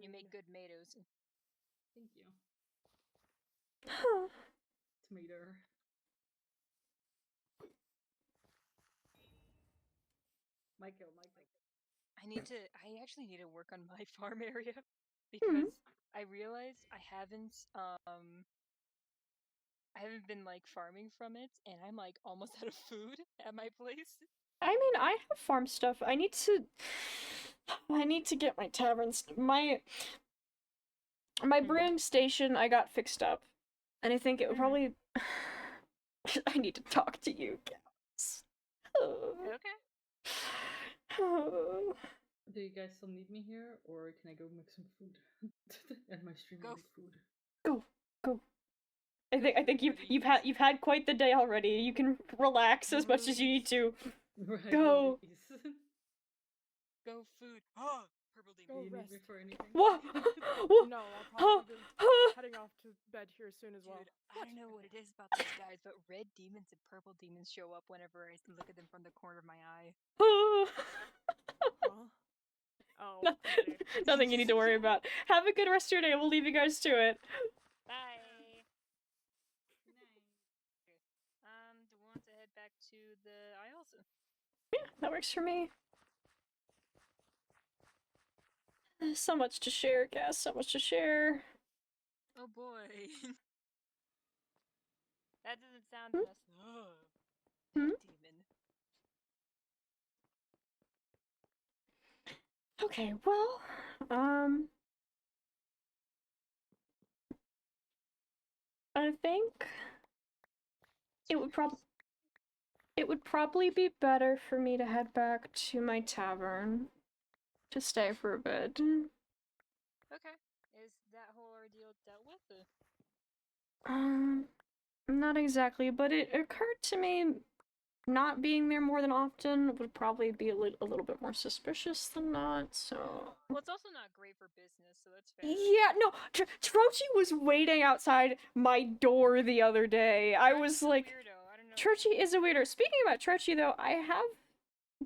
E: You make good tomatoes.
D: Thank you. Tomato. Michael.
E: I actually need to work on my farm area because I realized I haven't been like farming from it, and I'm like almost out of food at my place.
A: I mean, I have farm stuff. I need to get my taverns. My brewing station I got fixed up. And I think it would probably I need to talk to you guys.
E: Okay.
D: Do you guys still need me here, or can I go make some food? End my stream and
E: Go.
D: make food.
A: Go. I think you've had quite the day already. You can relax as much as you need to.
D: Right,
A: Go.
D: release.
E: Go food. Oh, purple
D: Do
E: demon.
D: you
B: Go
D: need me
B: rest.
D: for anything?
A: What?
B: No, I'll probably be heading off to bed here soon as well.
E: Dude, I don't know what it is about these guys, but red demons and purple demons show up whenever I look at them from the corner of my eye.
B: Huh? Oh,
A: No-
B: I see.
A: Nothing you need to worry about. Have a good rest of your day. We'll leave you guys to it.
E: Bye. Do we want to head back to the aisles?
A: Yeah, that works for me. So much to share, Cass. So much to share.
E: Oh boy. That doesn't sound enough.
A: Hmm?
E: Demon.
A: Okay, well, I think it would probably be better for me to head back to my tavern to stay for a bit.
E: Okay. Is that whole ordeal dealt with?
A: Not exactly, but it occurred to me not being there more than often would probably be a little bit more suspicious than not, so...
E: Well, it's also not great for business, so that's fair.
A: Yeah, no, Trochi was waiting outside my door the other day. I was like...
E: Weirdo. I don't know.
A: Trochi is a weirdo. Speaking about Trochi, though, I have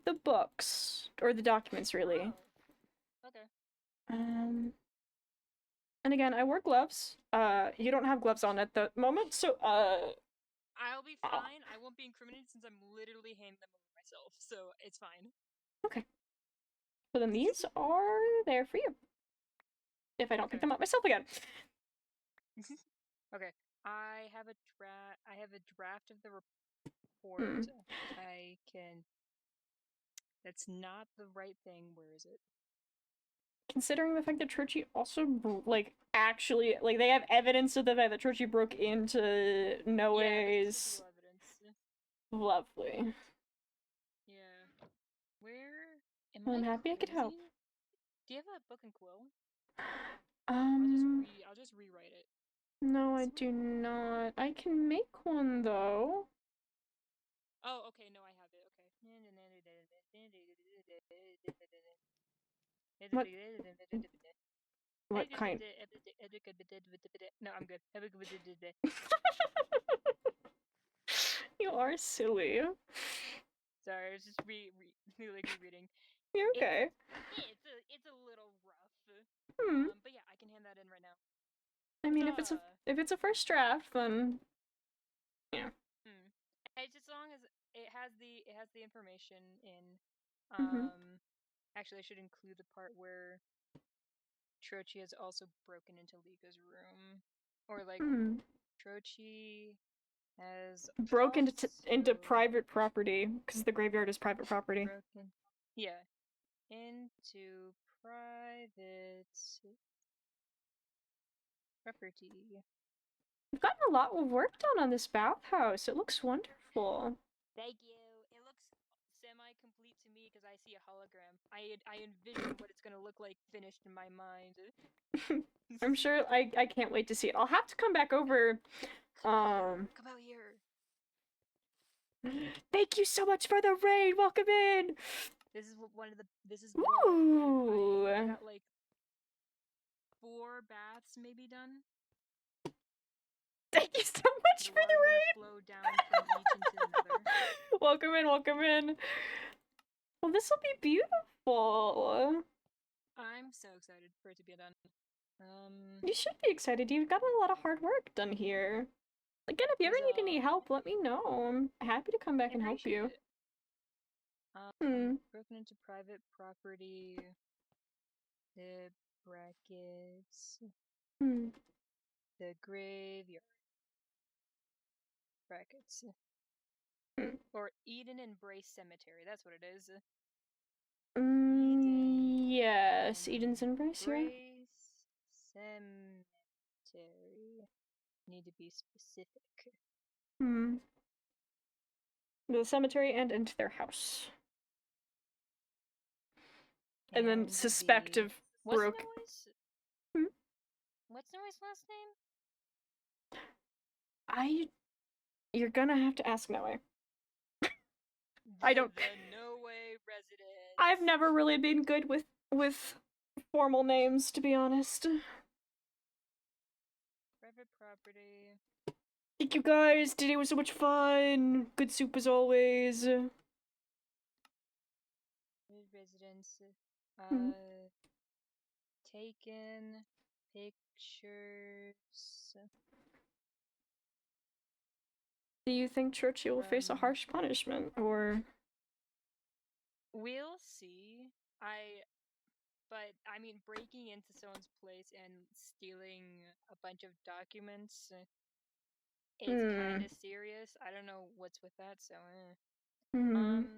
A: the books. Or the documents, really.
E: Oh. Okay.
A: And again, I wear gloves. You don't have gloves on at the moment, so,
E: I'll be fine. I won't be incriminated since I'm literally handing them over myself, so it's fine.
A: Okay. So then these are there for you. If I don't pick them up myself again.
E: Okay. I have a draft of the report. I can. That's not the right thing. Where is it?
A: Considering the fact that Trochi also, actually, they have evidence of the fact that Trochi broke into Noe's.
E: Yeah, there's evidence.
A: Lovely.
E: Yeah. Where am
A: Well, I'm
E: I
A: happy I could help.
E: crazy? Do you have a book and quill? I'll just rewrite it.
A: No, I do not. I can make one, though.
E: Oh, okay, no, I have it, okay.
A: What kind?
E: No, I'm good.
A: You are silly.
E: Sorry, I was just rereading.
A: You're okay.
E: It's a little rough. But yeah, I can hand that in right now.
A: I mean, if it's a first draft, then yeah.
E: It's as long as it has the information in. Actually, I should include the part where Trochi has also broken into Lika's room, or like Trochi has
A: broken into private property because the graveyard is private property.
E: Yeah, into private property.
A: We've gotten a lot of work done on this bathhouse. It looks wonderful.
E: Thank you. It looks semi semi-complete to me because I see a hologram. I envision what it's gonna look like finished in my mind.
A: I'm sure I can't wait to see it. I'll have to come back over.
E: Come out here.
A: Thank you so much for the raid. Welcome in.
E: This is one of the. This is
A: Ooh.
E: I got like 4 baths maybe done.
A: Thank you so much
E: The
A: for the
E: water's
A: raid.
E: gonna flow down from each into another.
A: Welcome in, welcome in. Well, this will be beautiful.
E: I'm so excited for it to be done.
A: You should be excited. You've gotten a lot of hard work done here. Again, if you ever need any help, let me know. I'm happy to come back and help you.
E: Broken into private property. The brackets. The graveyard. Brackets. Or Eden Embrace Cemetery. That's what it is.
A: Yes, Eden's Embrace, yeah.
E: Embrace Cemetery. Need to be specific.
A: The cemetery and into their house. And then suspect of broke.
E: What's Noe's last name?
A: You're gonna have to ask Noe. I don't.
E: The Noe resident.
A: I've never really been good with formal names, to be honest.
E: Private property.
A: Thank you guys. Today was so much fun. Good soup as always.
E: Residence. Taken pictures.
A: Do you think Churchill will face a harsh punishment, or?
E: We'll see. But I mean, breaking into someone's place and stealing a bunch of documents is kind of serious. I don't know what's with that, so.
A: And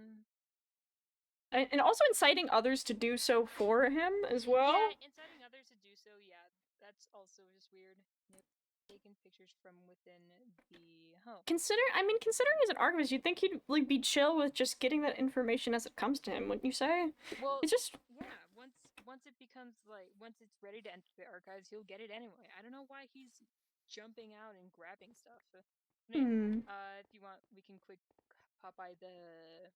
A: also inciting others to do so for him as well.
E: Yeah, inciting others to do so. Yeah, that's also just weird. Taking pictures from within the home.
A: Considering he's an archivist, you'd think he'd like be chill with just getting that information as it comes to him, wouldn't you say?
E: Well,
A: it's just
E: once it becomes once it's ready to enter the archives, he'll get it anyway. I don't know why he's jumping out and grabbing stuff. Anyway, if you want, we can quick pop by the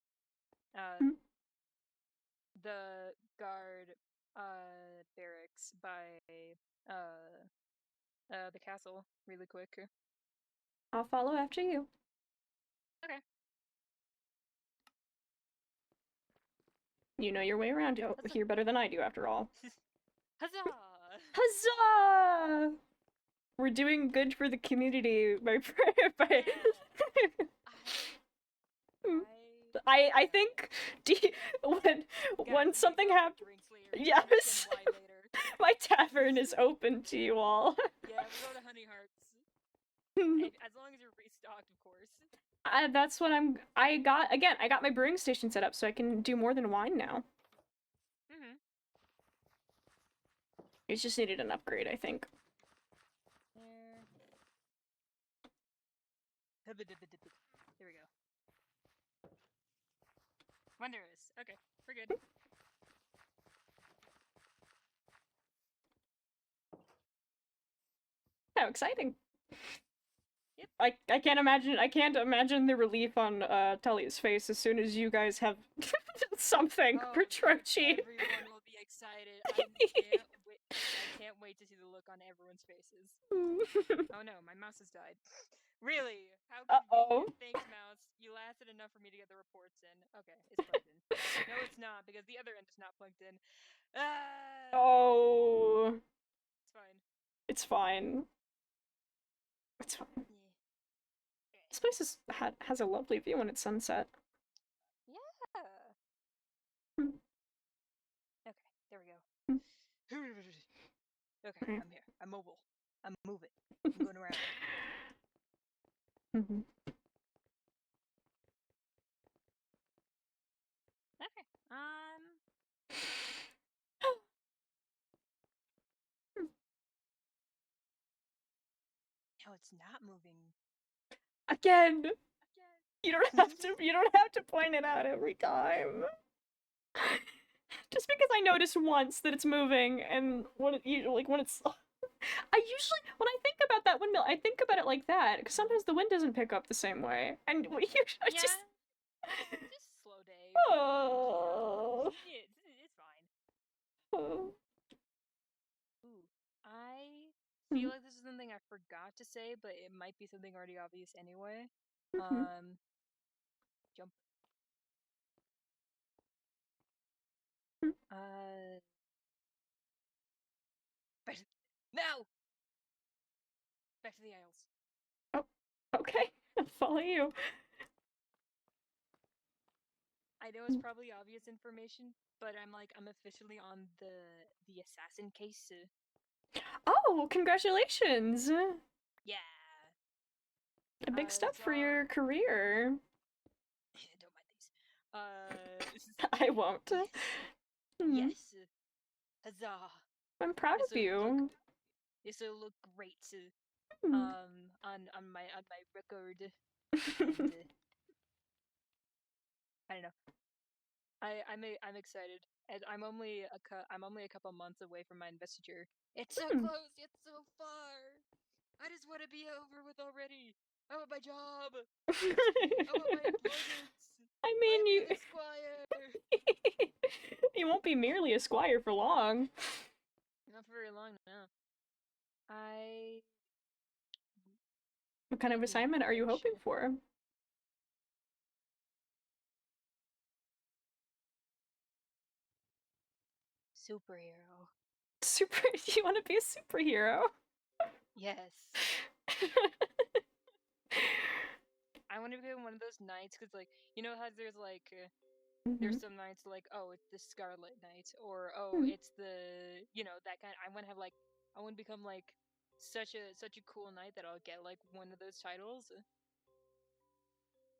E: guard barracks by the castle really quick.
A: I'll follow after you.
E: Okay.
A: You know your way around here better than I do, after all.
E: Huzzah!
A: Huzzah! We're doing good for the community by I think when something happens, yes, my tavern is open to you all.
E: Yeah, we go to Honey Hearts. As long as you're restocked, of course.
A: That's what I got my brewing station set up so I can do more than wine now. It's just needed an upgrade, I think.
E: There we go. Wondrous. Okay, we're good.
A: How exciting!
E: Yep.
A: I can't imagine the relief on Tully's face as soon as you guys have something for Trochi.
E: Everyone will be excited. I can't wait to see the look on everyone's faces. Oh no, my mouse has died. Really? How convenient. Thanks, mouse. You lasted enough for me to get the reports in. Okay, it's plugged in. No, it's not, because the other end is not plugged in.
A: Oh.
E: It's fine.
A: It's fine. It's fine. Yeah. This place has a lovely view when it's sunset.
E: Yeah. Okay, there we go. Okay, I'm here. I'm mobile. I'm moving. I'm going around. Okay. No, it's not moving.
A: Again. You don't have to point it out every time. Just because I notice once that it's moving, and when it's, I usually when I think about that windmill, I think about it like that because sometimes the wind doesn't pick up the same way, and I
E: Yeah.
A: just.
E: Just slow day.
A: Oh.
E: It's fine.
A: Oh.
E: Ooh, I feel like this is something I forgot to say, but it might be something already obvious anyway. Jump. Back to, no! Back to the aisles.
A: Oh, okay. I'll follow you.
E: I know it's probably obvious information, but I'm officially on the assassin case.
A: Oh, congratulations!
E: Yeah.
A: A big step for your career.
E: Don't mind these.
A: I won't.
E: Yes. Huzzah.
A: I'm proud of you.
E: This will look great.
A: Hmm.
E: On my record. And, I don't know. I'm excited. And I'm only a couple months away from my investiture. It's so close. It's so far. I just want to be over with already. I want my job. I want my employment.
A: I mean, you.
E: The squire.
A: You won't be merely a squire for long.
E: Not for very long now.
A: What kind of assignment are you hoping for?
E: Superhero.
A: You want to be a superhero?
E: Yes. I want to be one of those knights because, like, you know how there's like there's some nights like, oh, it's the Scarlet Knight, or oh, it's the that kind. I want to have I want to become like such a cool knight that I'll get like one of those titles.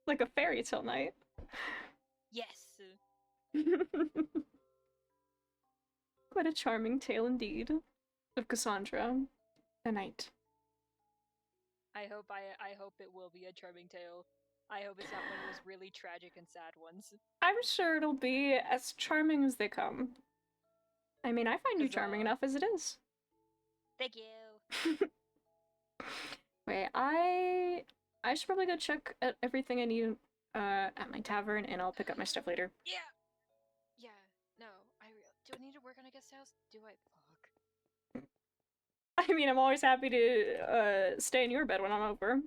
A: Like a fairy tale knight.
E: Yes.
A: What a charming tale indeed of Cassandra, a knight.
E: I hope it will be a charming tale. I hope it's not one of those really tragic and sad ones.
A: I'm sure it'll be as charming as they come. I mean, I find you charming enough as it is.
E: Thank you.
A: Wait, I should probably go check at everything I need at my tavern, and I'll pick up my stuff later.
E: Yeah. No, do I need to work on a guest house? Do I? Fuck.
A: I mean, I'm always happy to stay in your bed when I'm over.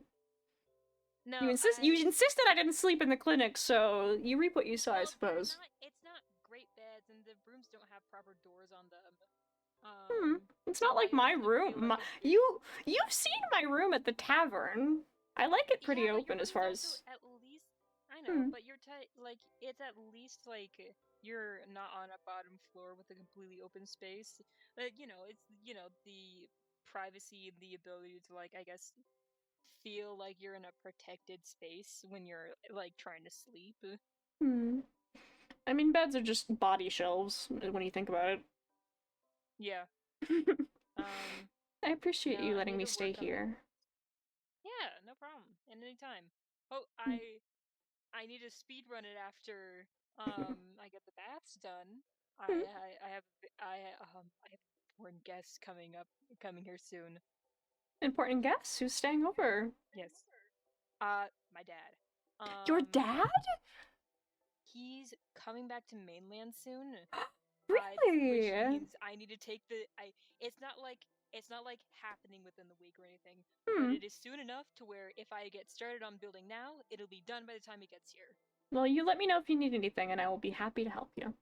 E: No,
A: you insisted I didn't sleep in the clinic, so you reap what you sow, I suppose.
E: It's not great beds, and the rooms don't have proper doors on them.
A: It's not like my room. You've seen my room at the tavern. I like it pretty open as far as.
E: At least I know, but it's at least like you're not on a bottom floor with a completely open space. Like it's the privacy and the ability to I guess feel like you're in a protected space when you're trying to sleep.
A: I mean, beds are just body shelves when you think about it.
E: Yeah.
A: I appreciate you letting me stay here.
E: Yeah, no problem. At any time. Oh, I need to speed run it after I get the baths done. I have important guests coming here soon.
A: Important guests? Who's staying over?
E: Yes. My dad.
A: Your dad?
E: He's coming back to mainland soon.
A: Really?
E: Which means I need to take it's not like happening within the week or anything, but it is soon enough to where if I get started on building now, it'll be done by the time he gets here.
A: Well, you let me know if you need anything, and I will be happy to help you.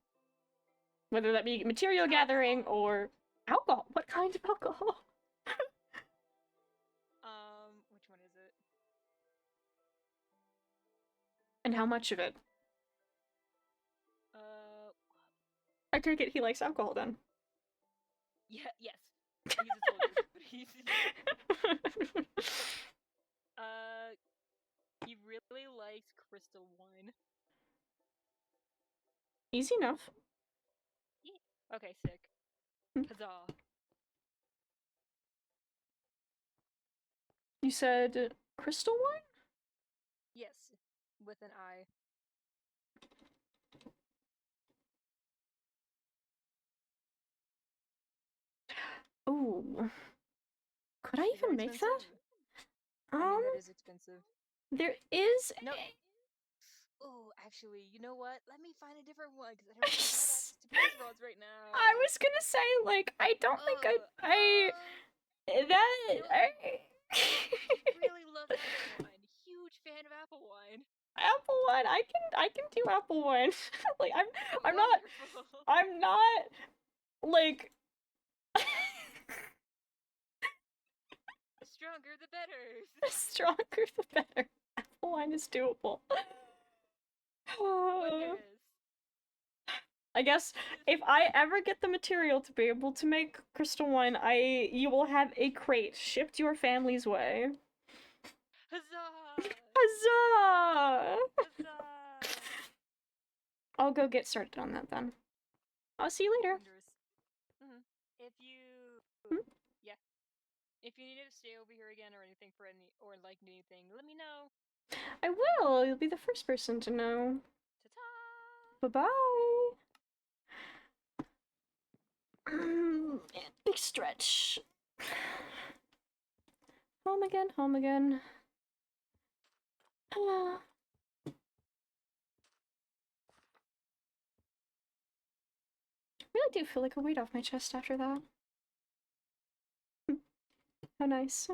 A: Whether that be material gathering or alcohol. What kind of alcohol?
E: Which one is it?
A: And how much of it? I take it he likes alcohol then.
E: Yeah, yes. He's a soldier, but he's he really likes crystal wine.
A: Easy enough.
E: Yeah. Okay, sick. Huzzah.
A: You said crystal wine?
E: Yes. with an I.
A: Ooh. Could I
E: Is
A: even make that?
E: expensive? I mean, that is expensive.
A: There is
E: No. Oh, actually, you know what? Let me find a different one because I don't really have access to base rods right now.
A: I was gonna say, like, I don't think I that
E: you know,
A: I
E: really love apple wine. Huge fan of apple wine.
A: apple wine. I can do apple wine. Like I'm not
E: Wonderful.
A: I'm not like
E: The stronger the better.
A: the stronger the better. Apple wine is doable.
E: Wondrous.
A: I guess if I ever get the material to be able to make crystal wine, you will have a crate shipped your family's way.
E: Huzzah!
A: Huzzah!
E: Huzzah!
A: I'll go get started on that then. I'll see you later.
E: Wondrous. If you, yeah, if you need to stay over here again or anything for any like anything, let me know.
A: I will. You'll be the first person to know.
E: Ta-ta!
A: Bye-bye. Big stretch. Home again, home again. Really do feel like a weight off my chest after that. How nice.